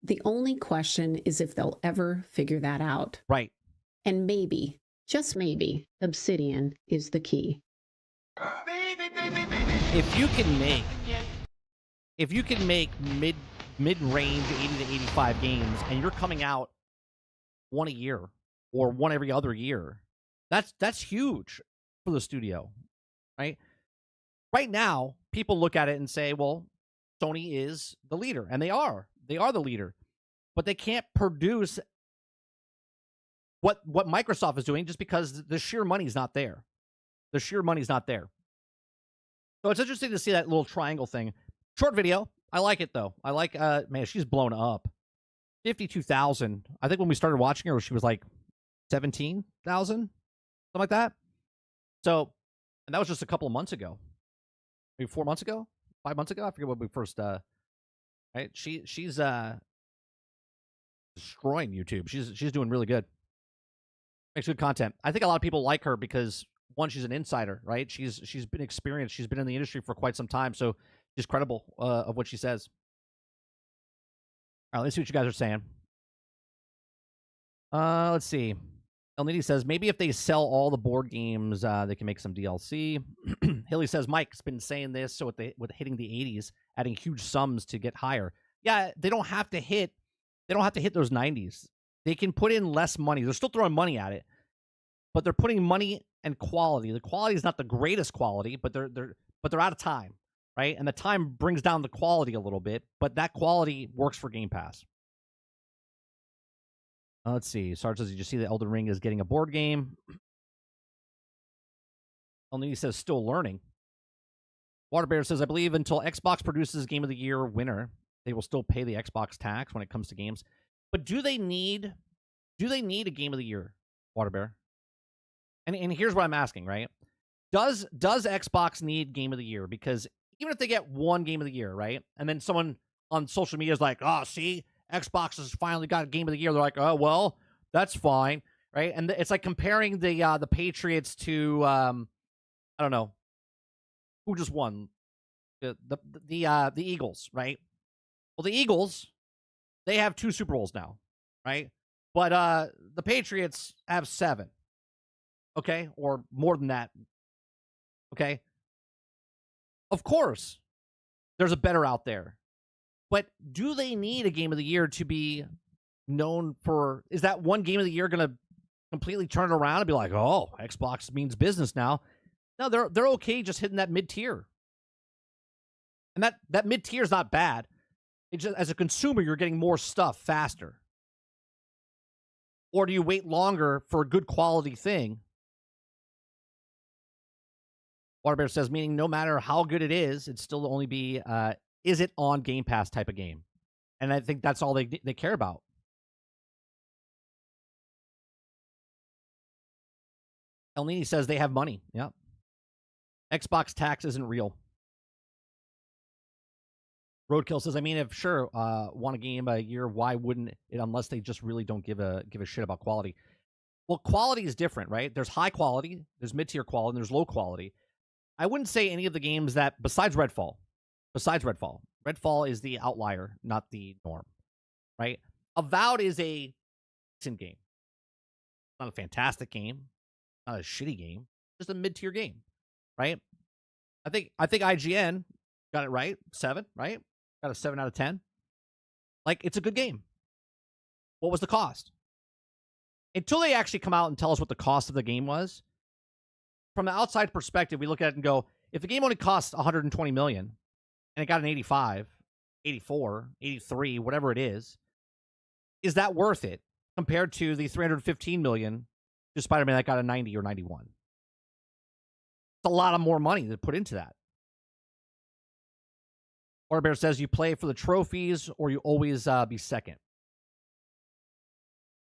The only question is if they'll ever figure that out. Right. And maybe, just maybe, Obsidian is the key. If you can make if you can make mid-range 80 to 85 games and you're coming out one a year or one every other year, that's huge for the studio, right? Right now, people look at it and say, well, Sony is the leader, and they are the leader, but they can't produce what Microsoft is doing just because the sheer money's not there. The sheer money's not there. So it's interesting to see that little triangle thing. Short video. I like it, though. I like, man, she's blown up. 52,000. I think when we started watching her, she was like 17,000, something like that. So, and that was just a couple of months ago. Maybe 4 months ago? 5 months ago? I forget when we first, right? She's destroying YouTube. She's doing really good. Makes good content. I think a lot of people like her because, one, she's an insider, right? She's been experienced. She's been in the industry for quite some time, so she's credible of what she says. All right, let's see what you guys are saying. Let's see. El Nitty says, maybe if they sell all the board games, they can make some DLC. Hilly says, Mike's been saying this, so with hitting the 80s, adding huge sums to get higher. Yeah, they don't have to hit those 90s. They can put in less money. They're still throwing money at it, but they're putting money and quality. The quality is not the greatest quality, but they're out of time, right? And the time brings down the quality a little bit, but that quality works for Game Pass. Let's see. Sarge says, did you see that Elden Ring is getting a board game? Only he says, still learning. Waterbear says, I believe until Xbox produces Game of the Year winner, they will still pay the Xbox tax when it comes to games. But do they need a Game of the Year, Waterbear? And here's what I'm asking, right? Does Xbox need Game of the Year? Because even if they get one Game of the Year, right? And then someone on social media is like, oh, see, Xbox has finally got a Game of the Year. They're like, oh, well, that's fine, right? And it's like comparing the Patriots to, I don't know, who just won? The Eagles, right? Well, the Eagles, they have 2 Super Bowls now, right? But the Patriots have 7, okay? Or more than that, okay? Of course, there's a better out there. But do they need a Game of the Year to be known for? Is that one Game of the Year going to completely turn it around and be like, oh, Xbox means business now? No, they're okay just hitting that mid-tier. And that mid-tier is not bad. It's just, as a consumer, you're getting more stuff faster. Or do you wait longer for a good quality thing? Waterbear says, meaning no matter how good it is, it'd still only be, is it on Game Pass type of game? And I think that's all they care about. El Nini says they have money. Yep. Xbox tax isn't real. Roadkill says, I mean, if sure, want a game a year, why wouldn't it, unless they just really don't give a shit about quality? Well, quality is different, right? There's high quality, there's mid-tier quality, and there's low quality. I wouldn't say any of the games that, besides Redfall, Redfall is the outlier, not the norm, right? Avowed is a decent game. Not a fantastic game, not a shitty game, just a mid-tier game, right? I think IGN got it right, 7, right? Got a 7 out of 10. Like, it's a good game. What was the cost? Until they actually come out and tell us what the cost of the game was, from the outside perspective, we look at it and go, if the game only costs $120 million and it got an 85, 84, 83, whatever it is that worth it compared to the $315 million to Spider-Man that got a 90 or 91? It's a lot of more money to put into that. Orbear says you play for the trophies or you always be second.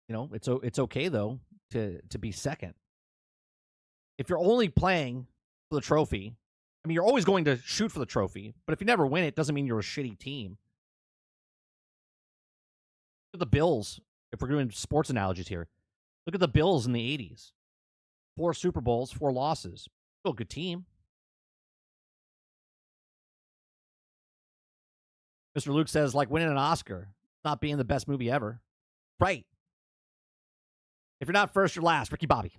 You know, it's okay, though, to be second. If you're only playing for the trophy, I mean, you're always going to shoot for the trophy, but if you never win it, doesn't mean you're a shitty team. Look at the Bills, if we're doing sports analogies here. Look at the Bills in the 80s. 4 Super Bowls, 4 losses. Still a good team. Mr. Luke says, like winning an Oscar, not being the best movie ever. Right. If you're not first, you're last. Ricky Bobby.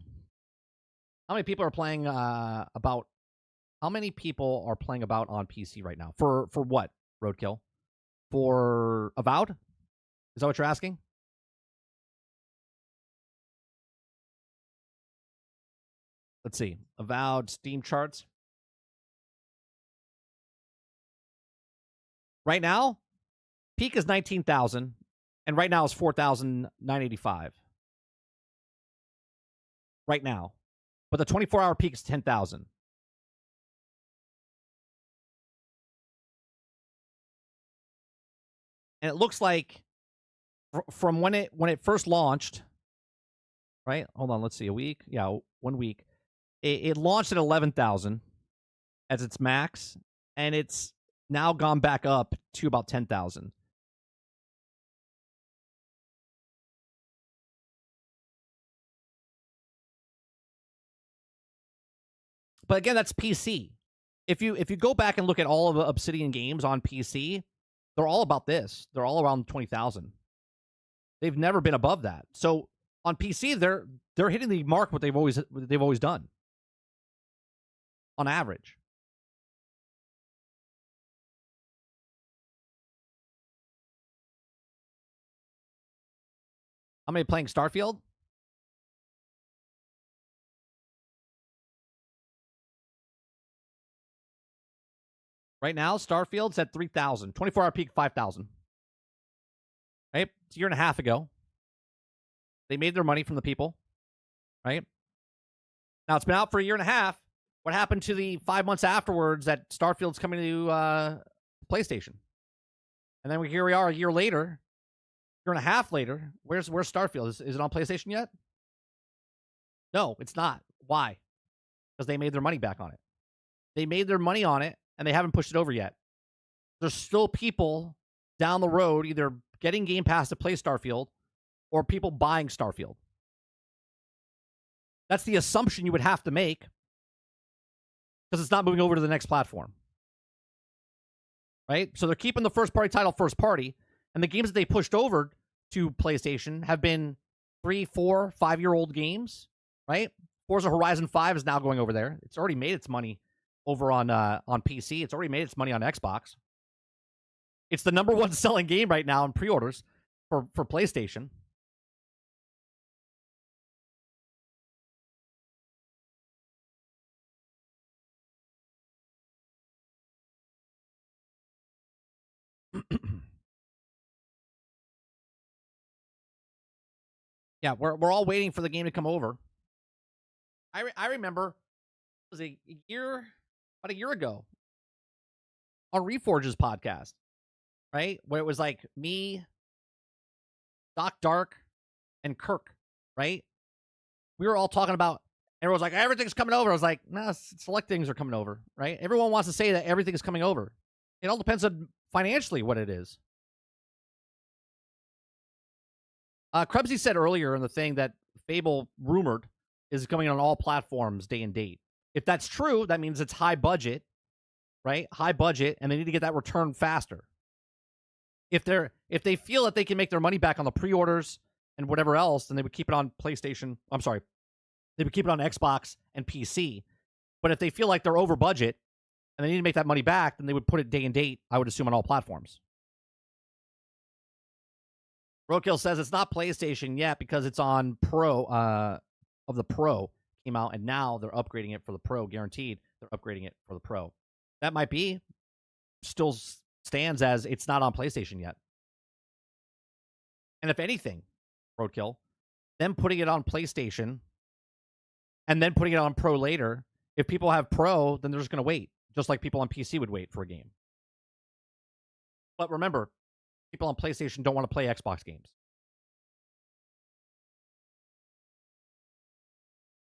How many people are playing About? How many people are playing About on PC right now? For what? Roadkill, for Avowed? Is that what you're asking? Let's see. Avowed Steam charts. Right now, peak is 19,000, and right now is 4,985. Right now. But the 24-hour peak is 10,000. And it looks like from when it first launched, right? Hold on, let's see. A week? Yeah, 1 week. It launched at 11,000 as its max, and it's now gone back up to about 10,000. But again, that's PC. If you go back and look at all of the Obsidian games on PC, they're all about this. They're all around 20,000. They've never been above that. So on PC, they're hitting the mark what they've always done on average. How many playing Starfield? Right now, Starfield's at 3,000. 24-hour peak, 5,000. Right? It's a year and a half ago. They made their money from the people. Right? Now, it's been out for a year and a half. What happened to the 5 months afterwards that Starfield's coming to PlayStation? And then here we are a year later, year and a half later. Where's Starfield? Is it on PlayStation yet? No, it's not. Why? Because they made their money back on it. They made their money on it, and they haven't pushed it over yet. There's still people down the road either getting Game Pass to play Starfield or people buying Starfield. That's the assumption you would have to make because it's not moving over to the next platform. Right? So they're keeping the first-party title first party, and the games that they pushed over to PlayStation have been 3, 4, 5-year-old games, right? Forza Horizon 5 is now going over there. It's already made its money over on PC. It's already made its money on Xbox. It's the #1 selling game right now in pre-orders for PlayStation. Yeah, we're all waiting for the game to come over. I remember it was about a year ago on Reforge's podcast, right? Where it was like me, Doc Dark, and Kirk, right? We were all talking about, everyone's like, everything's coming over. I was like, nah, select things are coming over, right? Everyone wants to say that everything's coming over. It all depends on financially what it is. Krebsy said earlier in the thing that Fable rumored is coming on all platforms day and date. If that's true, that means it's high budget, right? High budget, and they need to get that return faster. If they feel that they can make their money back on the pre-orders and whatever else, then they would keep it on PlayStation. I'm sorry, they would keep it on Xbox and PC. But if they feel like they're over budget and they need to make that money back, then they would put it day and date, I would assume, on all platforms. Roadkill says it's not PlayStation yet because it's on Pro, of the Pro came out, and now they're upgrading it for the Pro, guaranteed. They're upgrading it for the Pro. That might be, still stands as it's not on PlayStation yet. And if anything, Roadkill, them putting it on PlayStation and then putting it on Pro later, if people have Pro, then they're just going to wait, just like people on PC would wait for a game. But remember, people on PlayStation don't want to play Xbox games.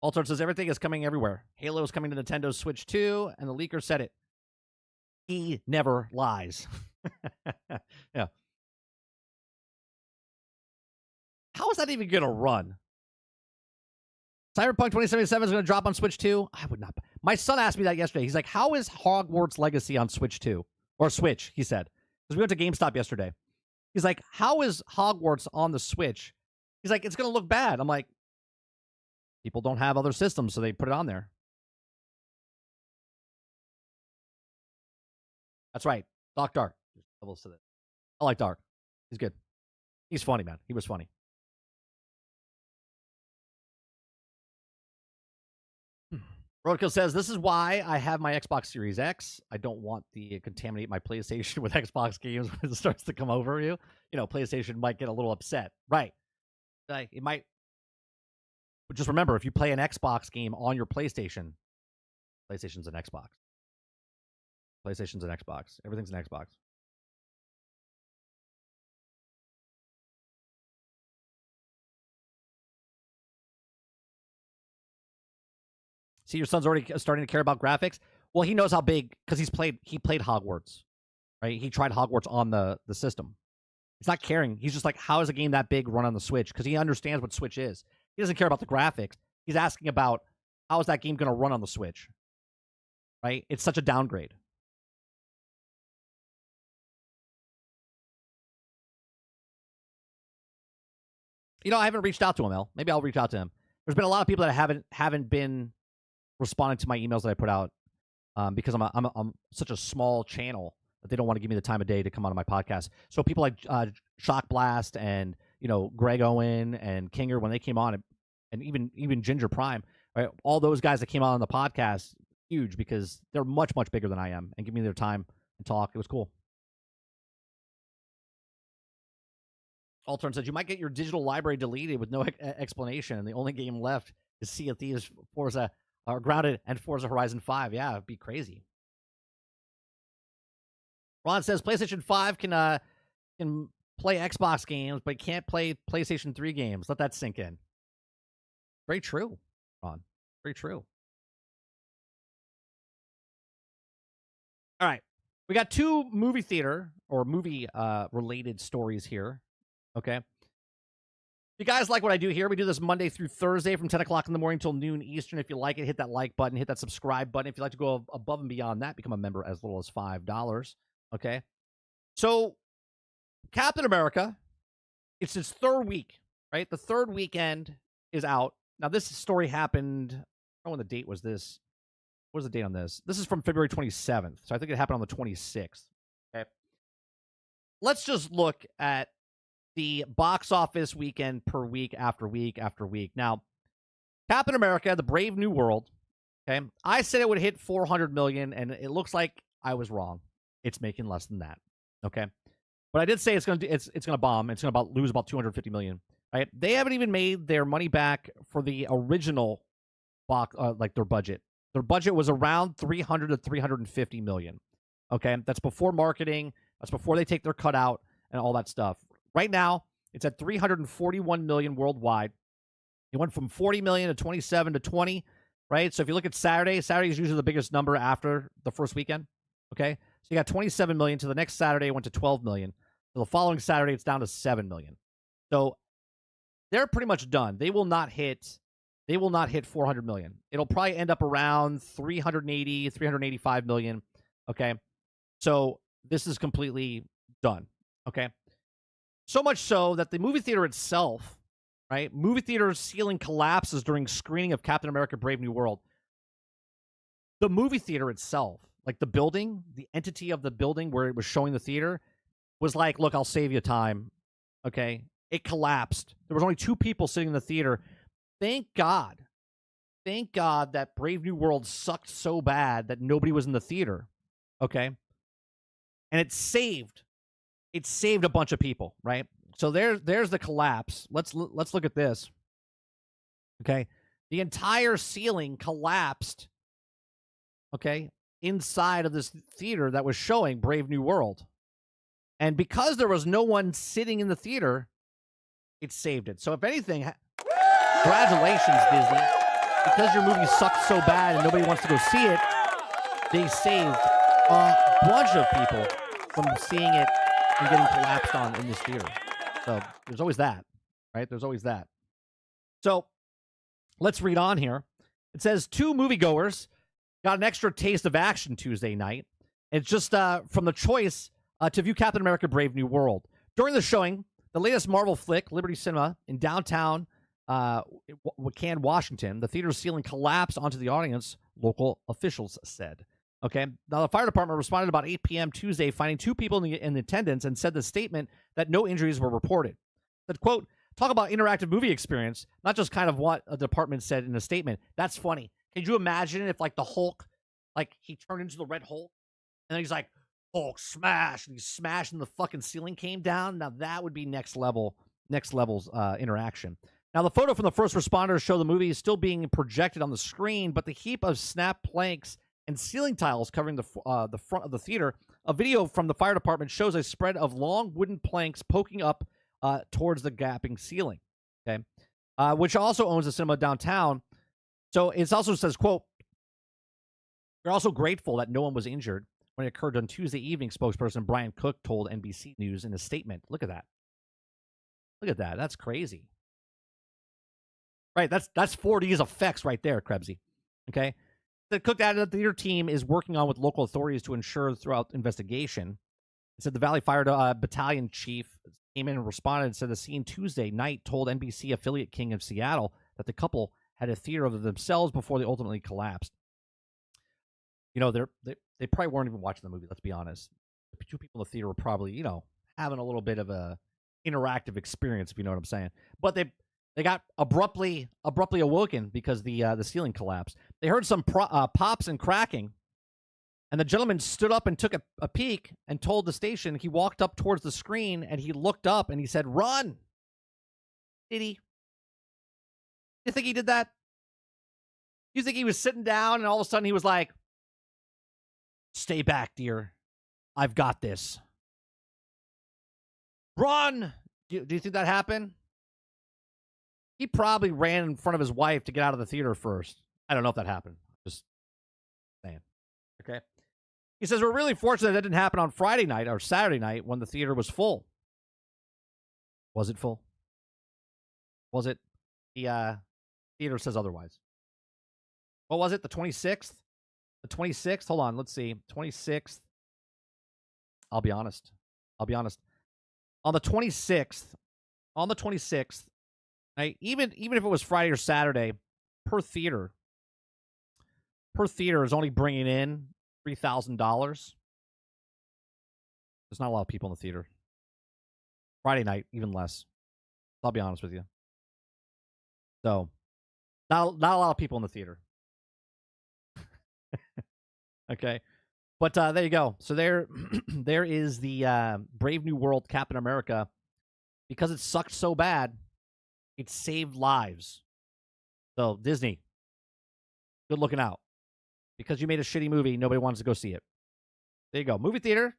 Altar says everything is coming everywhere. Halo is coming to Nintendo Switch 2, and the leaker said it. He never lies. Yeah. How is that even going to run? Cyberpunk 2077 is going to drop on Switch 2? I would not. My son asked me that yesterday. He's like, how is Hogwarts Legacy on Switch 2? Or Switch, he said. Because we went to GameStop yesterday. He's like, how is Hogwarts on the Switch? He's like, it's going to look bad. I'm like, people don't have other systems, so they put it on there. That's right. Doc Dark. levels to this. I like Dark. He's good. He's funny, man. He was funny. Roadkill says, this is why I have my Xbox Series X. I don't want to contaminate my PlayStation with Xbox games when it starts to come over you. You know, PlayStation might get a little upset. Right. Like, it might. But just remember, if you play an Xbox game on your PlayStation, PlayStation's an Xbox. PlayStation's an Xbox. Everything's an Xbox. See, your son's already starting to care about graphics. Well, he knows how big, because he played Hogwarts, right? He tried Hogwarts on the system. He's not caring. He's just like, how is a game that big run on the Switch? Because he understands what Switch is. He doesn't care about the graphics. He's asking about, how is that game going to run on the Switch? Right? It's such a downgrade. You know, I haven't reached out to him, El. Maybe I'll reach out to him. There's been a lot of people that haven't been responding to my emails that I put out because I'm such a small channel that they don't want to give me the time of day to come on my podcast. So people like Shock Blast and, you know, Greg Owen and Kinger, when they came on, and even Ginger Prime, right? All those guys that came on the podcast, huge, because they're much, much bigger than I am, and give me their time and talk. It was cool. Altern said, you might get your digital library deleted with no explanation, and the only game left is Sea of Thieves, Forza, or Grounded, and Forza Horizon 5. Yeah, it'd be crazy. Ron says, PlayStation 5 can play Xbox games, but can't play PlayStation 3 games. Let that sink in. Very true, Ron. Very true. All right. We got two movie theater or movie related stories here. Okay. If you guys like what I do here, we do this Monday through Thursday from 10 o'clock in the morning till noon Eastern. If you like it, hit that like button, hit that subscribe button. If you'd like to go above and beyond that, become a member as little as $5. Okay. So, Captain America, it's its third week, right? The third weekend is out. Now, this story happened, I don't know when the date was this. What was the date on this? This is from February 27th. So I think it happened on the 26th. Okay. Let's just look at the box office weekend per week after week after week. Now, Captain America, The Brave New World, okay? I said it would hit 400 million, and it looks like I was wrong. It's making less than that, okay? But I did say it's going to bomb. It's going to lose about 250 million, right? They haven't even made their money back for the original box, like their budget. Their budget was around 300 to 350 million, okay? That's before marketing. That's before they take their cut out and all that stuff. Right now, it's at 341 million worldwide. It went from 40 million to 27 to 20, right? So if you look at Saturday is usually the biggest number after the first weekend, okay? So you got 27 million. To the next Saturday, it went to 12 million. So the following Saturday, it's down to 7 million. So they're pretty much done. They will not hit 400 million. It'll probably end up around 380, 385 million, okay? So this is completely done, okay? So much so that the movie theater itself, right? Movie theater ceiling collapses during screening of Captain America Brave New World. The movie theater itself, like the building, the entity of the building where it was showing the theater, was like, look, I'll save you time. Okay? It collapsed. There was only 2 people sitting in the theater. Thank God. Thank God that Brave New World sucked so bad that nobody was in the theater. Okay? And it saved a bunch of people, right? So there's the collapse. Let's look at this. Okay, the entire ceiling collapsed. Okay, inside of this theater that was showing Brave New World, and because there was no one sitting in the theater, it saved it. So if anything, congratulations, Disney, because your movie sucked so bad and nobody wants to go see it. They saved a bunch of people from seeing it and getting collapsed on in this theater. So there's always that, right? There's always that. So let's read on here. It says 2 moviegoers got an extra taste of action Tuesday night. It's just from the choice to view Captain America Brave New World. During the showing, the latest Marvel flick, Liberty Cinema, in downtown Waukesha, Washington, the theater's ceiling collapsed onto the audience, local officials said. Okay. Now, the fire department responded about 8 p.m. Tuesday, finding 2 people in attendance, and said the statement that no injuries were reported. Said, quote, talk about interactive movie experience, not just kind of what a department said in a statement. That's funny. Could you imagine if, like, the Hulk, like, he turned into the Red Hulk, and then he's like, Hulk smash, and he smashed, and the fucking ceiling came down? Now, that would be next level's interaction. Now, the photo from the first responders show the movie is still being projected on the screen, but the heap of snap planks and ceiling tiles covering the front of the theater. A video from the fire department shows a spread of long wooden planks poking up towards the gapping ceiling. Okay, which also owns a cinema downtown. So it also says, quote, we're also grateful that no one was injured when it occurred on Tuesday evening, spokesperson Brian Cook told NBC News in a statement. Look at that. Look at that. That's crazy. Right, that's 4D's effects right there, Krebsy. Okay? The Cook added that the theater team is working on with local authorities to ensure throughout investigation. It said the Valley Fire Battalion chief came in and responded and said the scene Tuesday night told NBC affiliate King of Seattle that the couple had a theater of themselves before they ultimately collapsed. You know, they probably weren't even watching the movie, let's be honest. The 2 people in the theater were probably, you know, having a little bit of a interactive experience, if you know what I'm saying. But they got abruptly awoken because the ceiling collapsed. They heard some pops and cracking, and the gentleman stood up and took a peek and told the station. He walked up towards the screen, and he looked up, and he said, run. Did he? You think he did that? You think he was sitting down, and all of a sudden he was like, stay back, dear. I've got this. Run! Do you think that happened? He probably ran in front of his wife to get out of the theater first. I don't know if that happened. Just saying. Okay. He says, we're really fortunate that didn't happen on Friday night or Saturday night when the theater was full. Was it full? Was it? The theater says otherwise. What was it? The 26th? The 26th? Hold on. Let's see. 26th. I'll be honest. On the 26th, right, even if it was Friday or Saturday, per theater is only bringing in $3,000. There's not a lot of people in the theater. Friday night, even less. I'll be honest with you. So, not a lot of people in the theater. Okay. But there you go. So there is the Brave New World Captain America. Because it sucked so bad, it saved lives. So, Disney, good looking out. Because you made a shitty movie, nobody wants to go see it. There you go. Movie theater.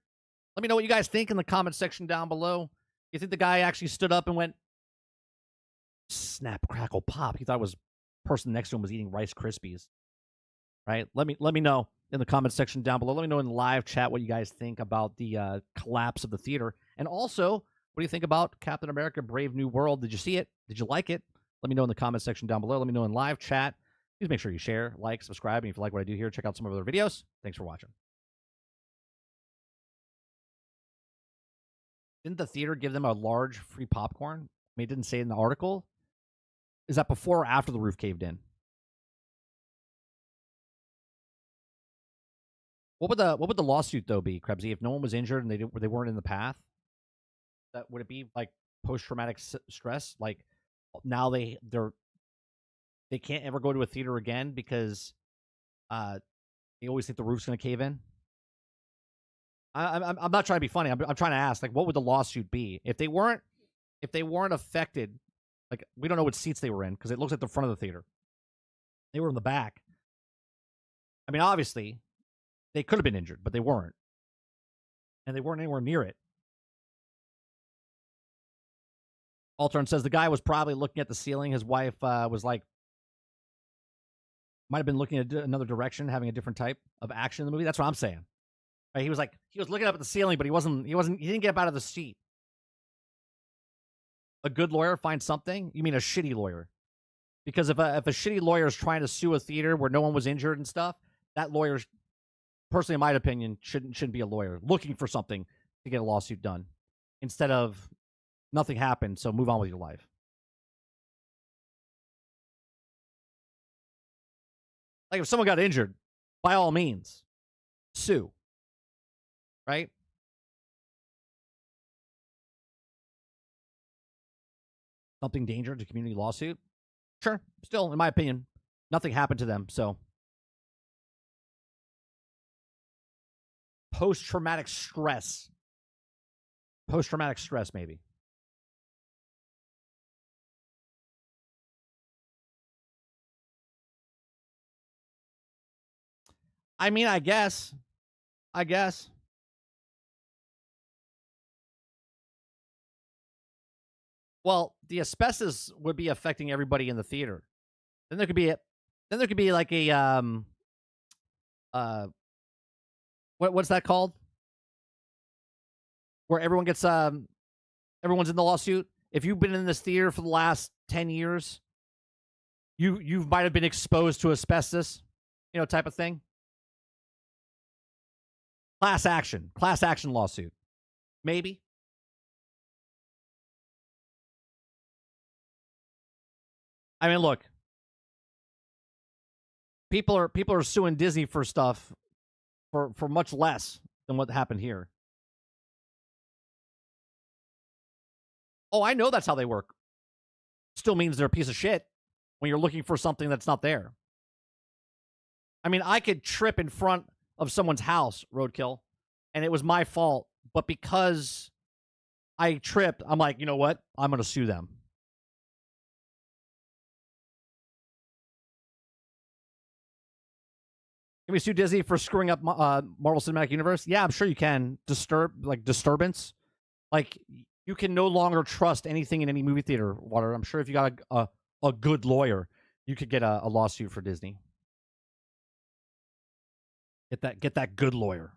Let me know what you guys think in the comment section down below. You think the guy actually stood up and went, snap, crackle, pop? He thought it was the person next to him was eating Rice Krispies. Right? Let me know in the comment section down below. Let me know in the live chat what you guys think about the collapse of the theater. And also, what do you think about Captain America Brave New World? Did you see it? Did you like it? Let me know in the comment section down below. Let me know in live chat. Please make sure you share, like, subscribe. And if you like what I do here, check out some of our other videos. Thanks for watching. Didn't the theater give them a large free popcorn? I mean, it didn't say it in the article. Is that before or after the roof caved in? What would the lawsuit though be, Krebsy, if no one was injured and they weren't in the path? That would it be like post-traumatic stress? Like now they can't ever go to a theater again because they always think the roof's going to cave in. I'm not trying to be funny. I'm trying to ask, like, what would the lawsuit be if they weren't affected? Like, we don't know what seats they were in because it looks like the front of the theater. They were in the back. I mean, obviously, they could have been injured, but they weren't, and they weren't anywhere near it. Altern says the guy was probably looking at the ceiling. His wife was like, might have been looking at another direction, having a different type of action in the movie. That's what I'm saying. Right? He was looking up at the ceiling, but he didn't get up out of the seat. A good lawyer finds something? You mean a shitty lawyer? Because if a shitty lawyer is trying to sue a theater where no one was injured and stuff, that lawyer's, personally, in my opinion, shouldn't be a lawyer looking for something to get a lawsuit done instead of nothing happened, so move on with your life. Like if someone got injured, by all means, sue, right? Something dangerous to community lawsuit? Sure. Still, in my opinion, nothing happened to them, so. Post-traumatic stress. Post-traumatic stress, maybe. I mean, I guess. Well, the asbestos would be affecting everybody in the theater. Then there could be like a what's that called? Where everyone gets everyone's in the lawsuit. If you've been in this theater for the last 10 years, you might have been exposed to asbestos, type of thing. Class action lawsuit. Maybe. I mean, look. People are suing Disney for stuff for much less than what happened here. Oh, I know that's how they work. Still means they're a piece of shit when you're looking for something that's not there. I mean, I could trip in front of someone's house, roadkill, and it was my fault. But because I tripped, I'm like, you know what? I'm going to sue them. Can we sue Disney for screwing up Marvel Cinematic Universe? Yeah, I'm sure you can. Disturbance. Like, you can no longer trust anything in any movie theater, Water. I'm sure if you got a good lawyer, you could get a lawsuit for Disney. Get that good lawyer.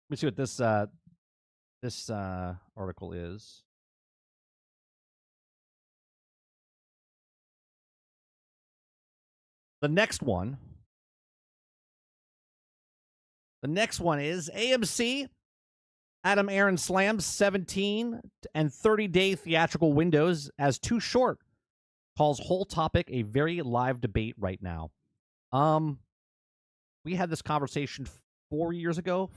Let me see what this article is. The next one is AMC. Adam Aaron slams 17 and 30-day theatrical windows as too short. Calls whole topic a very live debate right now. We had this conversation 5 years ago,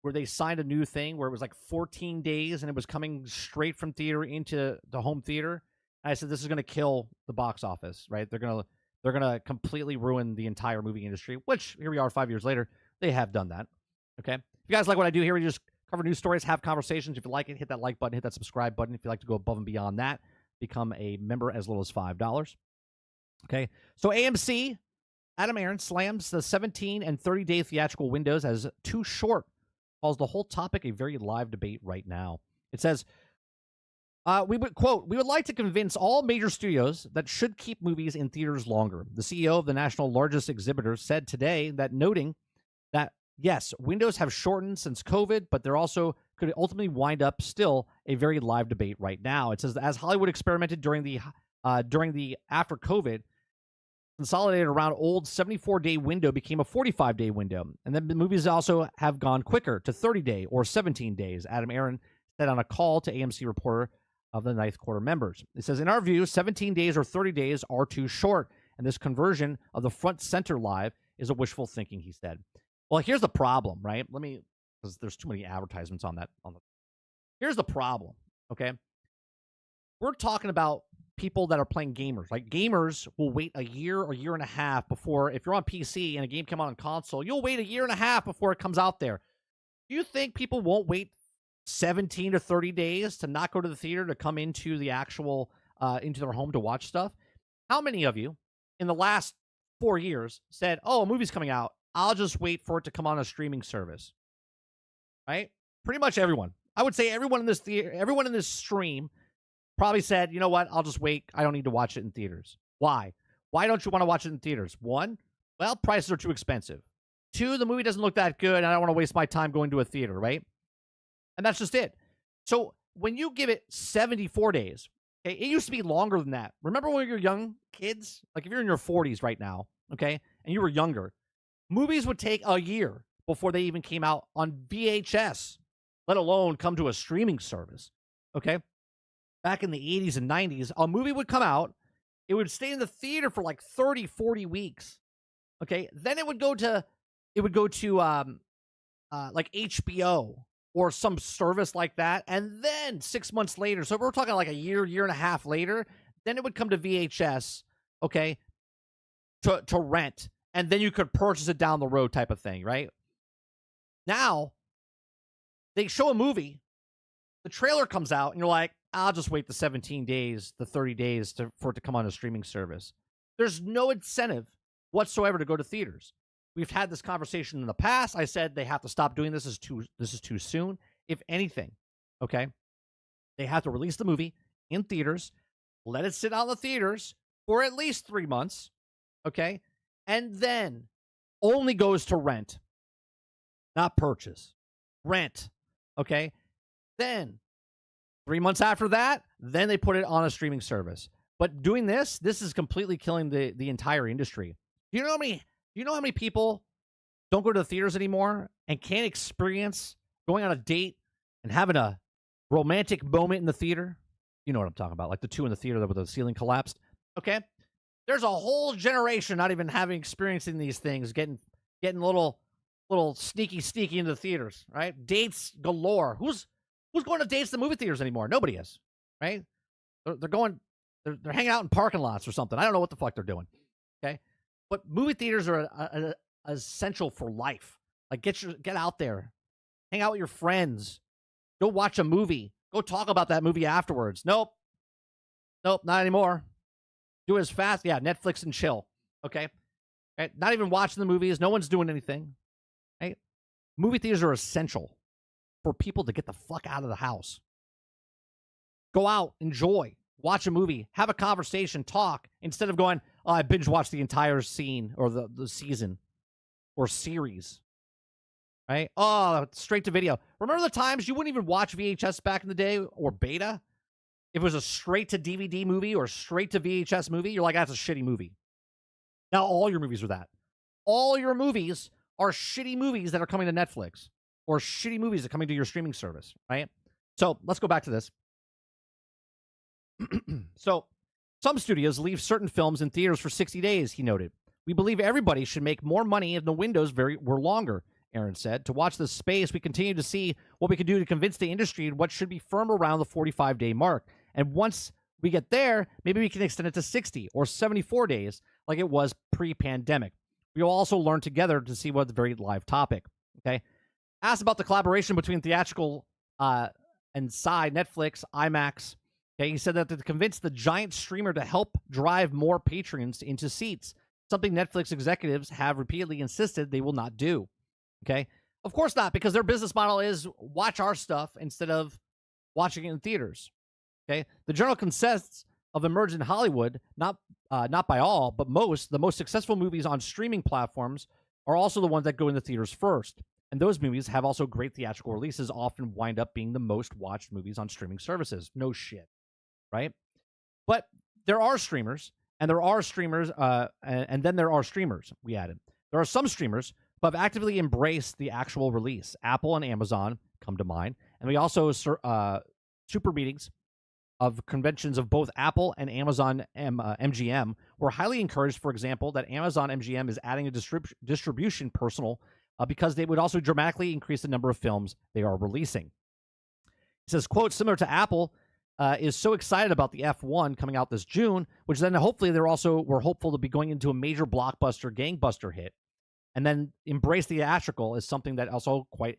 where they signed a new thing where it was like 14 days and it was coming straight from theater into the home theater. And I said, this is going to kill the box office, right? They're going to completely ruin the entire movie industry, which here we are 5 years later. They have done that. Okay. If you guys like what I do here, we just cover news stories, have conversations. If you like it, hit that like button, hit that subscribe button. If you like to go above and beyond that, become a member as little as $5. Okay. So AMC, Adam Aaron slams the 17 and 30-day theatrical windows as too short. Calls the whole topic a very live debate right now. It says, we would like to convince all major studios that should keep movies in theaters longer. The CEO of the national largest exhibitor said today that, noting that, yes, windows have shortened since COVID, but they're also could ultimately wind up still a very live debate right now. It says, as Hollywood experimented during the after COVID, consolidated around old 74-day window became a 45-day window. And then the movies also have gone quicker to 30-day or 17 days, Adam Aaron said on a call to AMC reporter of the ninth quarter members. It says, in our view, 17 days or 30 days are too short, and this conversion of the front center live is a wishful thinking, he said. Well, here's the problem, right? Because there's too many advertisements on that. Here's the problem, okay? We're talking about people that are playing gamers. Like, gamers will wait a year or year and a half before, if you're on PC and a game comes out on console, you'll wait a year and a half before it comes out there. Do you think people won't wait 17 to 30 days to not go to the theater to come into the actual, into their home to watch stuff? How many of you in the last 4 years said, oh, a movie's coming out, I'll just wait for it to come on a streaming service? Right? Pretty much everyone. I would say everyone in this theater, everyone in this stream probably said, you know what, I'll just wait. I don't need to watch it in theaters. Why? Why don't you want to watch it in theaters? One, well, prices are too expensive. Two, the movie doesn't look that good, and I don't want to waste my time going to a theater, right? And that's just it. So when you give it 74 days, okay, it used to be longer than that. Remember when you were young kids? Like if you're in your 40s right now, okay, and you were younger, movies would take a year before they even came out on VHS, let alone come to a streaming service, okay? back in the 80s and 90s, a movie would come out. It would stay in the theater for like 30, 40 weeks. Okay. Then it would go to like HBO or some service like that. And then 6 months later, so we're talking like a year and a half later, then it would come to VHS, okay, to rent. And then you could purchase it down the road type of thing, right? Now, they show a movie, the trailer comes out, and you're like, I'll just wait the 17 days, the 30 days for it to come on a streaming service. There's no incentive whatsoever to go to theaters. We've had this conversation in the past. I said they have to stop doing this. This is too soon. If anything, okay, they have to release the movie in theaters, let it sit out in the theaters for at least 3 months, okay, and then only goes to rent, not purchase. Rent, okay? Then 3 months after that, then they put it on a streaming service. But doing this is completely killing the entire industry. Do you know how many people don't go to the theaters anymore and can't experience going on a date and having a romantic moment in the theater? You know what I'm talking about, like the two in the theater where the ceiling collapsed. Okay, there's a whole generation not even experiencing these things, getting little sneaky into the theaters, right? Dates galore. Who's going to dates in the movie theaters anymore? Nobody is, right? They're hanging out in parking lots or something. I don't know what the fuck they're doing. Okay, but movie theaters are essential for life. Like get out there, hang out with your friends, go watch a movie, go talk about that movie afterwards. Nope, not anymore. Do it as fast. Yeah, Netflix and chill. Okay, right? Not even watching the movies. No one's doing anything. Right? Movie theaters are essential for people to get the fuck out of the house. Go out, enjoy, watch a movie, have a conversation, talk, instead of going, oh, I binge watched the entire scene or the season or series. Right? Oh, straight to video. Remember the times you wouldn't even watch VHS back in the day or beta? If it was a straight to DVD movie or straight to VHS movie, you're like, that's a shitty movie. Now all your movies are that. All your movies are shitty movies that are coming to Netflix or shitty movies that are coming to your streaming service, right? So let's go back to this. So some studios leave certain films in theaters for 60 days, he noted. We believe everybody should make more money if the windows were longer, Aaron said. To watch this space, we continue to see what we can do to convince the industry and what should be firm around the 45-day mark. And once we get there, maybe we can extend it to 60 or 74 days like it was pre-pandemic. We will also learn together to see what's a very live topic. Okay. Asked about the collaboration between theatrical and side, Netflix, IMAX. Okay. He said that to convince the giant streamer to help drive more patrons into seats, something Netflix executives have repeatedly insisted they will not do. Okay. Of course not, because their business model is watch our stuff instead of watching it in theaters. Okay. The general consensus of emergent Hollywood, not by all, but most, the most successful movies on streaming platforms are also the ones that go in the theaters first. And those movies have also great theatrical releases, often wind up being the most watched movies on streaming services. No shit. Right? But there are streamers, and there are streamers, and then there are streamers, we added. There are some streamers who have actively embraced the actual release. Apple and Amazon come to mind. And we also super meetings of conventions of both Apple and Amazon MGM were highly encouraged, for example, that Amazon MGM is adding a distribution personal because they would also dramatically increase the number of films they are releasing. He says, quote, similar to Apple, is so excited about the F1 coming out this June, which then hopefully we're hopeful to be going into a major blockbuster gangbuster hit, and then embrace theatrical is something that also quite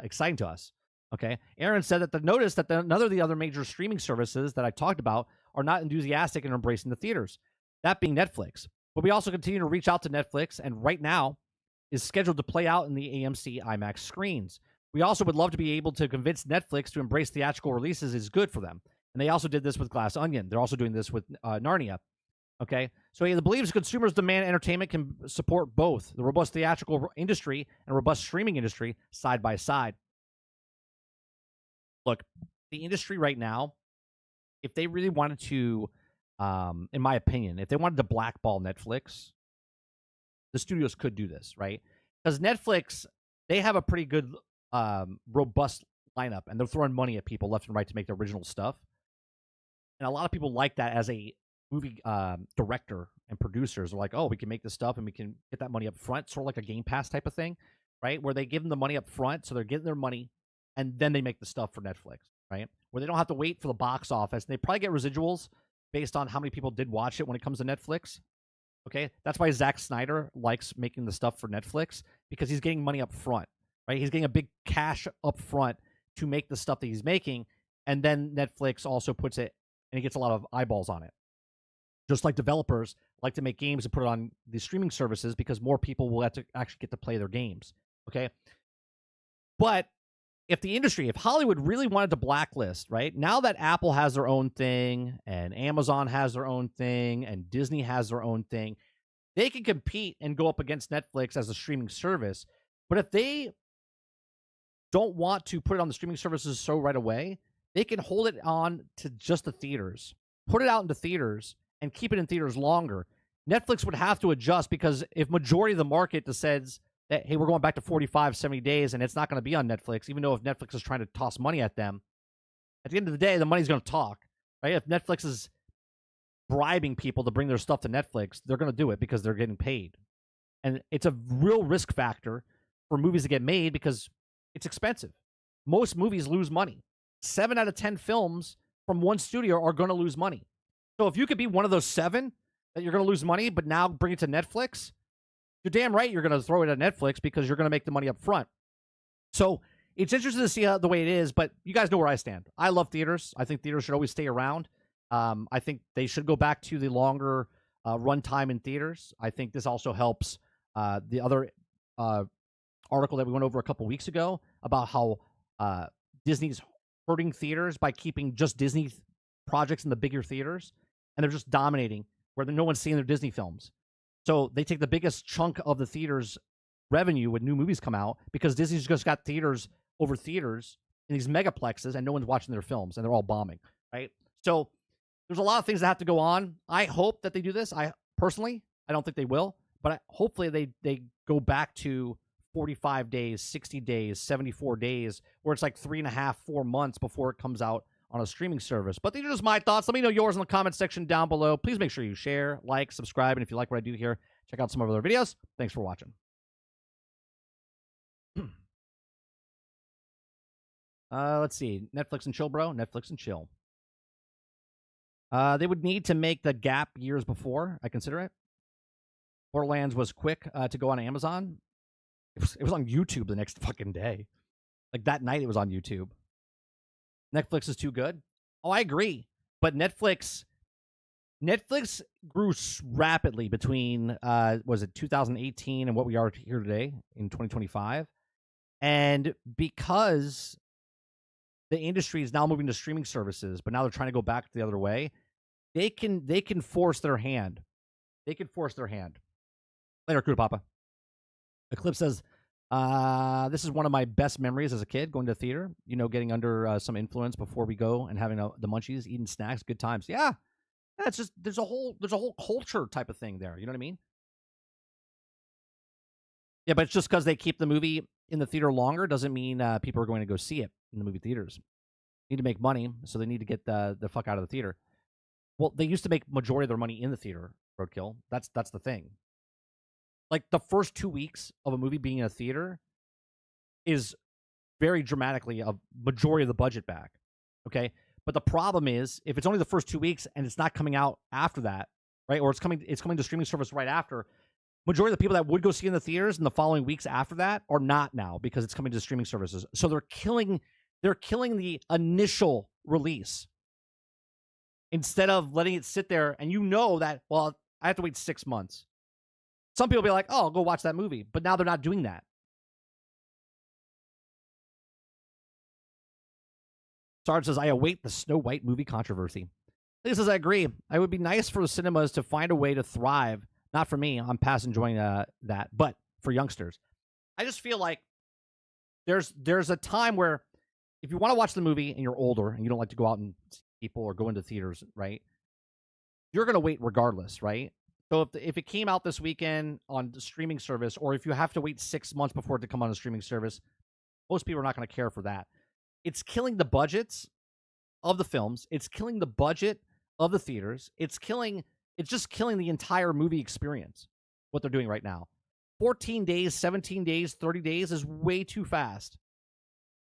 exciting to us. Okay, Aaron said that notice that none of the other major streaming services that I talked about are not enthusiastic in embracing the theaters, that being Netflix. But we also continue to reach out to Netflix, and right now is scheduled to play out in the AMC IMAX screens. We also would love to be able to convince Netflix to embrace theatrical releases is good for them. And they also did this with Glass Onion. They're also doing this with Narnia. Okay, so he believes consumers demand entertainment can support both the robust theatrical industry and robust streaming industry side by side. Look, the industry right now, if they really wanted to, in my opinion, if they wanted to blackball Netflix, the studios could do this, right? Because Netflix, they have a pretty good, robust lineup, and they're throwing money at people left and right to make the original stuff. And a lot of people like that as a movie director and producers. Are like, oh, we can make this stuff and we can get that money up front, sort of like a Game Pass type of thing, right? Where they give them the money up front, so they're getting their money, and then they make the stuff for Netflix, right? Where they don't have to wait for the box office. And they probably get residuals based on how many people did watch it when it comes to Netflix. Okay, that's why Zack Snyder likes making the stuff for Netflix, because he's getting money up front, right? He's getting a big cash up front to make the stuff that he's making, and then Netflix also puts it, and he gets a lot of eyeballs on it. Just like developers like to make games and put it on the streaming services because more people will have to actually get to play their games, okay? But if the industry, if Hollywood really wanted to blacklist, right, now that Apple has their own thing and Amazon has their own thing and Disney has their own thing, they can compete and go up against Netflix as a streaming service. But if they don't want to put it on the streaming services so right away, they can hold it on to just the theaters, put it out into theaters, and keep it in theaters longer. Netflix would have to adjust, because if majority of the market decides that, hey, we're going back to 45, 70 days, and it's not going to be on Netflix, even though if Netflix is trying to toss money at them, at the end of the day, the money's going to talk, right? If Netflix is bribing people to bring their stuff to Netflix, they're going to do it because they're getting paid. And it's a real risk factor for movies to get made because it's expensive. Most movies lose money. 7 out of 10 films from one studio are going to lose money. So if you could be one of those 7 that you're going to lose money, but now bring it to Netflix, you're damn right you're going to throw it at Netflix because you're going to make the money up front. So it's interesting to see the way it is, but you guys know where I stand. I love theaters. I think theaters should always stay around. I think they should go back to the longer runtime in theaters. I think this also helps the other article that we went over a couple weeks ago about how Disney's hurting theaters by keeping just Disney projects in the bigger theaters, and they're just dominating where no one's seeing their Disney films. So they take the biggest chunk of the theater's revenue when new movies come out, because Disney's just got theaters over theaters in these megaplexes, and no one's watching their films, and they're all bombing, right? So there's a lot of things that have to go on. I hope that they do this. I don't think they will, but hopefully they go back to 45 days, 60 days, 74 days, where it's like 3.5, 4 months before it comes out on a streaming service. But these are just my thoughts. Let me know yours in the comment section down below. Please make sure you share, like, subscribe, and if you like what I do here, check out some of our other videos. Thanks for watching. Let's see. Netflix and chill, bro. Netflix and chill. They would need to make the gap years before I consider it. Borderlands was quick to go on Amazon. It was on YouTube the next fucking day. Like that night, it was on YouTube. Netflix is too good. Oh, I agree. But Netflix grew rapidly between, was it 2018 and what we are here today in 2025. And because the industry is now moving to streaming services, but now they're trying to go back the other way, they can force their hand. They can force their hand. Later, Crew Papa. Eclipse says, this is one of my best memories as a kid, going to the theater, you know, getting under some influence before we go and having the munchies, eating snacks, good times. Yeah. That's just, there's a whole culture type of thing there. You know what I mean? Yeah, but it's just because they keep the movie in the theater longer doesn't mean people are going to go see it in the movie theaters. They need to make money, so they need to get the fuck out of the theater. Well, they used to make majority of their money in the theater, Roadkill. That's the thing. Like, the first 2 weeks of a movie being in a theater is very dramatically a majority of the budget back, okay? But the problem is, if it's only the first 2 weeks and it's not coming out after that, right, or it's coming to streaming service right after, majority of the people that would go see in the theaters in the following weeks after that are not now because it's coming to streaming services. So they're killing the initial release instead of letting it sit there, and you know that, well, I have to wait 6 months. Some people will be like, oh, I'll go watch that movie. But now they're not doing that. Sarge says, I await the Snow White movie controversy. He says, I agree. It would be nice for the cinemas to find a way to thrive. Not for me. I'm past enjoying that. But for youngsters. I just feel like there's a time where if you want to watch the movie and you're older and you don't like to go out and see people or go into theaters, right? You're going to wait regardless, right? So if it came out this weekend on the streaming service, or if you have to wait 6 months before it to come on a streaming service, most people are not going to care for that. It's killing the budgets of the films. It's killing the budget of the theaters. It's just killing the entire movie experience, what they're doing right now. 14 days, 17 days, 30 days is way too fast.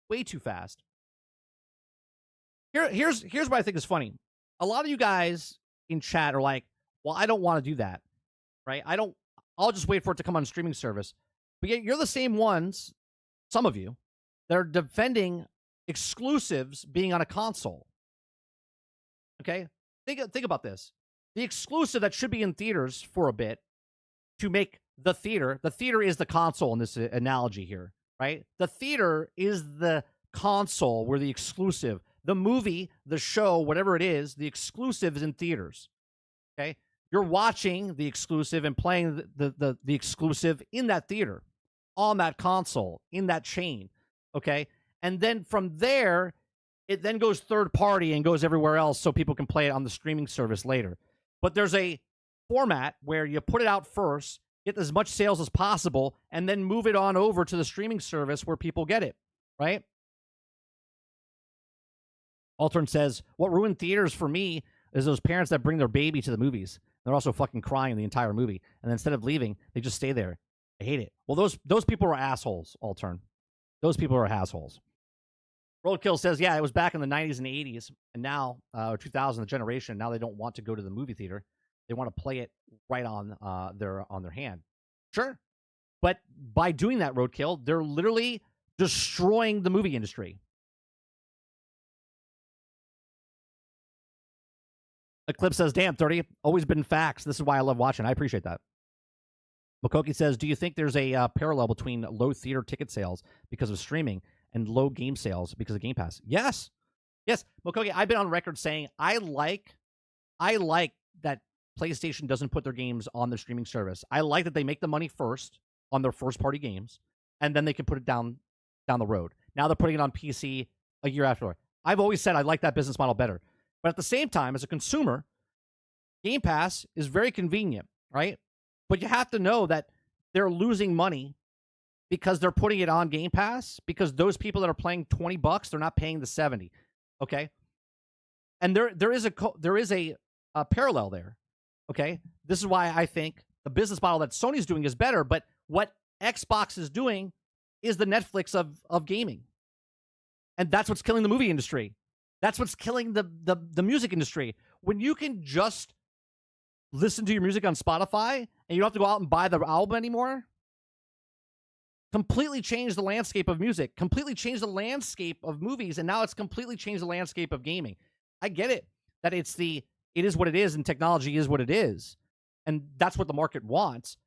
Way too fast. Here's what I think is funny. A lot of you guys in chat are like, well, I don't want to do that, right? I'll just wait for it to come on streaming service. But yet you're the same ones, some of you, that are defending exclusives being on a console. Okay? Think about this. The exclusive that should be in theaters for a bit to make the theater is the console in this analogy here, right? The theater is the console where the exclusive, the movie, the show, whatever it is, the exclusive is in theaters. Okay? You're watching the exclusive and playing the exclusive in that theater, on that console, in that chain. Okay? And then from there, it then goes third party and goes everywhere else so people can play it on the streaming service later. But there's a format where you put it out first, get as much sales as possible, and then move it on over to the streaming service where people get it, right? Altern says, what ruined theaters for me is those parents that bring their baby to the movies. They're also fucking crying the entire movie. And then instead of leaving, they just stay there. I hate it. Well, those people are assholes, Altern. Those people are assholes. Roadkill says, yeah, it was back in the 90s and 80s, and now, 2000, the generation, now they don't want to go to the movie theater. They want to play it right on their hand. Sure. But by doing that, Roadkill, they're literally destroying the movie industry. Eclipse says, damn, 30, always been facts. This is why I love watching. I appreciate that. Makoki says, do you think there's a parallel between low theater ticket sales because of streaming and low game sales because of Game Pass? Yes. Yes. Makoki, I've been on record saying I like that PlayStation doesn't put their games on their streaming service. I like that they make the money first on their first-party games, and then they can put it down the road. Now they're putting it on PC a year after. I've always said I like that business model better. But at the same time, as a consumer, Game Pass is very convenient, right? But you have to know that they're losing money because they're putting it on Game Pass, because those people that are paying $20, they're not paying the 70, okay? And there is a parallel there, okay? This is why I think the business model that Sony's doing is better, but what Xbox is doing is the Netflix of gaming. And that's what's killing the movie industry. That's what's killing the music industry. When you can just listen to your music on Spotify and you don't have to go out and buy the album anymore, completely changed the landscape of music, completely changed the landscape of movies, and now it's completely changed the landscape of gaming. I get it, that it is what it is, and technology is what it is, and that's what the market wants.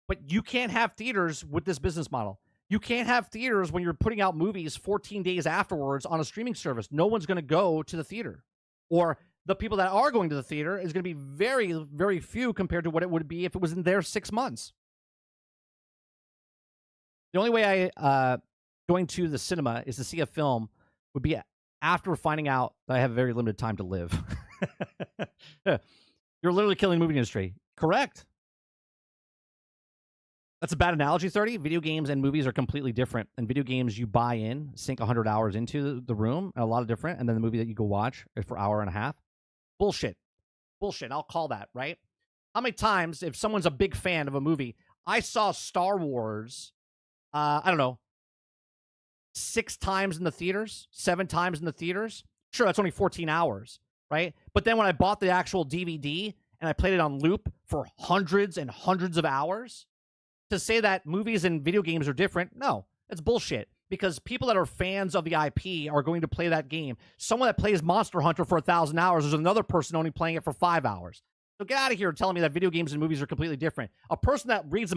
But you can't have theaters with this business model. You can't have theaters when you're putting out movies 14 days afterwards on a streaming service. No one's going to go to the theater. Or the people that are going to the theater is going to be very, very few compared to what it would be if it was in there 6 months. The only way I going to the cinema is to see a film would be after finding out that I have a very limited time to live. You're literally killing the movie industry. Correct. That's a bad analogy, 30. Video games and movies are completely different. And video games, you buy in, sink 100 hours into the room, a lot of different, and then the movie that you go watch is for an hour and a half. Bullshit. Bullshit. I'll call that, right? How many times, if someone's a big fan of a movie, I saw Star Wars, I don't know, 6 times in the theaters, 7 times in the theaters. Sure, that's only 14 hours, right? But then when I bought the actual DVD and I played it on loop for hundreds and hundreds of hours, to say that movies and video games are different, no, that's bullshit. Because people that are fans of the IP are going to play that game. Someone that plays Monster Hunter for 1,000 hours is another person only playing it for 5 hours. So get out of here telling me that video games and movies are completely different. A person that reads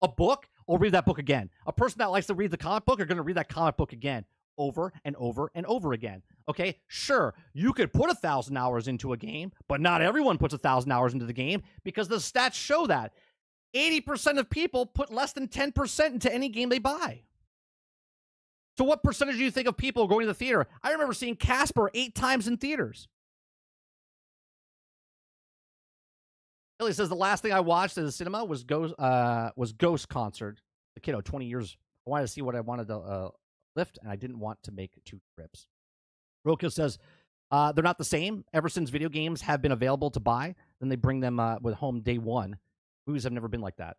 a book will read that book again. A person that likes to read the comic book are going to read that comic book again, over and over and over again. Okay, sure, you could put 1,000 hours into a game, but not everyone puts 1,000 hours into the game because the stats show that 80% of people put less than 10% into any game they buy. So what percentage do you think of people going to the theater? I remember seeing Casper 8 times in theaters. Billy says, the last thing I watched at the cinema was Ghost concert. The kiddo, 20 years. I wanted to see what I wanted to lift, and I didn't want to make 2 trips. Roadkill says, They're not the same. Ever since video games have been available to buy, then they bring them with home day one. Movies have never been like that.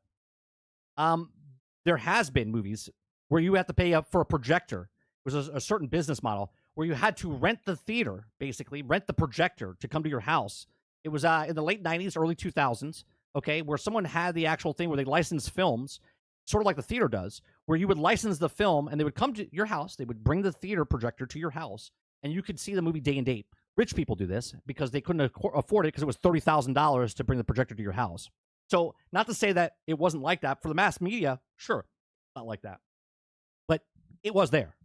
There has been movies where you have to pay up for a projector. It was a certain business model where you had to rent the theater, basically, rent the projector to come to your house. It was in the late 90s, early 2000s, okay, where someone had the actual thing where they licensed films, sort of like the theater does, where you would license the film and they would come to your house, they would bring the theater projector to your house, and you could see the movie day and date. Rich people do this because they couldn't afford it because it was $30,000 to bring the projector to your house. So not to say that it wasn't like that. For the mass media, sure, not like that. But it was there.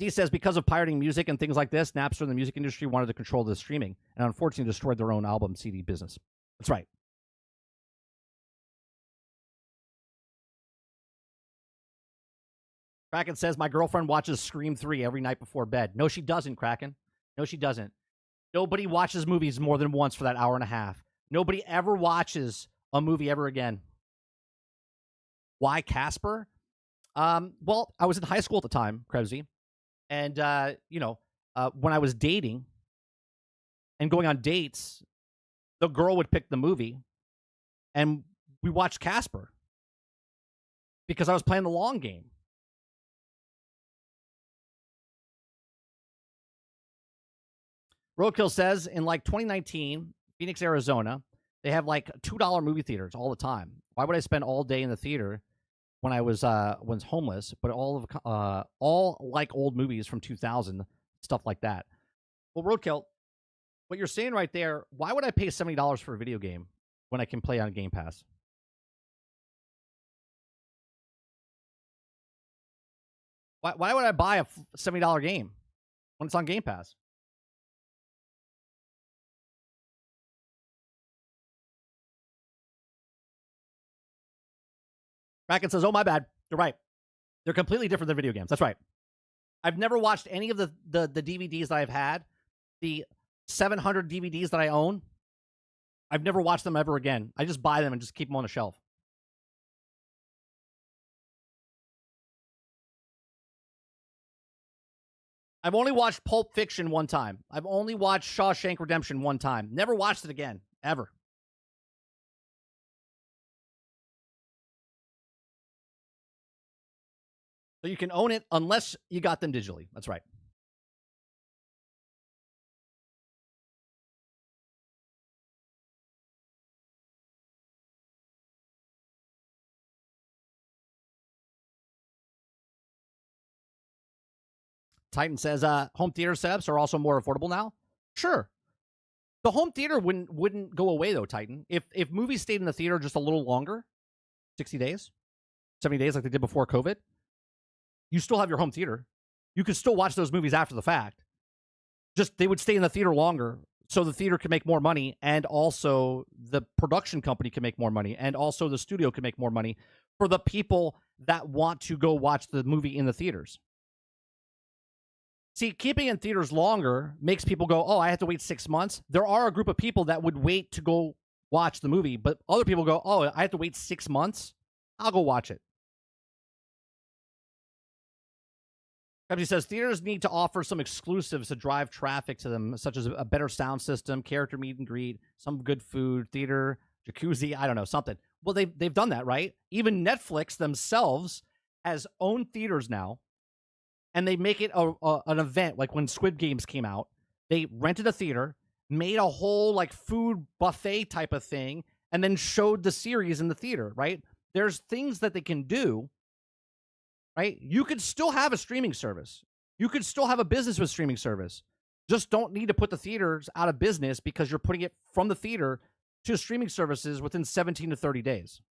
D says, because of pirating music and things like this, Napster and the music industry wanted to control the streaming and unfortunately destroyed their own album CD business. That's right. Kraken says, my girlfriend watches Scream 3 every night before bed. No, she doesn't, Kraken. No, she doesn't. Nobody watches movies more than once for that hour and a half. Nobody ever watches a movie ever again. Why Casper? Well, I was in high school at the time, Krebsy. And, when I was dating and going on dates, the girl would pick the movie. And we watched Casper. Because I was playing the long game. Roadkill says, in like 2019, Phoenix, Arizona, they have like $2 movie theaters all the time. Why would I spend all day in the theater when I was homeless? But all like old movies from 2000, stuff like that. Well, Roadkill, what you're saying right there, why would I pay $70 for a video game when I can play on Game Pass? Why would I buy a $70 game when it's on Game Pass? Bracken says, oh, my bad. You're right. They're completely different than video games. That's right. I've never watched any of the DVDs that I've had. The 700 DVDs that I own, I've never watched them ever again. I just buy them and just keep them on the shelf. I've only watched Pulp Fiction one time. I've only watched Shawshank Redemption one time. Never watched it again, ever. So you can own it unless you got them digitally. That's right. Titan says, home theater setups are also more affordable now. Sure. The home theater wouldn't go away though, Titan. If movies stayed in the theater just a little longer, 60 days, 70 days like they did before COVID, you still have your home theater. You could still watch those movies after the fact. Just they would stay in the theater longer so the theater can make more money, and also the production company can make more money, and also the studio can make more money for the people that want to go watch the movie in the theaters. See, keeping in theaters longer makes people go, oh, I have to wait 6 months. There are a group of people that would wait to go watch the movie, but other people go, oh, I have to wait 6 months? I'll go watch it. He says, theaters need to offer some exclusives to drive traffic to them, such as a better sound system, character meet and greet, some good food, theater, jacuzzi, I don't know, something. Well, they've done that, right? Even Netflix themselves has owned theaters now, and they make it an event. Like when Squid Games came out, they rented a theater, made a whole like food buffet type of thing, and then showed the series in the theater, right? There's things that they can do. Right? You could still have a streaming service. You could still have a business with streaming service. Just don't need to put the theaters out of business because you're putting it from the theater to streaming services within 17 to 30 days.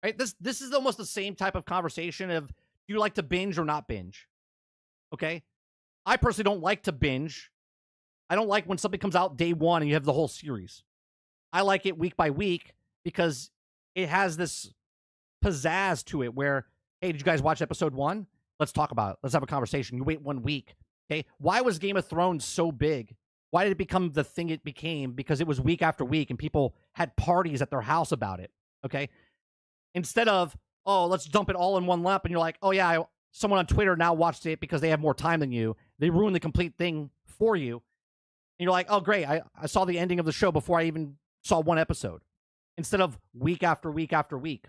Right? This is almost the same type of conversation of, do you like to binge or not binge? Okay? I personally don't like to binge. I don't like when something comes out day one and you have the whole series. I like it week by week because it has this pizzazz to it where, hey, did you guys watch episode 1? Let's talk about it. Let's have a conversation. You wait 1 week. Okay. Why was Game of Thrones so big? Why did it become the thing it became? Because it was week after week and people had parties at their house about it. Okay. Instead of, oh, let's dump it all in one lump. And you're like, oh yeah, someone on Twitter now watched it because they have more time than you. They ruin the complete thing for you. And you're like, oh, great. I saw the ending of the show before I even saw one episode. Instead of week after week after week.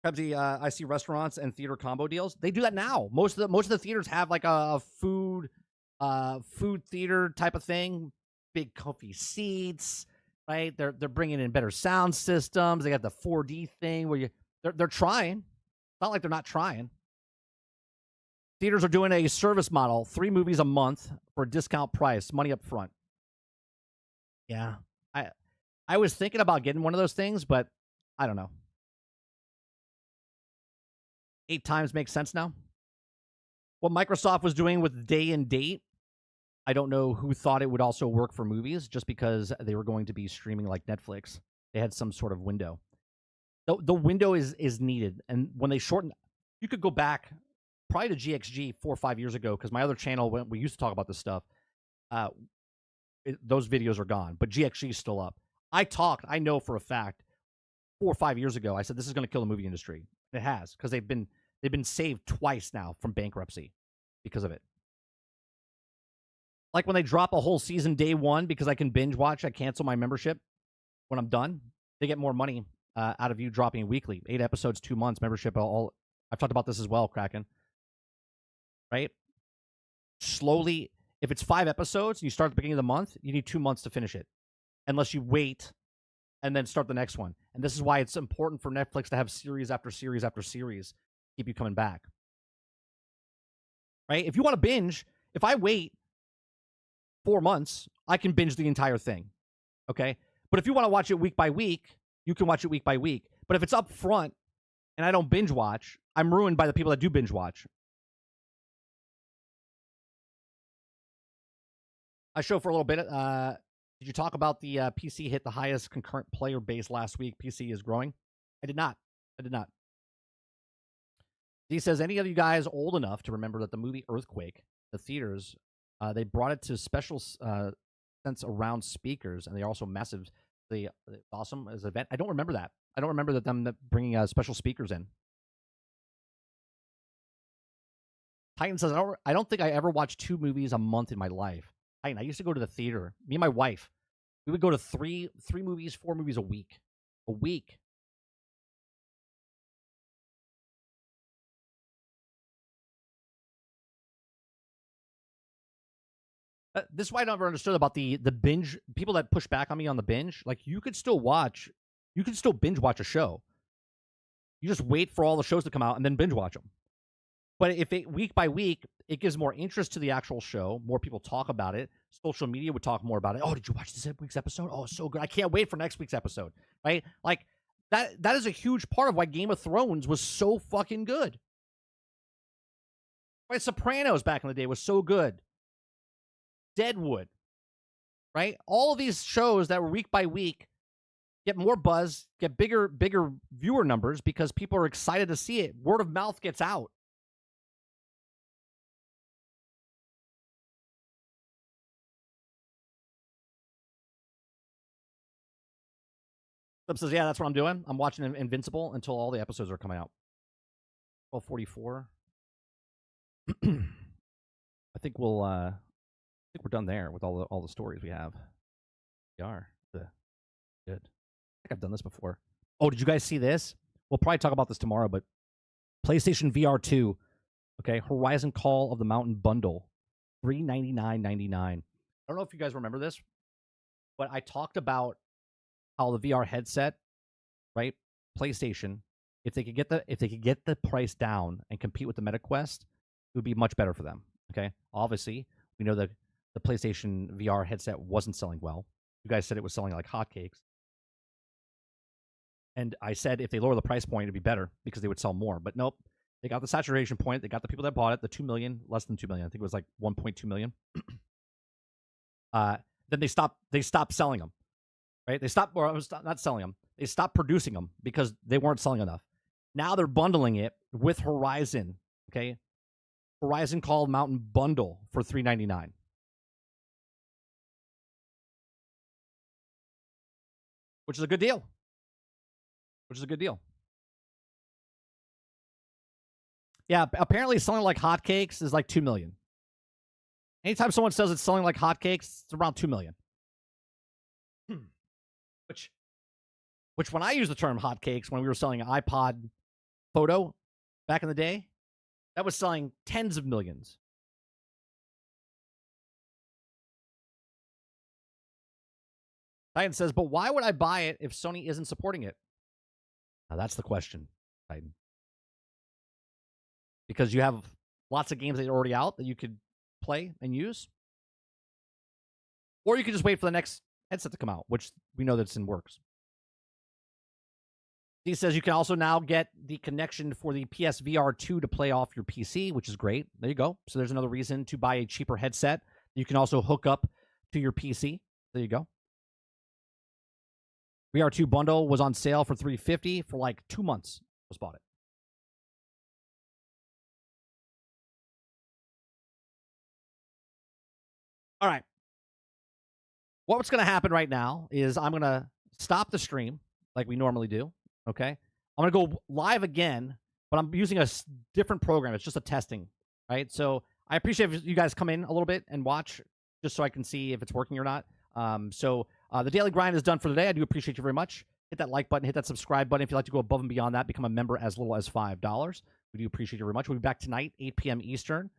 I see restaurants and theater combo deals. They do that now. Most of the theaters have like a food theater type of thing. Big comfy seats, right? They're bringing in better sound systems. They got the 4D thing where they're trying. It's not like they're not trying. Theaters are doing a service model, 3 movies a month for a discount price, money up front. Yeah, I was thinking about getting one of those things, but I don't know. 8 times makes sense now. What Microsoft was doing with day and date, I don't know who thought it would also work for movies, just because they were going to be streaming like Netflix. They had some sort of window. The window is needed, and when they shorten, you could go back probably to GXG 4 or 5 years ago, because my other channel, when we used to talk about this stuff, those videos are gone, but GXG is still up. I know for a fact 4 or 5 years ago, I said this is going to kill the movie industry. It has, because they've been saved twice now from bankruptcy because of it. Like when they drop a whole season day one because I can binge watch, I cancel my membership when I'm done. They get more money out of you dropping weekly. 8 episodes, 2 months membership. I've talked about this as well, Kraken. Right? Slowly, if it's 5 episodes and you start at the beginning of the month, you need 2 months to finish it, unless you wait and then start the next one. And this is why it's important for Netflix to have series after series after series, keep you coming back. Right? If you want to binge, if I wait 4 months, I can binge the entire thing. Okay? But if you want to watch it week by week, you can watch it week by week. But if it's up front and I don't binge watch, I'm ruined by the people that do binge watch. I show for a little bit. Did you talk about the PC hit the highest concurrent player base last week? PC is growing. I did not. He says, any of you guys old enough to remember that the movie Earthquake, the theaters, they brought it to special sense around speakers, and they are also massive. Awesome as an event. I don't remember that. I don't remember them bringing special speakers in. Titan says, I don't think I ever watched 2 movies a month in my life. I used to go to the theater. Me and my wife, we would go to 3 movies, 4 movies a week. A week. This is why I never understood about the binge. People that push back on me on the binge, like you could still binge watch a show. You just wait for all the shows to come out and then binge watch them. But if it week by week, it gives more interest to the actual show. More people talk about it. Social media would talk more about it. Oh, did you watch this week's episode? Oh, so good. I can't wait for next week's episode. Right? Like that is a huge part of why Game of Thrones was so fucking good. Right? Sopranos back in the day was so good. Deadwood. Right? All of these shows that were week by week get more buzz, get bigger viewer numbers because people are excited to see it. Word of mouth gets out. Flip says, yeah, that's what I'm doing. I'm watching Invincible until all the episodes are coming out. 12:44. I think we're done there with all the stories we have. We are. Good. I think I've done this before. Oh, did you guys see this? We'll probably talk about this tomorrow, but PlayStation VR 2, okay, Horizon Call of the Mountain bundle, $399.99. I don't know if you guys remember this, but I talked about how the VR headset, right? PlayStation, if they could get the price down and compete with the Meta Quest, it would be much better for them. Okay, obviously we know that the PlayStation VR headset wasn't selling well. You guys said it was selling like hotcakes, and I said if they lower the price point, it'd be better because they would sell more. But nope, they got the saturation point. They got the people that bought it, the 2 million, less than 2 million. I think it was like 1.2 million. Then they stopped selling them. Right? They stopped, or not selling them. They stopped producing them because they weren't selling enough. Now they're bundling it with Horizon. Okay, Horizon Call Mountain bundle for $399. which is a good deal. Which is a good deal. Yeah, apparently selling like hotcakes is like 2 million. Anytime someone says it's selling like hotcakes, it's around 2 million. Which when I use the term hotcakes, when we were selling an iPod photo back in the day, that was selling tens of millions. Titan says, but why would I buy it if Sony isn't supporting it? Now that's the question, Titan. Because you have lots of games that are already out that you could play and use. Or you could just wait for the next headset to come out, which we know that's in works. He says you can also now get the connection for the PSVR 2 to play off your PC, which is great. There you go. So there's another reason to buy a cheaper headset. You can also hook up to your PC. There you go. VR2 bundle was on sale for $350 for like 2 months. Just bought it. All right. What's going to happen right now is I'm going to stop the stream like we normally do. Okay. I'm going to go live again, but I'm using a different program. It's just a testing, right? So I appreciate if you guys come in a little bit and watch just so I can see if it's working or not. The daily grind is done for today. I do appreciate you very much. Hit that like button, hit that subscribe button. If you'd like to go above and beyond that, become a member as little as $5. We do appreciate you very much. We'll be back tonight, 8 p.m. Eastern,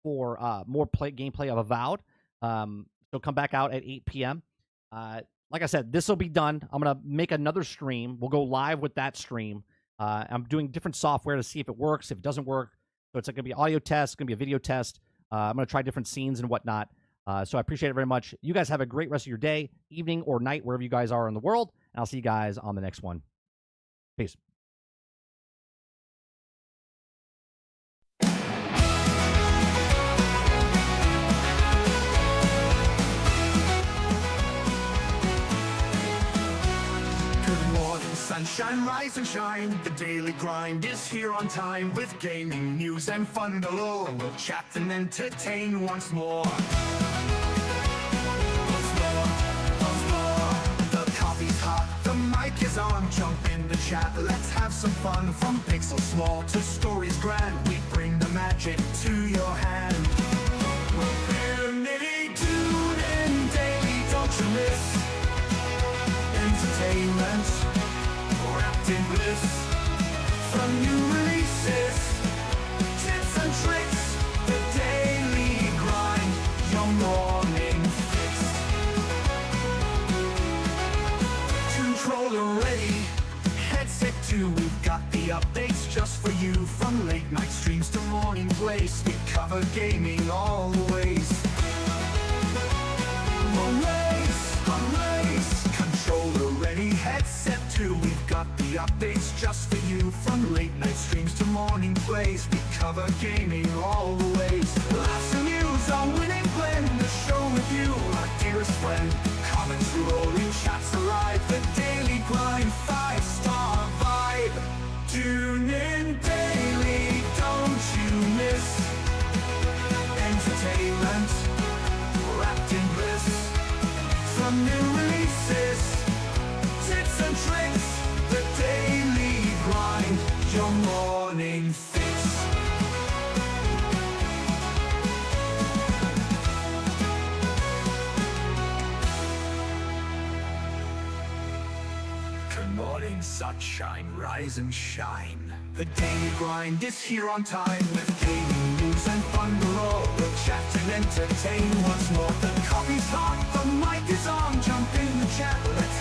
for more gameplay of Avowed. So come back out at 8 p.m. Like I said, this will be done. I'm going to make another stream. We'll go live with that stream. I'm doing different software to see if it works, if it doesn't work. So it's going to be audio test, it's going to be a video test. I'm going to try different scenes and whatnot. So I appreciate it very much. You guys have a great rest of your day, evening, or night, wherever you guys are in the world. And I'll see you guys on the next one. Peace. Sunshine, rise and shine. The daily grind is here on time with gaming news and fun galore. We'll chat and entertain once more. The coffee's hot, the mic is on. Jump in the chat, let's have some fun. From pixel small to stories grand, we bring the magic to your hand. We're nitty, tune in daily, don't you miss entertainment wrapped in bliss. From new releases, tips and tricks, the daily grind, your morning fix. Controller ready, headset too, we've got the updates just for you. From late night streams to morning plays, we cover gaming all the ways. Controller ready, headset too, we've got the updates just for you. From late night streams to morning plays, we cover gaming all the ways. Laughs and news, our winning blend, the show with you, our dearest friend. Comments rolling, chats arrive, the daily grind, 5-star vibe. Tune in daily, don't you miss entertainment wrapped in bliss. From new releases, tips and tricks, the daily grind, your morning fix. Good morning, sunshine, rise and shine. The daily grind is here on time with gaming news and fun galore. We'll chat and entertain once more. The coffee's hot, the mic is on. Jump in the chat, let's